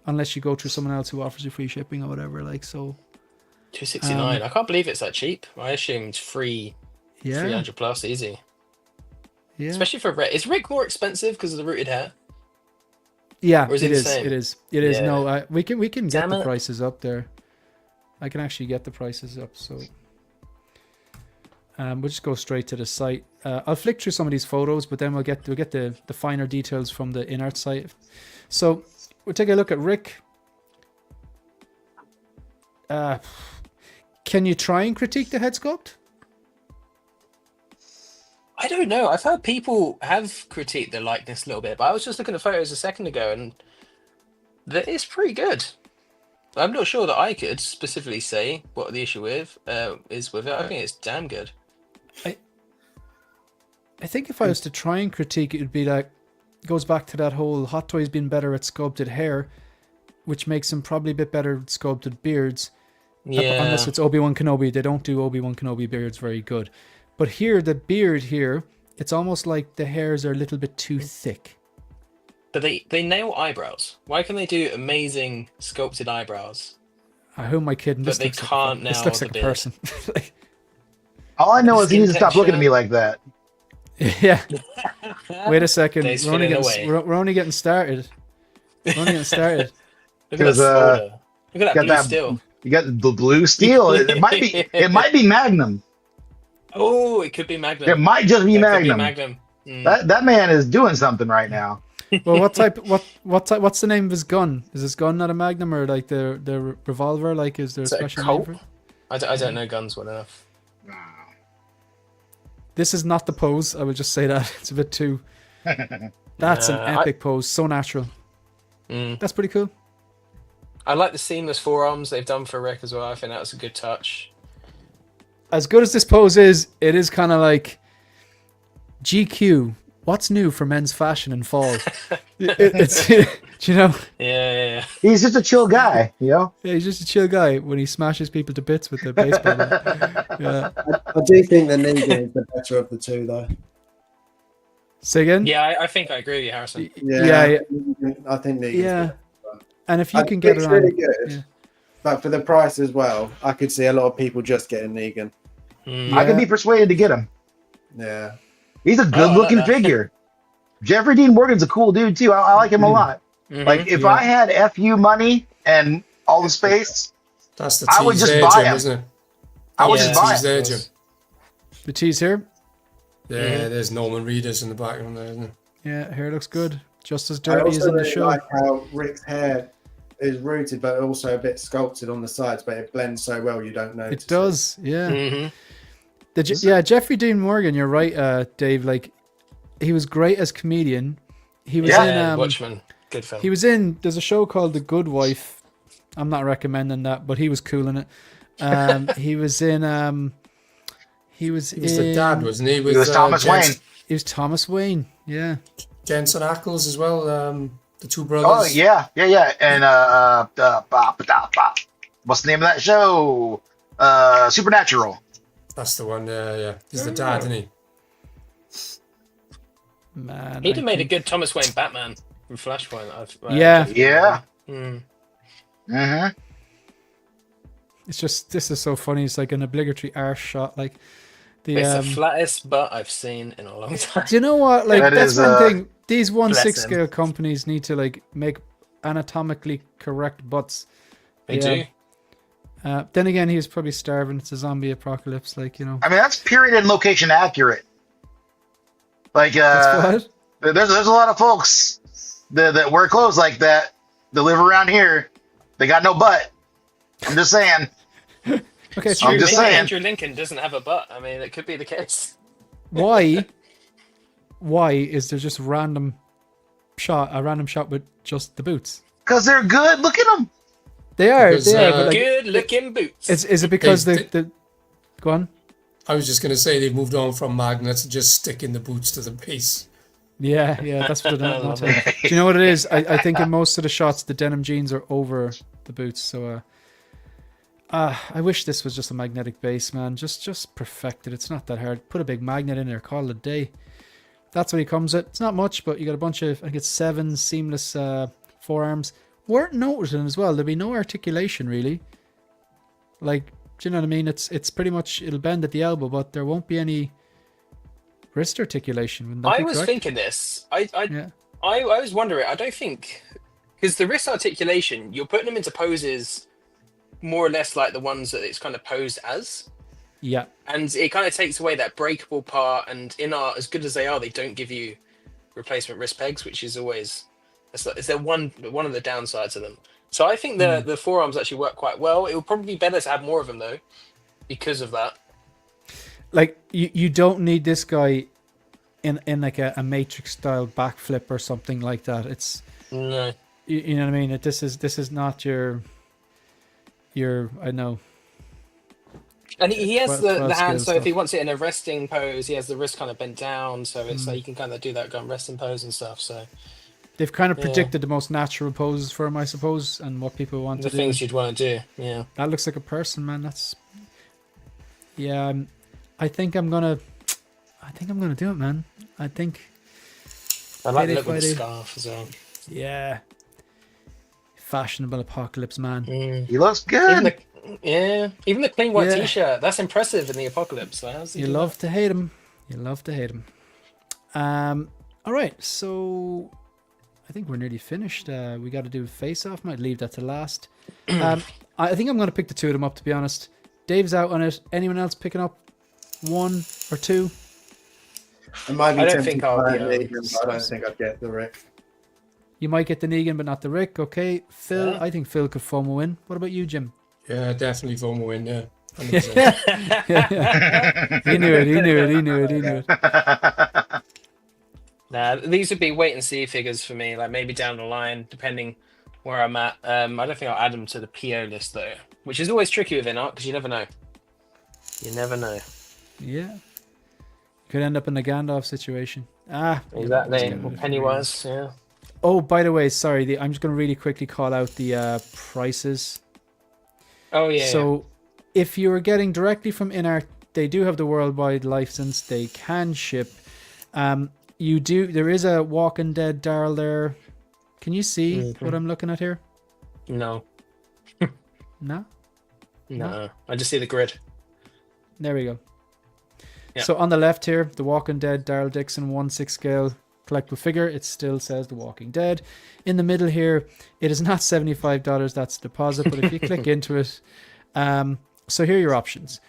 unless you go through someone else who offers you free shipping or whatever. Like so. $269. I can't believe it's that cheap. I assumed free. Yeah. 300 plus, easy. Yeah. Especially for Rick. Is Rick more expensive because of the rooted hair? Yeah, it is. It is. Yeah. No, we can get the it. prices up there. I can actually get the prices up. So we'll just go straight to the site. I'll flick through some of these photos, but then we'll get the finer details from the INART site. So we'll take a look at Rick. Can you try and critique the head sculpt? I don't know. I've heard people have critiqued the likeness a little bit, but I was just looking at photos a second ago, and it's pretty good. I'm not sure that I could specifically say what the issue is with it. I think it's damn good. I think if I was to try and critique it, would be like, goes back to that whole Hot Toys being better at sculpted hair, which makes them probably a bit better at sculpted beards. Yeah. Unless it's Obi-Wan Kenobi. They don't do Obi-Wan Kenobi beards very good. But here, the beard here, it's almost like the hairs are a little bit too thick. But they nail eyebrows. Why can they do amazing sculpted eyebrows? Who am I kidding? But they can't nail this looks like a person. All I know is he needs to stop looking at me like that. Yeah. Wait a second. We're only getting started. Look at that blue steel. You got the blue steel. It might be Magnum. Oh, it could be Magnum. It might just be Magnum. Mm. That man is doing something right now. Well, what's the name of his gun? Is his gun not a Magnum, or like the revolver? Like, is there a special name for it? I don't know guns well enough. This is not the pose. I will just say that it's a bit too. That's an epic pose. So natural. That's pretty cool. I like the seamless forearms they've done for Rick as well. I think that was a good touch. As good as this pose is, it is kind of like GQ. What's new for men's fashion in fall? It's do you know? Yeah. He's just a chill guy, you know. Yeah, he's just a chill guy when he smashes people to bits with the baseball bat. Yeah. I do think the Negan is the better of the two, though. Say again? Yeah, I think I agree with you, Harrison. Yeah. I think Negan's Yeah. better. And if you can get it's it really on, good, yeah. but for the price as well, I could see a lot of people just getting Negan. I could be persuaded to get him. Yeah. He's a good-looking figure. Jeffrey Dean Morgan's a cool dude too. I like him a lot. Like if I had FU money and all the space, That's the I would tease just there, buy Jim, him. isn't it? I would That's just buy the tease him. there, Jim. The tease here. Yeah, there's Norman Reedus in the background there, isn't it? Yeah, hair looks good. Just as I dirty as also in the really show. like how Rick's hair is rooted, but also a bit sculpted on the sides, but it blends so well you don't notice. It does, yeah. Jeffrey Dean Morgan, you're right, Dave. Like, he was great as comedian. He was in Watchmen, good film. He was in. There's a show called The Good Wife. I'm not recommending that, but he was cool in it. He was in. He was the dad, wasn't he? He was Thomas Wayne. He was Thomas Wayne. Yeah. Jensen Ackles as well. The two brothers. Oh yeah. And what's the name of that show? Supernatural. That's the one. Yeah. He's the dad, isn't he? Man, He'd have made a good Thomas Wayne Batman from Flashpoint. Yeah. It's just, this is so funny. It's like an obligatory arse shot. Like it's the flattest butt I've seen in a long time. Do you know what? Like that's one thing. These 1/6 him. scale companies need to like make anatomically correct butts. They do. Then again, he was probably starving. It's a zombie apocalypse, like, you know. I mean, that's period and location accurate. Like, That's what? there's a lot of folks that wear clothes like that live around here. They got no butt. I'm just saying. Okay, so I'm just saying. Andrew Lincoln doesn't have a butt. I mean, it could be the case. why is there just a random shot with just the boots? Because they're good. Look at them. They are. Because, but like, Good looking boots. is it because the go on? I was just going to say they've moved on from magnets and just sticking the boots to the piece. Yeah, that's what it is. Do you know what it is? I think in most of the shots, the denim jeans are over the boots. So, I wish this was just a magnetic base, man. Just perfect it. It's not that hard. Put a big magnet in there. Call it a day. That's what he comes with. It's not much, but you got a bunch of, I think it's 7 seamless forearms. Worth noticing as well, there'll be no articulation really. Like, do you know what I mean? It's pretty much, it'll bend at the elbow, but there won't be any wrist articulation. I was thinking this. I was wondering. I don't think, because the wrist articulation, you're putting them into poses more or less like the ones that it's kind of posed as. Yeah. And it kind of takes away that breakable part. And in art, as good as they are, they don't give you replacement wrist pegs, which is always, it's one of the downsides of them. So I think the forearms actually work quite well. It would probably be better to have more of them though, because of that. Like you don't need this guy in like a Matrix style backflip or something like that. It's no, you know what I mean. This is not your I know. And he has the hand, so stuff. if he wants it in a resting pose, he has the wrist kind of bent down, so it's like you can kind of do that gun resting pose and stuff. So they've kind of predicted the most natural poses for him, I suppose, and what people want to do. The things you'd want to do, yeah. That looks like a person, man. That's I think I'm gonna do it, man. I think I like the look with the scarf as well. Yeah. Fashionable apocalypse, man. He looks good. Even the clean white t-shirt, that's impressive in the apocalypse. You love to hate him. All right, so I think we're nearly finished. We got to do face off. Might leave that to last. I think I'm going to pick the two of them up, to be honest. Dave's out on it. Anyone else picking up 1 or 2? I don't think I'll be Negan, but I don't think I'd get the Rick. You might get the Negan, but not the Rick. Okay, Phil. I think Phil could FOMO win. What about you, Jim? Yeah, definitely FOMO win. Yeah, 100%. yeah. He knew it. Nah, these would be wait and see figures for me. Like maybe down the line, depending where I'm at. I don't think I'll add them to the PO list though, which is always tricky with INART because you never know. You never know. Yeah. Could end up in a Gandalf situation. Exactly. Or Pennywise. Yeah. Oh, by the way, sorry. I'm just going to really quickly call out the prices. Oh yeah. So, if you are getting directly from INART, they do have the worldwide license. They can ship. There is a Walking Dead Daryl there. Can you see what I'm looking at here? No. No. No. I just see the grid. There we go. Yeah. So on the left here, the Walking Dead Daryl Dixon 1/6 scale collectible figure. It still says The Walking Dead. In the middle here, it is not $75. That's the deposit. But if you click into it, so here are your options.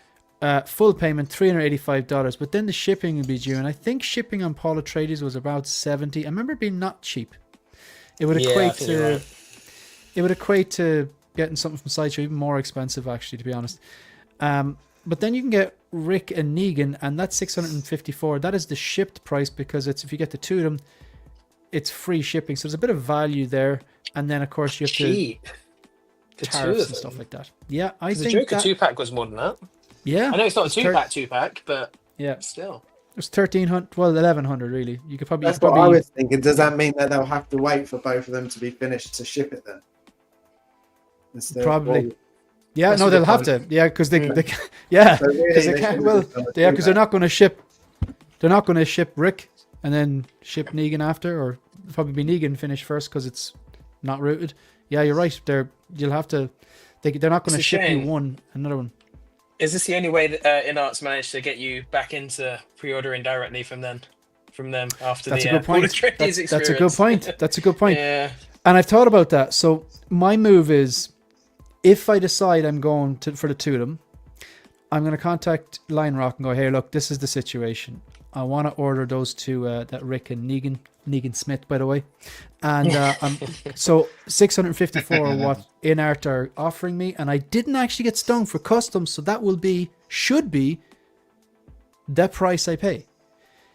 Full payment $385, but then the shipping will be due. And I think shipping on Paul Atreides was about $70. I remember it being not cheap. It would equate to it would equate to getting something from Sideshow, even more expensive actually, to be honest. But then you can get Rick and Negan, and that's $654. That is the shipped price because it's if you get the two of them, it's free shipping. So there's a bit of value there, and then of course you have cheap. to tariffs and stuff like that. Yeah, I think the Joker 2-pack was more than that. Yeah, I know it's not a 2-pack, but yeah, still. It's 1,300, well, 1,100 really. You could probably. That's what I was thinking. Does that mean that they'll have to wait for both of them to be finished to ship it then? Probably. Yeah, no, they'll have to. Yeah, because they yeah, because they can't. Well, yeah, because they're not going to ship. They're not going to ship Rick and then ship Negan after, or probably be Negan finished first because it's not routed. Yeah, you're right. You'll have to. They're not going to ship you another one. Is this the only way that INART's managed to get you back into pre-ordering directly from them after That's the a good point. That's a good point. That's a good point. Yeah. And I've thought about that. So my move is, if I decide I'm going for the two of them, I'm going to contact Line Rock and go, hey, look, this is the situation. I want to order those two, that Rick and Negan Smith, by the way. And so 654 what INART are offering me, and I didn't actually get stung for customs, so that should be the price I pay.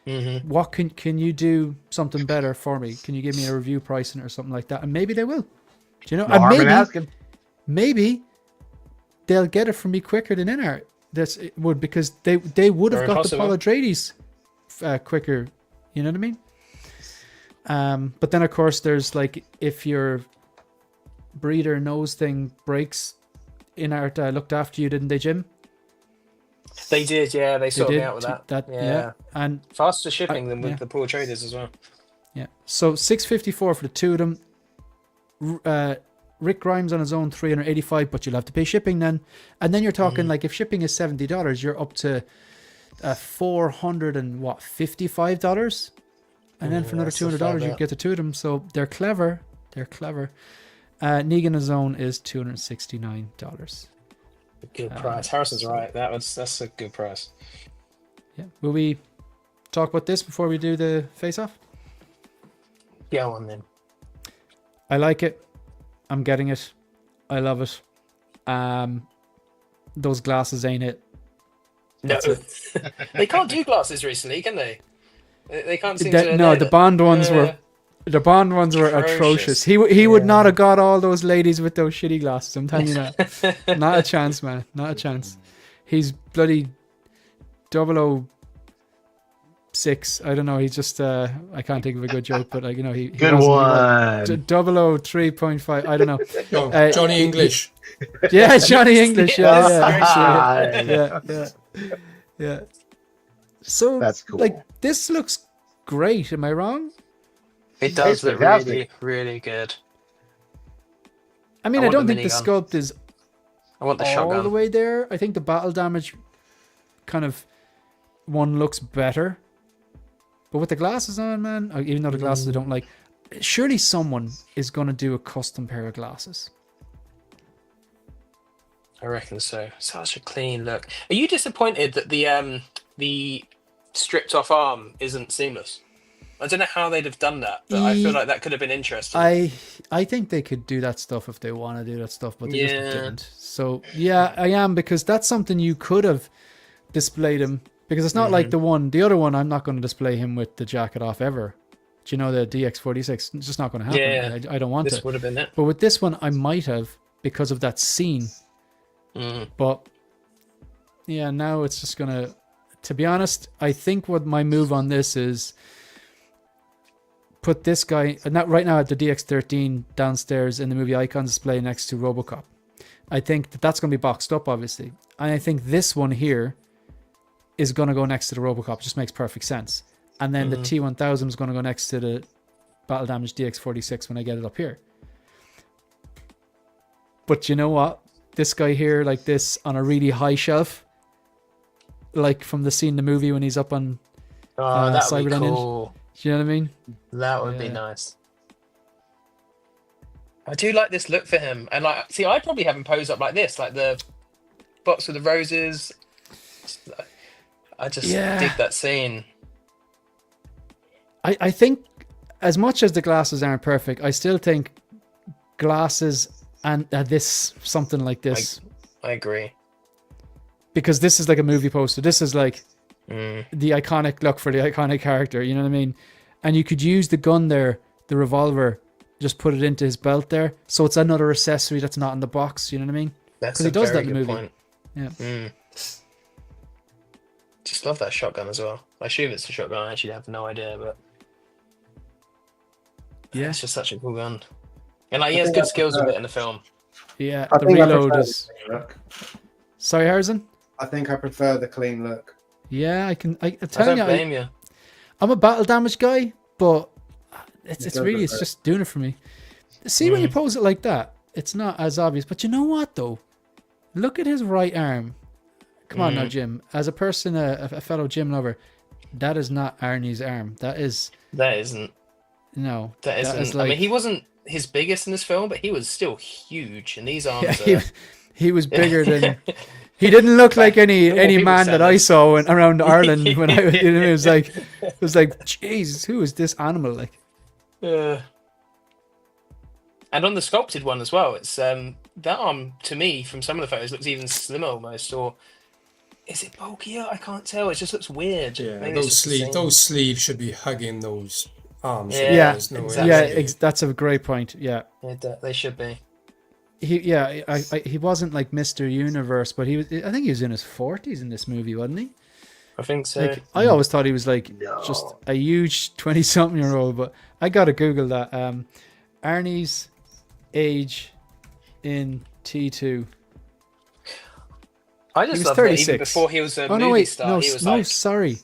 Mm-hmm. What can you do something better for me? Can you give me a review pricing or something like that? And maybe they will. Do you know? And maybe they'll get it from me quicker than INART. Because they would have got the Paul Atreides quicker. You know what I mean? But then of course there's like, if your breeder nose thing breaks, INART looked after you, didn't they, Jim? They did, yeah. They sorted me out with that. Yeah. And faster shipping than with the Paul Atreides as well. Yeah. So $654 for the two of them. Rick Grimes on his own $385, but you'll have to pay shipping then. And then you're talking like, if shipping is $70, you're up to $455. And then for another $200, you get the two of them. So they're clever. Negan his own is $269. Good price. Harrison's right. That's a good price. Yeah. Will we talk about this before we do the face-off? Go on then. I like it. I'm getting it. I love it. Those glasses ain't it. No. They can't do glasses recently, can they? They can't seem to. No, the Bond ones were. The Bond ones were atrocious. He would not have got all those ladies with those shitty glasses. I'm telling you that. Not a chance, man. Not a chance. He's bloody 006. I don't know. He's just. I can't think of a good joke, but like, you know, he good one. 003.5. I don't know. Johnny English. Yeah, Johnny English. Yeah. So that's cool. Like, this looks great. Am I wrong? It does look really, really good. I mean, I don't think the sculpt is I want the all shotgun the way there. I think the battle damage kind of one looks better. But with the glasses on, man, even though the glasses I don't like, surely someone is going to do a custom pair of glasses. I reckon so. Such a clean look. Are you disappointed that the stripped off arm isn't seamless? I don't know how they'd have done that, but I feel like that could have been interesting. I think they could do that stuff if they want to do that stuff, but they just didn't. So yeah, I am, because that's something you could have displayed him, because it's not like the other one. I'm not going to display him with the jacket off ever. Do you know the DX46? It's just not going to happen. Yeah, I don't want this it. would have been it. But with this one, I might have because of that scene. But yeah, now it's just gonna. To be honest, I think what my move on this is put this guy right now at the DX13 downstairs in the movie icon display next to RoboCop. I think that's going to be boxed up, obviously, and I think this one here is going to go next to the RoboCop. It just makes perfect sense. And then the T-1000 is going to go next to the Battle Damage DX46 when I get it up here. But you know what? This guy here, like this, on a really high shelf, like from the scene in the movie when he's up on that would be Cyberdyne. cool. Do you know what I mean? That would be nice. I do like this look for him, and like, see, I'd probably have him pose up like this, like the box with the roses. I just dig that scene. I think, as much as the glasses aren't perfect, I still think glasses and this, something like this. I agree. Because this is like a movie poster. This is like the iconic look for the iconic character. You know what I mean? And you could use the gun there, the revolver, just put it into his belt there. So it's another accessory that's not in the box. You know what I mean? That's because he does that in the movie. Point. Yeah. Just love that shotgun as well. I assume it's a shotgun. I actually have no idea, but yeah, it's just such a cool gun. And like, he has good skills with it in the film. Yeah, I the think I reload prefer is. the clean look. Sorry, Harrison. I think I prefer the clean look. Yeah, I can. I I tell don't you, blame you. I'm a battle damage guy, but it's just doing it for me. See, when you pose it like that, it's not as obvious. But you know what, though? Look at his right arm. Come on now, Jim. As a person, a fellow gym lover, that is not Arnie's arm. That isn't. No. That isn't. Like, I mean, he wasn't his biggest in this film, but he was still huge. And these arms he was bigger than... He didn't look like any man that I saw around Ireland when it was like, jeez, who is this animal like? And on the sculpted one as well, it's that arm to me from some of the photos looks even slimmer almost, or is it bulkier? I can't tell. It just looks weird. Yeah, Maybe those sleeves should be hugging those arms. Yeah, exactly. That's a great point. Yeah, they should be. He wasn't like Mr. Universe, but he was. I think he was in his 40s in this movie, wasn't he? I think so. Like, I always thought he was like just a huge 20-something-year-old, but I gotta Google that. Arnie's age in T2. I just love that even before he was a movie star. Sorry.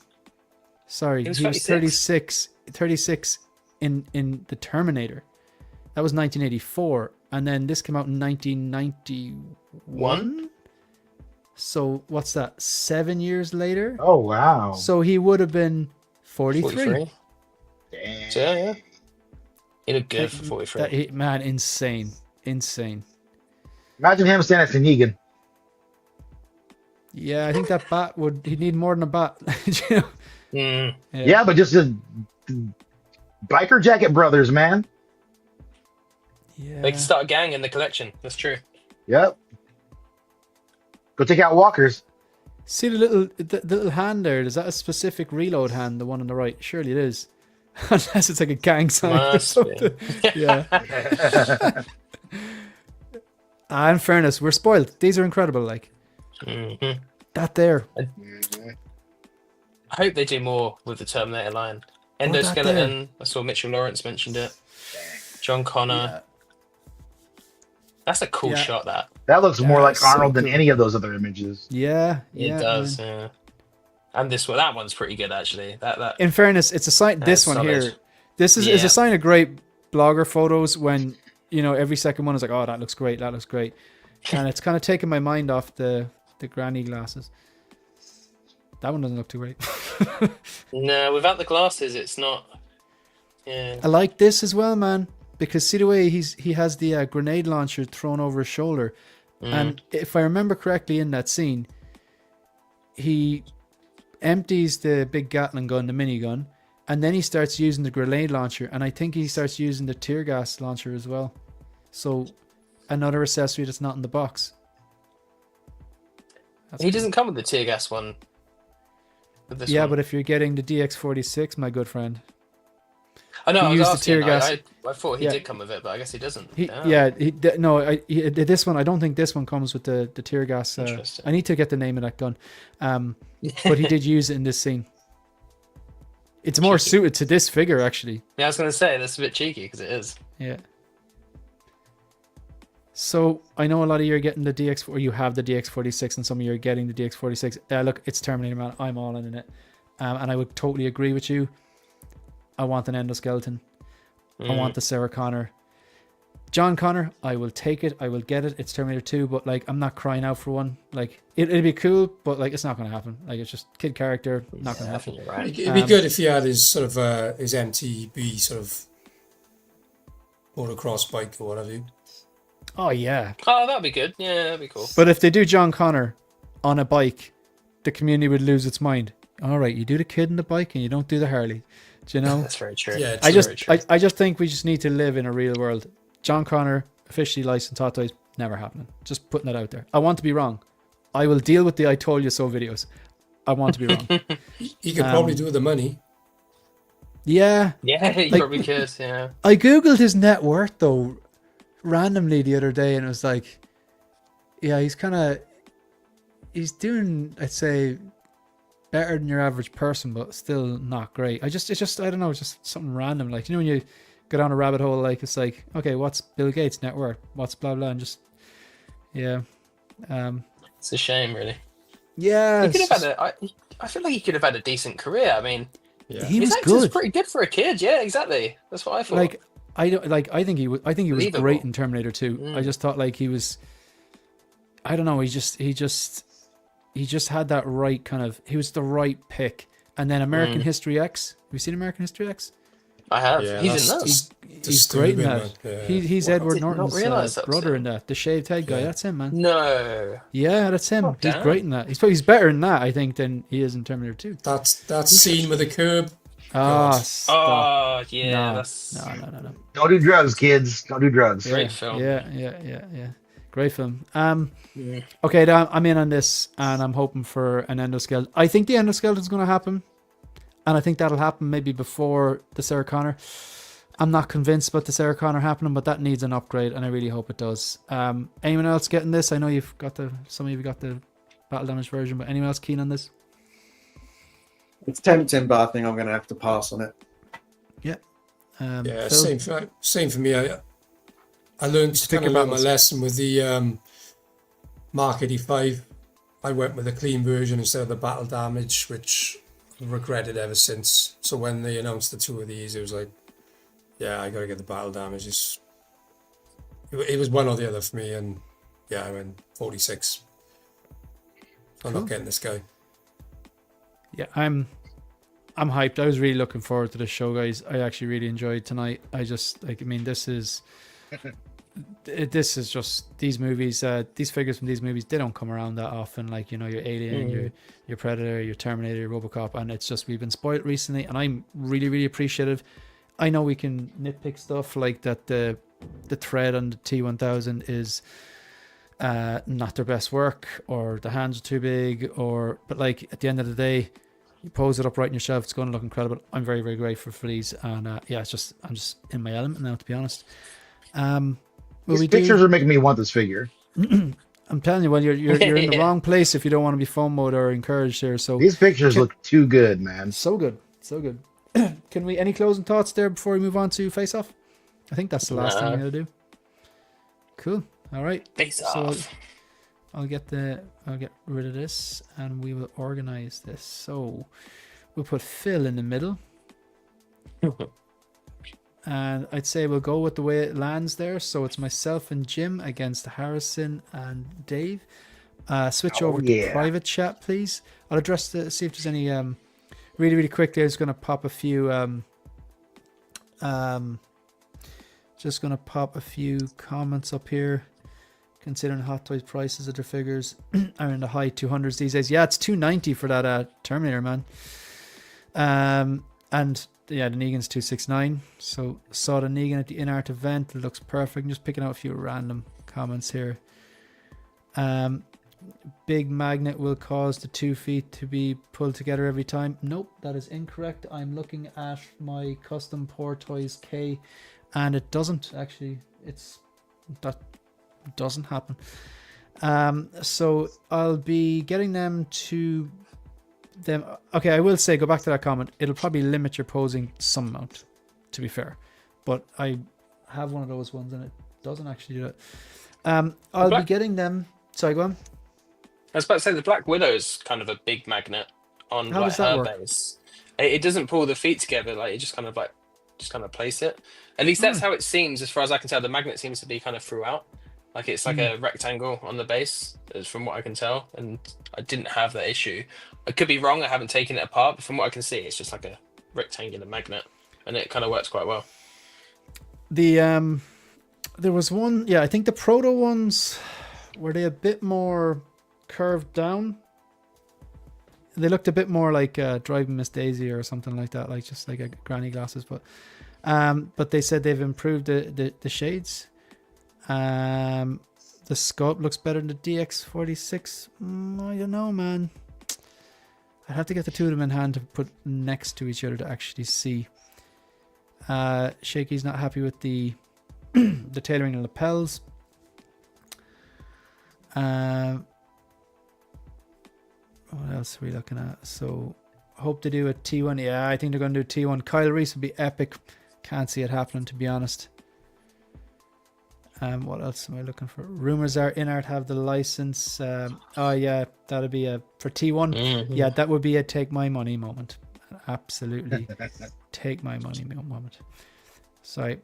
He was 36 in the Terminator. That was 1984. And then this came out in 1991. So what's that? 7 years later? Oh, wow. So he would have been 43. Damn. Yeah. He looked good for 43. Man, insane. Insane. Imagine him standing next to Negan. Yeah, I think that bat he'd need more than a bat. You know? Yeah, but just the biker jacket brothers, man. Yeah. They can start a gang in the collection. That's true. Yep. Go take out walkers. See the little hand there? Is that a specific reload hand, the one on the right? Surely it is. Unless it's like a gang sign or something. Yeah. In fairness, we're spoiled. These are incredible. Like that there. I hope they do more with the Terminator line. Endoskeleton. I saw Mitchell Lawrence mentioned it. John Connor. Yeah. That's a cool shot. That looks more like Arnold than any of those other images. Yeah, it does. Yeah. And that one's pretty good actually. That. In fairness, it's a sign. This one solid. here, this is a sign of great blogger photos. When every second one is like, oh, that looks great, and it's kind of taken my mind off the granny glasses. That one doesn't look too great. No, without the glasses, it's not. Yeah. I like this as well, man. Because see the way he has the grenade launcher thrown over his shoulder, and if I remember correctly, in that scene, he empties the big Gatling gun, the minigun, and then he starts using the grenade launcher, and I think he starts using the tear gas launcher as well. So another accessory that's not in the box. He doesn't come with the tear gas one. Yeah, but if you're getting the DX46, my good friend. I know. He I was used the asking. tear gas. I thought he Yeah. did come with it, but I guess he doesn't. This one, I don't think this one comes with the tear gas. Interesting. I need to get the name of that gun. But he did use it in this scene. It's more Cheeky. suited to this figure, actually. Yeah, I was gonna say that's a bit cheeky because it is. Yeah. So I know a lot of you are getting the DX, or you have the DX46, and some of you are getting the DX46. Look, it's Terminator, man. I'm all in it, and I would totally agree with you. I want an endoskeleton. I want the Sarah Connor. John Connor, I will take it. I will get it. It's Terminator 2, but like I'm not crying out for one. Like it'd be cool, but like it's not going to happen. Like it's just kid character, not going to happen. You're right. It'd be good if he had his sort of his MTB sort of motocross bike or whatever. Oh yeah. Oh, that'd be good. Yeah, that'd be cool. But if they do John Connor on a bike, the community would lose its mind. All right, you do the kid in the bike and you don't do the Harley. Do you know? That's very true. Yeah, I true. just think we just need to live in a real world. John Connor officially licensed Hot Toys, never happening. Just putting that out there. I want to be wrong. I will deal with the I told you so videos. I want to be wrong. He could probably do the money. Yeah. Yeah, you probably could. Yeah. I googled his net worth though randomly the other day, and it was like, yeah, he's doing, I'd say, better than your average person, but still not great. It's just I don't know, it's just something random. Like, you know, when you go down a rabbit hole, like it's like, okay, what's Bill Gates' net worth? What's blah blah, and just yeah. It's a shame, really. Yeah. He could have had I feel like he could have had a decent career. I mean, Yeah. He his was acting's good. pretty good for a kid. Yeah, exactly. That's what I thought. Like I think he was Believable. great in Terminator 2. I just thought like he was, I don't know, he just had that right kind of, he was the right pick. And then American History X. Have you seen American History X? I have. Yeah, He's in that's that. He's great in that. Yeah. He's Wow, I Edward did not Norton's realise that was brother him. in that. The shaved head guy. Yeah. That's him, man. No. Yeah, that's him. Oh, He's damn. great in that. He's better in that, I think, than he is in Terminator 2. That scene with the curb. Ah, God. stop. Oh, yeah. No, That's no. Don't do drugs, kids. Don't do drugs. Yeah, Great film. Yeah. Great film. Yeah. Okay, I'm in on this, and I'm hoping for an endoskeleton. I think the endoskeleton is going to happen, and I think that'll happen maybe before the Sarah Connor. I'm not convinced about the Sarah Connor happening, but that needs an upgrade, and I really hope it does. Anyone else getting this? I know some of you got the battle damage version, but anyone else keen on this? It's tempting, but I think I'm going to have to pass on it. Yeah. Yeah, Phil? same for me. I learned Stick kind of your about my levels. lesson with the Mark 85. I went with the clean version instead of the battle damage, which I've regretted ever since. So when they announced the two of these, it was like, yeah, I got to get the battle damage. It was one or the other for me, and yeah, I went 46. I'm not getting this guy. Yeah, I'm hyped. I was really looking forward to this show, guys. I actually really enjoyed tonight. This is just these movies, these figures from these movies, they don't come around that often. Like, you know, your Alien, your Predator, your Terminator, your Robocop, and it's just, we've been spoiled recently, and I'm really, really appreciative. I know we can nitpick stuff like that the thread on the T-1000 is not their best work, or the hands are too big, but like at the end of the day, you pose it up right on your shelf, it's going to look incredible. I'm very, very grateful for these, and I'm just in my element now, to be honest. These pictures are making me want this figure. I'm telling you, well, you're in the wrong place if you don't want to be phone mode or encouraged here. So These pictures look too good, man. so good. Can we, any closing thoughts there before we move on to face off? I think that's the last thing I'm gonna do. Cool. All right. Face So off. I'll get rid of this, and we will organize this. So we'll put Phil in the middle. And I'd say we'll go with the way it lands there. So it's myself and Jim against Harrison and Dave. Switch over to private chat, please. I'll address see if there's any really, really quickly. I'm just gonna pop a few comments up here. Considering Hot Toys prices of their figures are in the high 200s these days. Yeah, it's $290 for that Terminator, man. And yeah, the Negan's $269. So saw the Negan at the INART event. It looks perfect. I'm just picking out a few random comments here. big magnet will cause the 2 feet to be pulled together every time. Nope, that is incorrect. I'm looking at my custom Hot Toys K, and it doesn't actually. That doesn't happen. So I'll be getting them to them. Okay, I will say, go back to that comment. It'll probably limit your posing some amount, to be fair, but I have one of those ones and it doesn't actually do that. I'll be getting them. Sorry, go on. I was about to say the Black Widow's kind of a big magnet on How like does that her work? base. It doesn't pull the feet together, like it just kind of place it. At least that's how it seems, as far as I can tell. The magnet seems to be kind of throughout. Like it's like a rectangle on the base, is from what I can tell. And I didn't have that issue. I could be wrong, I haven't taken it apart, but from what I can see, it's just like a rectangular magnet. And it kind of works quite well. There was one, I think the proto ones, were they a bit more curved down? They looked a bit more like Driving Miss Daisy or something like that, like just like a granny glasses. But they said they've improved the shades. The sculpt looks better than the DX46. I don't know, man. I'd have to get the two of them in hand to put next to each other to actually see. Shaky's not happy with the the tailoring and lapels. What else are we looking at? So, hope to do a T1. Yeah, I think they're going to do T1. Kyle Reese would be epic. Can't see it happening, to be honest. What else am I looking for? Rumors are INART have the license. Oh yeah, that'll be a for T1. Mm-hmm. Yeah, that would be a take my money moment. Absolutely, take my money moment. Sorry,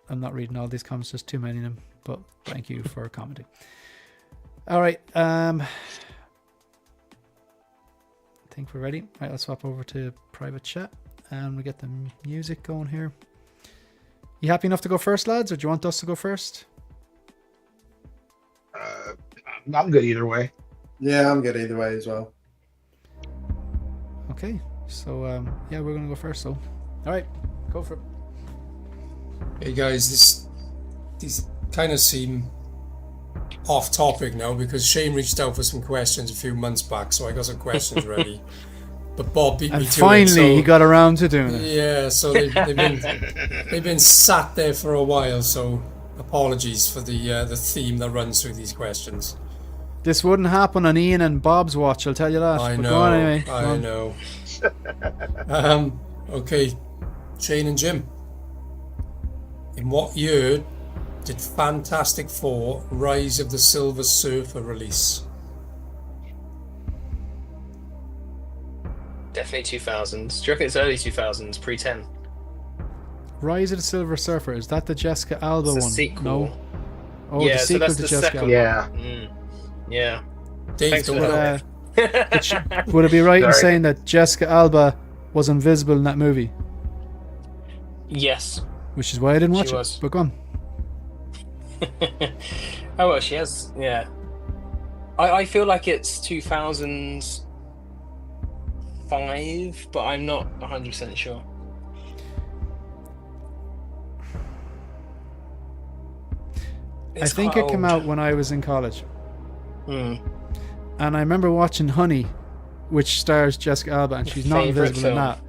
I'm not reading all these comments. There's too many of them. But thank you for commenting. All right. I think we're ready. Right, let's swap over to private chat and we get the music going here. You happy enough to go first, lads, or do you want us to go first? I'm good either way. Yeah, I'm good either way as well. Okay, so we're gonna go first. So, all right, go for it. Hey guys, these kind of seem off topic now because Shane reached out for some questions a few months back, so I got some questions ready. But Bob beat me to it. Finally, he got around to doing it. Yeah, so they've been sat there for a while. So apologies for the theme that runs through these questions. This wouldn't happen on Ian and Bob's watch, I'll tell you that. I But know. go on anyway. I know. Okay, Shane and Jim. In what year did Fantastic Four: Rise of the Silver Surfer release? Definitely 2000s. Do you reckon it's early 2000s, pre-10? Rise of the Silver Surfer, is that the Jessica Alba It's a one? sequel. No. Oh, Yeah, the so sequel that's to the Jessica second Alba. Yeah. Yeah. Dave, Thanks don't for worry. that. Would it be right in Sorry. saying that Jessica Alba was invisible in that movie? Yes. Which is why I didn't watch She it. was. But go on. Oh, well, she has. Yeah. I feel like it's 2005, but I'm not 100% sure. I think it came out when I was in college. Mm. And I remember watching Honey, which stars Jessica Alba, and she's not Favourite invisible in film. that.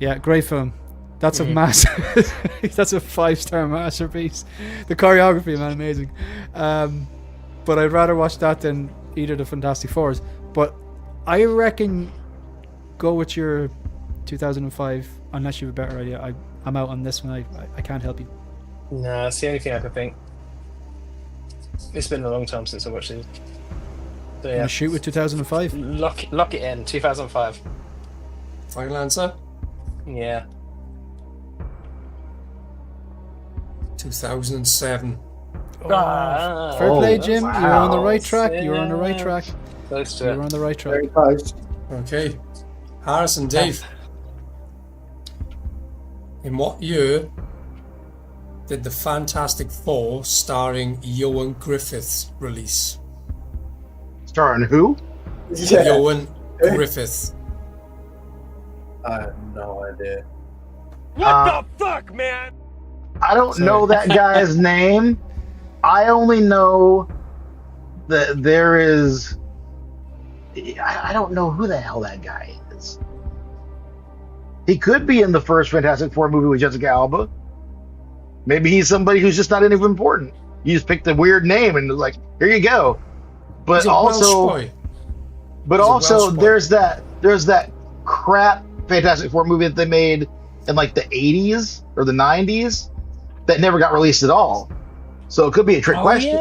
Yeah, great film. That's a massive. That's a 5-star masterpiece. The choreography, man, amazing. But I'd rather watch that than either the Fantastic Fours. But I reckon go with your 2005, unless you have a better idea. I'm out on this one. I can't help you. Nah, that's the only thing I can think. It's been a long time since I watched it. So Yeah. yeah, Shoot with 2005. lock it in. 2005. Final answer? Yeah. 2007. Fair play, Jim. wow. You're on the right track. You're on the right Yeah. track. Close to You're it. on the right track. Very close. Okay. Harrison, Dave. In what year did the Fantastic Four starring Ewan Griffith release? Starring who? Yeah. Ewan Griffith. I have no idea. What the fuck, man? I don't Sorry. know that guy's name. I only know there is. I don't know who the hell that guy is. He could be in the first Fantastic Four movie with Jessica Alba. Maybe he's somebody who's just not any important. You just picked a weird name and like, here you go. But He's a Welsh also, boy. but He's a also, Welsh boy. there's that crap Fantastic Four movie that they made in like the 80s or the 90s that never got released at all. So it could be a trick question.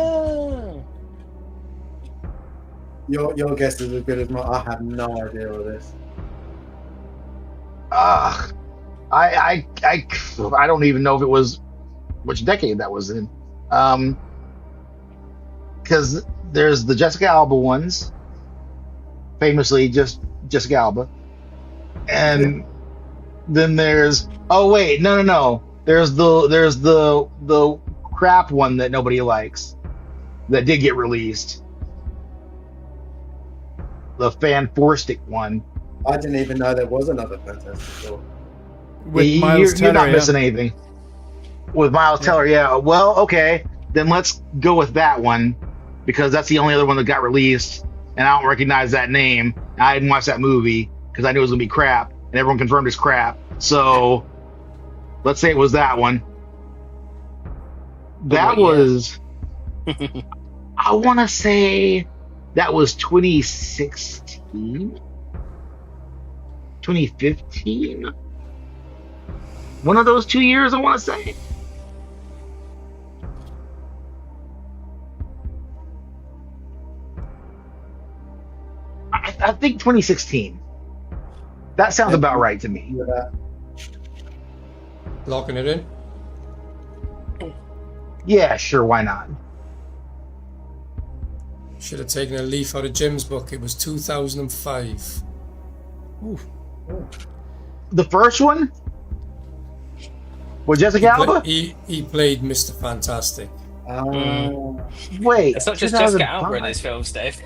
Your guess is as good as mine. I have no idea of this. I don't even know if it was which decade that was in. Because there's the Jessica Alba ones, famously just Jessica Alba, and then there's no. There's the crap one that nobody likes that did get released. The Fanforstic one. I didn't even know there was another Fantastic Four. With Miles Teller, you're not missing anything. With Miles Teller, yeah. Well, okay, then let's go with that one because that's the only other one that got released, and I don't recognize that name. I didn't watch that movie because I knew it was gonna be crap, and everyone confirmed it's crap. So let's say it was that one. That was. I want to say that was 2016, 2015. One of those 2 years, I want to say. I think 2016. That sounds about right to me. Locking it in. Yeah, sure, why not? Should have taken a leaf out of Jim's book. It was 2005. Ooh. The first one? With Jessica Alba? He played Mr. Fantastic. Wait. It's not just Jessica 2005. Alba in these films, Dave.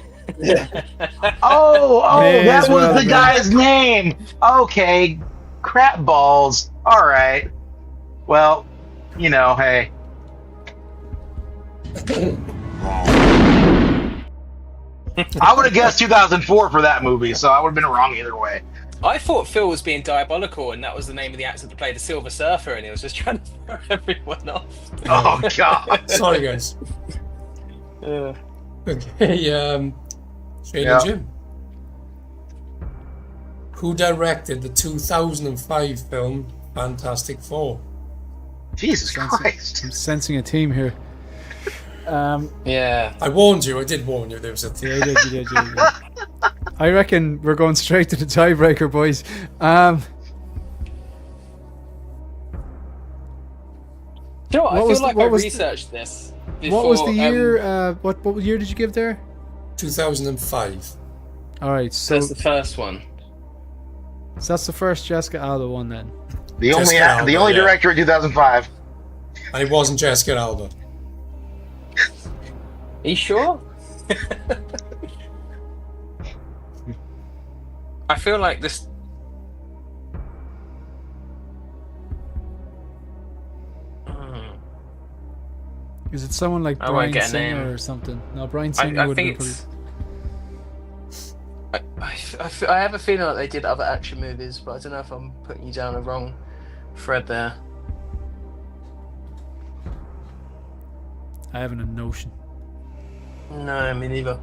Oh, May that as was well the be. guy's name. Okay, crap balls. All right. Well, you know, hey. I would have guessed 2004 for that movie, so I would have been wrong either way. I thought Phil was being diabolical, and that was the name of the actor that played the Silver Surfer, and he was just trying to throw everyone off. Oh God. Sorry, guys. Yeah. Okay, straight Yeah. to Jim. Who directed the 2005 film Fantastic Four? Jesus Christ. I'm sensing a team here. Yeah. I warned you. I did warn you. There was a Yeah, you did. I reckon we're going straight to the tiebreaker, boys. Do you know what? I What was feel the- like I what was the- researched this before. What was the year? What year did you give there? 2005. All right, So so that's the first one. that's the first Jessica Alba one then. The only Jessica Alba, the only yeah. director in 2005. And it wasn't Jessica Alba. Are you sure? I feel like this. Is it someone like I won't Bryan get a Singer name. or something? No, Bryan Singer I would think be it's. I have a feeling like they did other action movies, but I don't know if I'm putting you down a wrong thread there. I haven't a notion. No, me neither.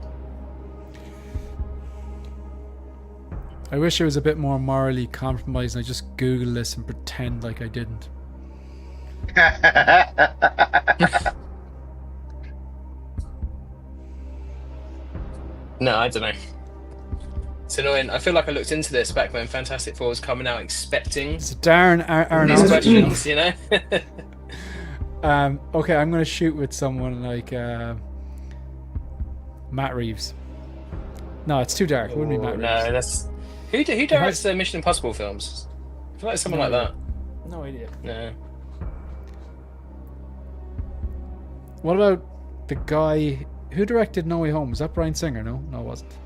I wish I was a bit more morally compromised and I just Google this and pretend like I didn't. No, I don't know. It's annoying. I feel like I looked into this back when Fantastic Four was coming out, expecting It's Darren these Aronofsky. questions, you know? Okay, I'm gonna shoot with someone like Matt Reeves. No, it's too dark. It wouldn't be Matt Reeves. No, that's who directs the Mission Impossible films? I feel like someone like that. No idea. No. What about the guy who directed No Way Home? Was that Bryan Singer? No, it wasn't.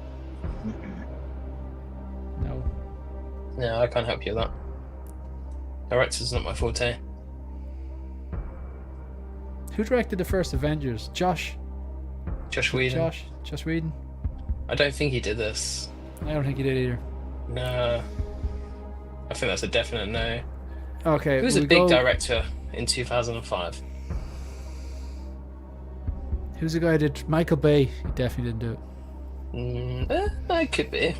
No. No, I can't help you with that. Director's not my forte. Who directed the first Avengers? Josh Josh Whedon. Josh Whedon. I don't think he did this. I don't think he did either. No. I think that's a definite no. Okay. He was a big director in 2005. Who's the guy that did Michael Bay? He definitely didn't do it. It could be.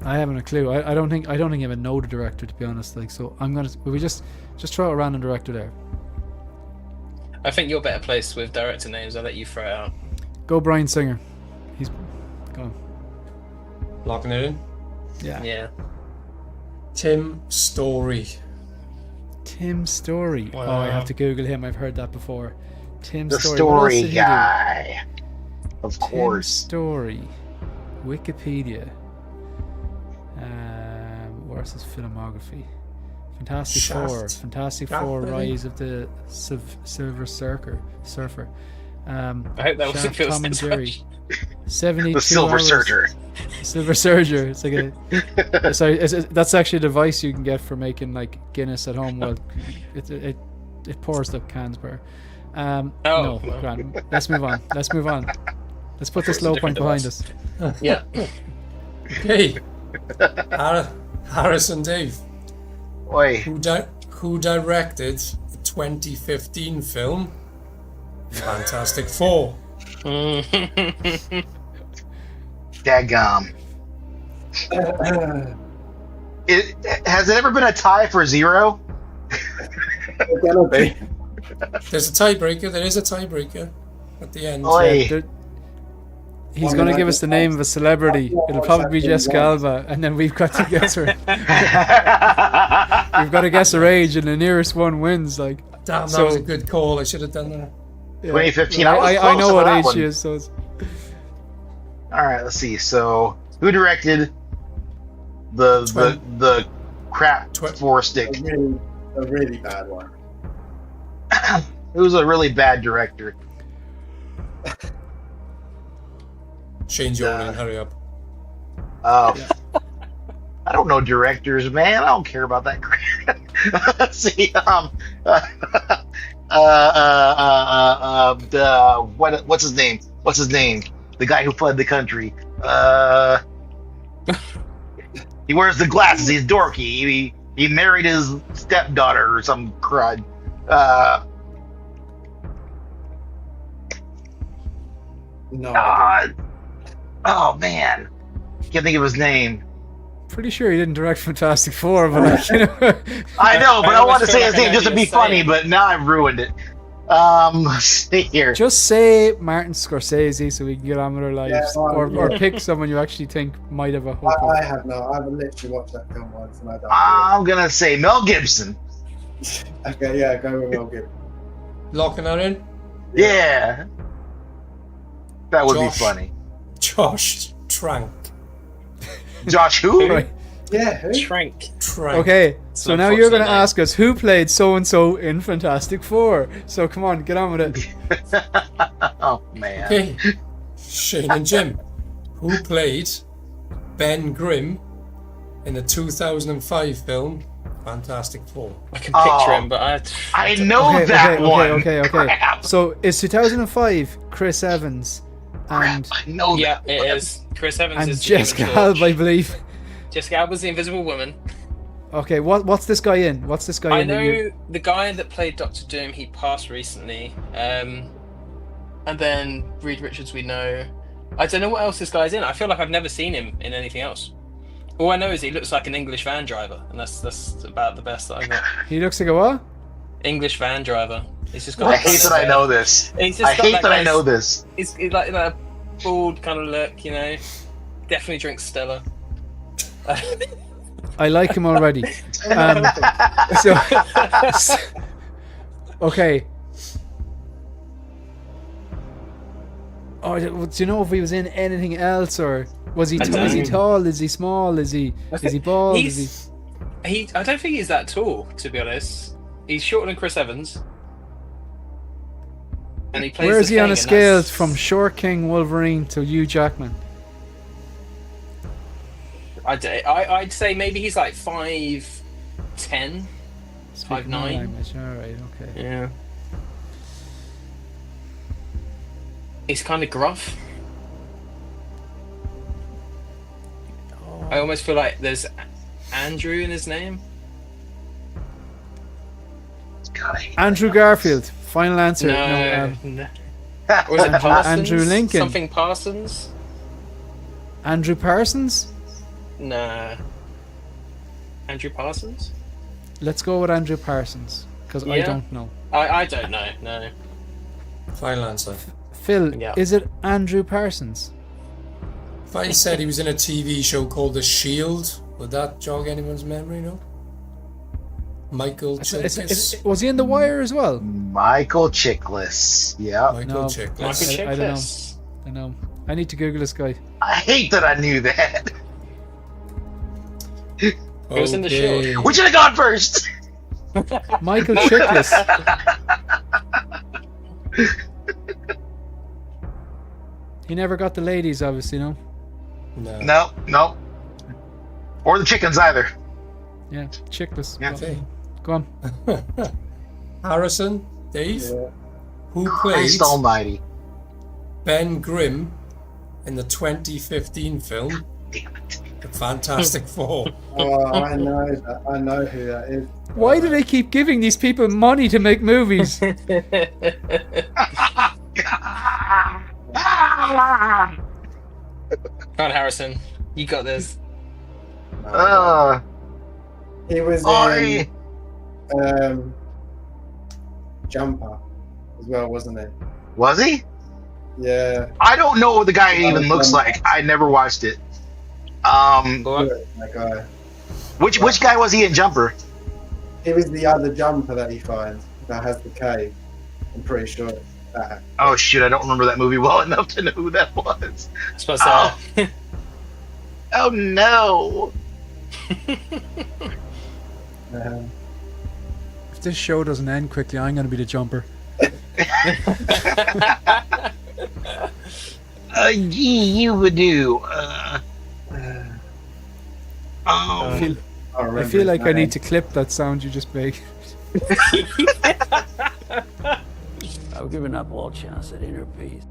I haven't a clue. I don't think I even know the director, to be honest. Like, so I'm gonna. Will we just throw a random director there? I think you're better placed with director names. I'll let you throw it out. Go Bryan Singer. He's gone. Locking it in. Yeah. Yeah. Tim Story. Tim Story. Wow. Oh, I have to Google him. I've heard that before. Tim The Story. What else did story he guy. Of do? Tim course. Story. Wikipedia. Where's his filmography? Fantastic Shaft. Four. Fantastic Shaft, Four. I think. Rise of the Silver Surfer. I hope that wasn't Shaft, Phil Tom and Jerry. Snitch. 72 The Silver hours. Surfer. Silver Surger. It's like a. Sorry, that's actually a device you can get for making like Guinness at home. Well, it pours the cans better. No, well. grand. Let's move on. Let's put this It's a low different point behind device. us. Yeah. Okay. Harrison Dave. Oi. Who directed the 2015 film Fantastic Four? Daggum. Has it ever been a tie for 0? It's gonna be. There's a tiebreaker. There is a tiebreaker at the end. Oi. There- He's going to give us the name of a celebrity. It'll probably be Jessica Alba, and then we've got to guess her. We've got to guess her age, and the nearest one wins. Like, Damn, that so- was a good call. I should have done that. yeah. 2015. I know what age one. she is. So it's, All right, let's see. So, who directed the crap Tw- 4-stick? A really bad one. Who's a really bad director? Shane Jordan, hurry up. I don't know directors, man. I don't care about that crap. Let's see. What's his name? What's his name? The guy who fled the country. He wears the glasses. He's dorky. He married his stepdaughter or some crud. No. Oh man, can't think of his name. pretty sure he didn't direct Fantastic Four, but like, you know. I know, but I almost want to feel say like his I name know just to who be you're funny, saying. but now I've ruined it. Let's see here. Just say Martin Scorsese so we can get on with our lives, Yeah, or pick someone you actually think might have a hope. I of. have no. I've literally watched that film once and I don't. I'm gonna say Mel Gibson. Okay, yeah, go with Mel Gibson. Locking that in. Yeah, that would Josh. be funny. Josh Trank. Josh, who? Right. Yeah, who? Trank. Trank. Okay, so now you're going to unfortunate name. ask us who played so and so in Fantastic Four. So come on, get on with it. Oh man. Okay. Shane and Jim. Who played Ben Grimm in the 2005 film Fantastic Four? I can Oh. picture him, but I know that one. Okay. Crap. So is 2005 Chris Evans and I know yeah, that. it is. Chris Evans and is the Jessica Human Alba, I Torch. believe. Jessica Alba's the Invisible Woman. Okay, what's this guy in? What's this guy I in? that you- know the guy that played Doctor Doom. He passed recently. And then Reed Richards, we know. I don't know what else this guy's in. I feel like I've never seen him in anything else. All I know is he looks like an English van driver, and that's about the best that I got. He looks like a what? English van driver. He's just got. I hate that I know this. He's just I got hate that I nice- know this. He's like that bald kind of look, you know. Definitely drinks Stella. I like him already. So, okay. Oh, do you know if he was in anything else, or was he? I don't Is he know. tall? Is he small? Is he bald? Is he? I don't think he's that tall, to be honest. He's shorter than Chris Evans. And he plays Where is the he on Thing, a and scale that's- from Short King Wolverine to Hugh Jackman? I'd say maybe he's like 5'10". 5'9". All right, okay. Yeah. He's kind of gruff. I almost feel like there's Andrew in his name. Andrew Garfield. Final answer. No. Or is it Parsons? Andrew Lincoln. Something Parsons? Andrew Parsons? Nah. Andrew Parsons? Let's go with Andrew Parsons, because I Yeah. don't know. I don't know, no. Final answer. Phil, Yeah. is it Andrew Parsons? If I said he was in a TV show called The Shield, would that jog anyone's memory? No. Michael Chiklis. Was he in The Wire as well? Michael Chiklis. Yeah. Michael No. Chiklis. Michael I don't know. Chiklis. I know. I need to Google this guy. I hate that I knew that. He was in The Shield. We should have gone first. Michael Chiklis. He never got the ladies, obviously, no? No. No. Or the chickens either. Yeah, Chiklis. Yeah. Okay. Go on. Harrison, Dave, Yeah. who played Christ almighty. Ben Grimm in the 2015 film Damn it. The Fantastic Four? Oh, I know that. I know who that is. Why do they keep giving these people money to make movies? Come on, Harrison. You got this. He was I- in Jumper as well, wasn't he? Was he? Yeah. I don't know what the guy even looks like. I never watched it. That guy. Which guy was he in Jumper? He was the other jumper that he finds that has the cave. I'm pretty sure it's that. Oh shit, I don't remember that movie well enough to know who that was. I suppose so. Oh no. If this show doesn't end quickly, I'm going to be the jumper. You would do. I feel like I need to clip that sound you just made. I've given up all chance at inner peace.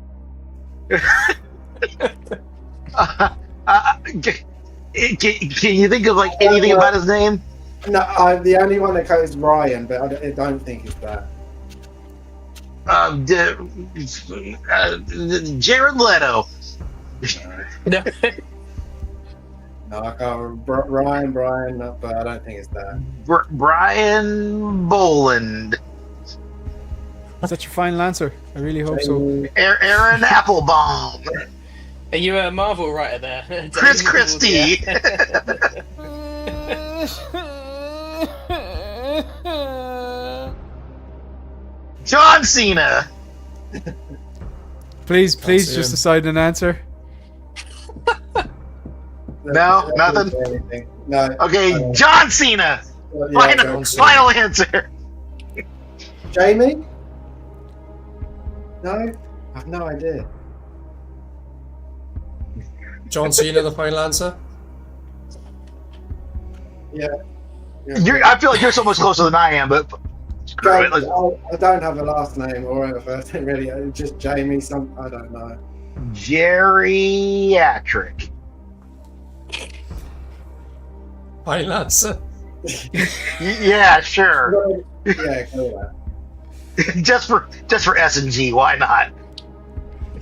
Can you think of like anything about his name? No, the only one that goes Ryan, but I don't think it's that. Jared Leto. No. No, I can't. Brian, no, but I don't think it's that. Brian Boland. Is that your final answer? I really hope so. Aaron Applebaum. Are you a Marvel writer there? Chris Christie. John Cena. Please, That's just him. decide an answer. No, nothing? Anything. No. Okay, John Cena. Yeah, Final answer. Jamie? No? I have no idea. John Cena, the final answer? Yeah. I feel like you're so much closer than I am, but screw it. I don't have a last name or a first name, really. It's just Jamie, I don't know. Geriatric. Final answer? Yeah, sure. Yeah, cool. just for S&G, why not?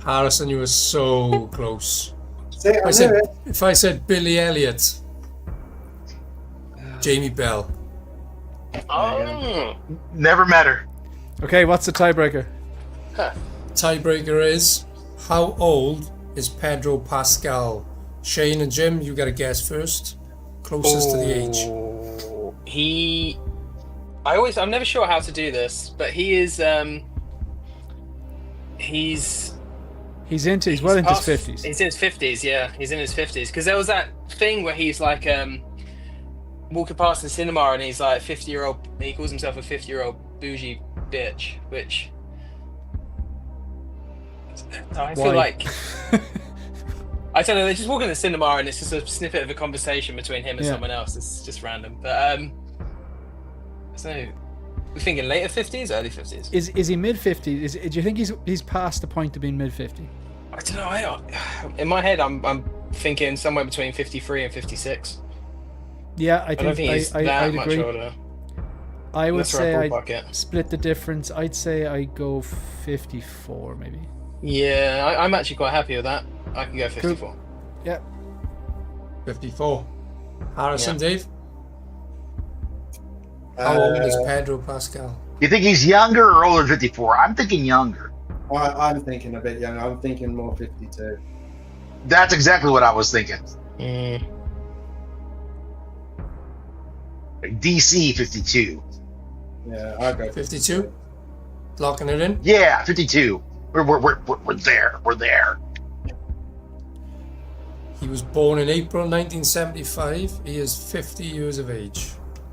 Harrison, you were so close. See, I knew it. If I said Billy Elliot, Jamie Bell. Oh. Never met her. Okay, what's the tiebreaker? Tiebreaker is, how old is Pedro Pascal? Shane and Jim, you got to guess first. Closest to the age. I'm never sure how to do this, but he is he's He's well into his 50s. He's in his 50s, yeah. He's in his 50s. Because there was that thing where he's like walking past the cinema and he's like 50-year-old, he calls himself a 50-year-old bougie bitch, which I feel Why? like I don't know, they just walk in the cinema and it's just a snippet of a conversation between him and Yeah. someone else. It's just random. But so We're thinking later 50s, early 50s. Is he mid 50s? Do you think he's past the point of being mid 50? I don't know. In my head, I'm thinking somewhere between 53 and 56. Yeah, I don't think he's that I'd much agree. older. I would That's where I say ballpark I'd it. split the difference. I'd say I go 54 maybe. Yeah, I'm actually quite happy with that. I can go 54. Yeah. 54. Harrison, Yeah. Dave? How old is Pedro Pascal? You think he's younger or older than 54? I'm thinking younger. I'm thinking a bit younger. I'm thinking more 52. That's exactly what I was thinking. Like DC 52. Yeah, I'll go 52? Locking it in? Yeah, 52. We're there. We're there. He was born in April 1975. He is 50 years of age.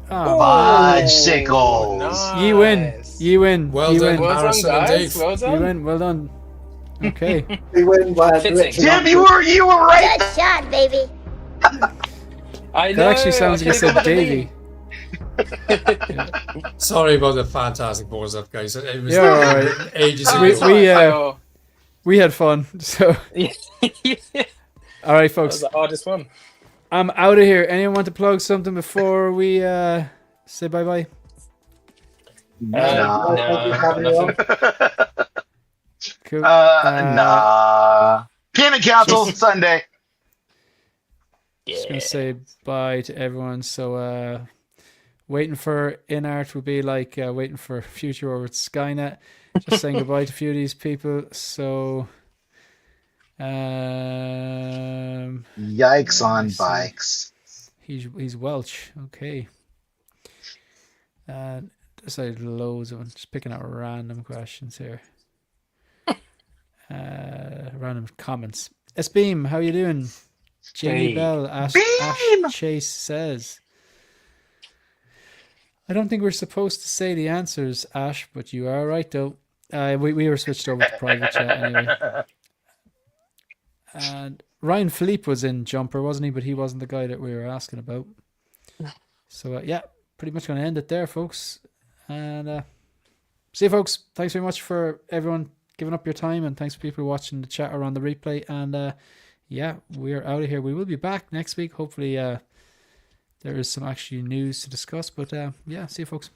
Bicycle. Nice. You win. You win. Well you done, win. Well done, Harrison and guys. Dave. Well done. You win. Well done. Okay. We win by a Fitting. direction. Tim, you were right. Good shot, baby. I know. That actually sounds like it said I couldn't Davey. Sorry about the Fantastic Four stuff, guys. It was You're all right. ages We, ago. we had fun. So, all right, That folks. was the hardest one. I'm out of here. Anyone want to plug something before we say bye bye? No, nothing. Cool. Nah. Gaming Council Sunday. Just gonna say bye to everyone. So waiting for INART would be like waiting for future over at Skynet. Just saying goodbye to a few of these people. So Yikes on bikes. he's Welsh. Okay. Decided loads of them. Just picking out random questions here. Random comments. S-Beam, how you doing? Jamie Hey. Bell, Ash Chase says. I don't think we're supposed to say the answers, Ash, but you are right though. We were switched over to private chat anyway. And Ryan Philippe was in Jumper, wasn't he? But he wasn't the guy that we were asking about. So yeah, pretty much going to end it there, folks. And see you, folks. Thanks very much for everyone giving up your time, and thanks for people watching the chat or on the replay. And yeah, we're out of here. We will be back next week. Hopefully there is some actual news to discuss. But yeah, see you, folks.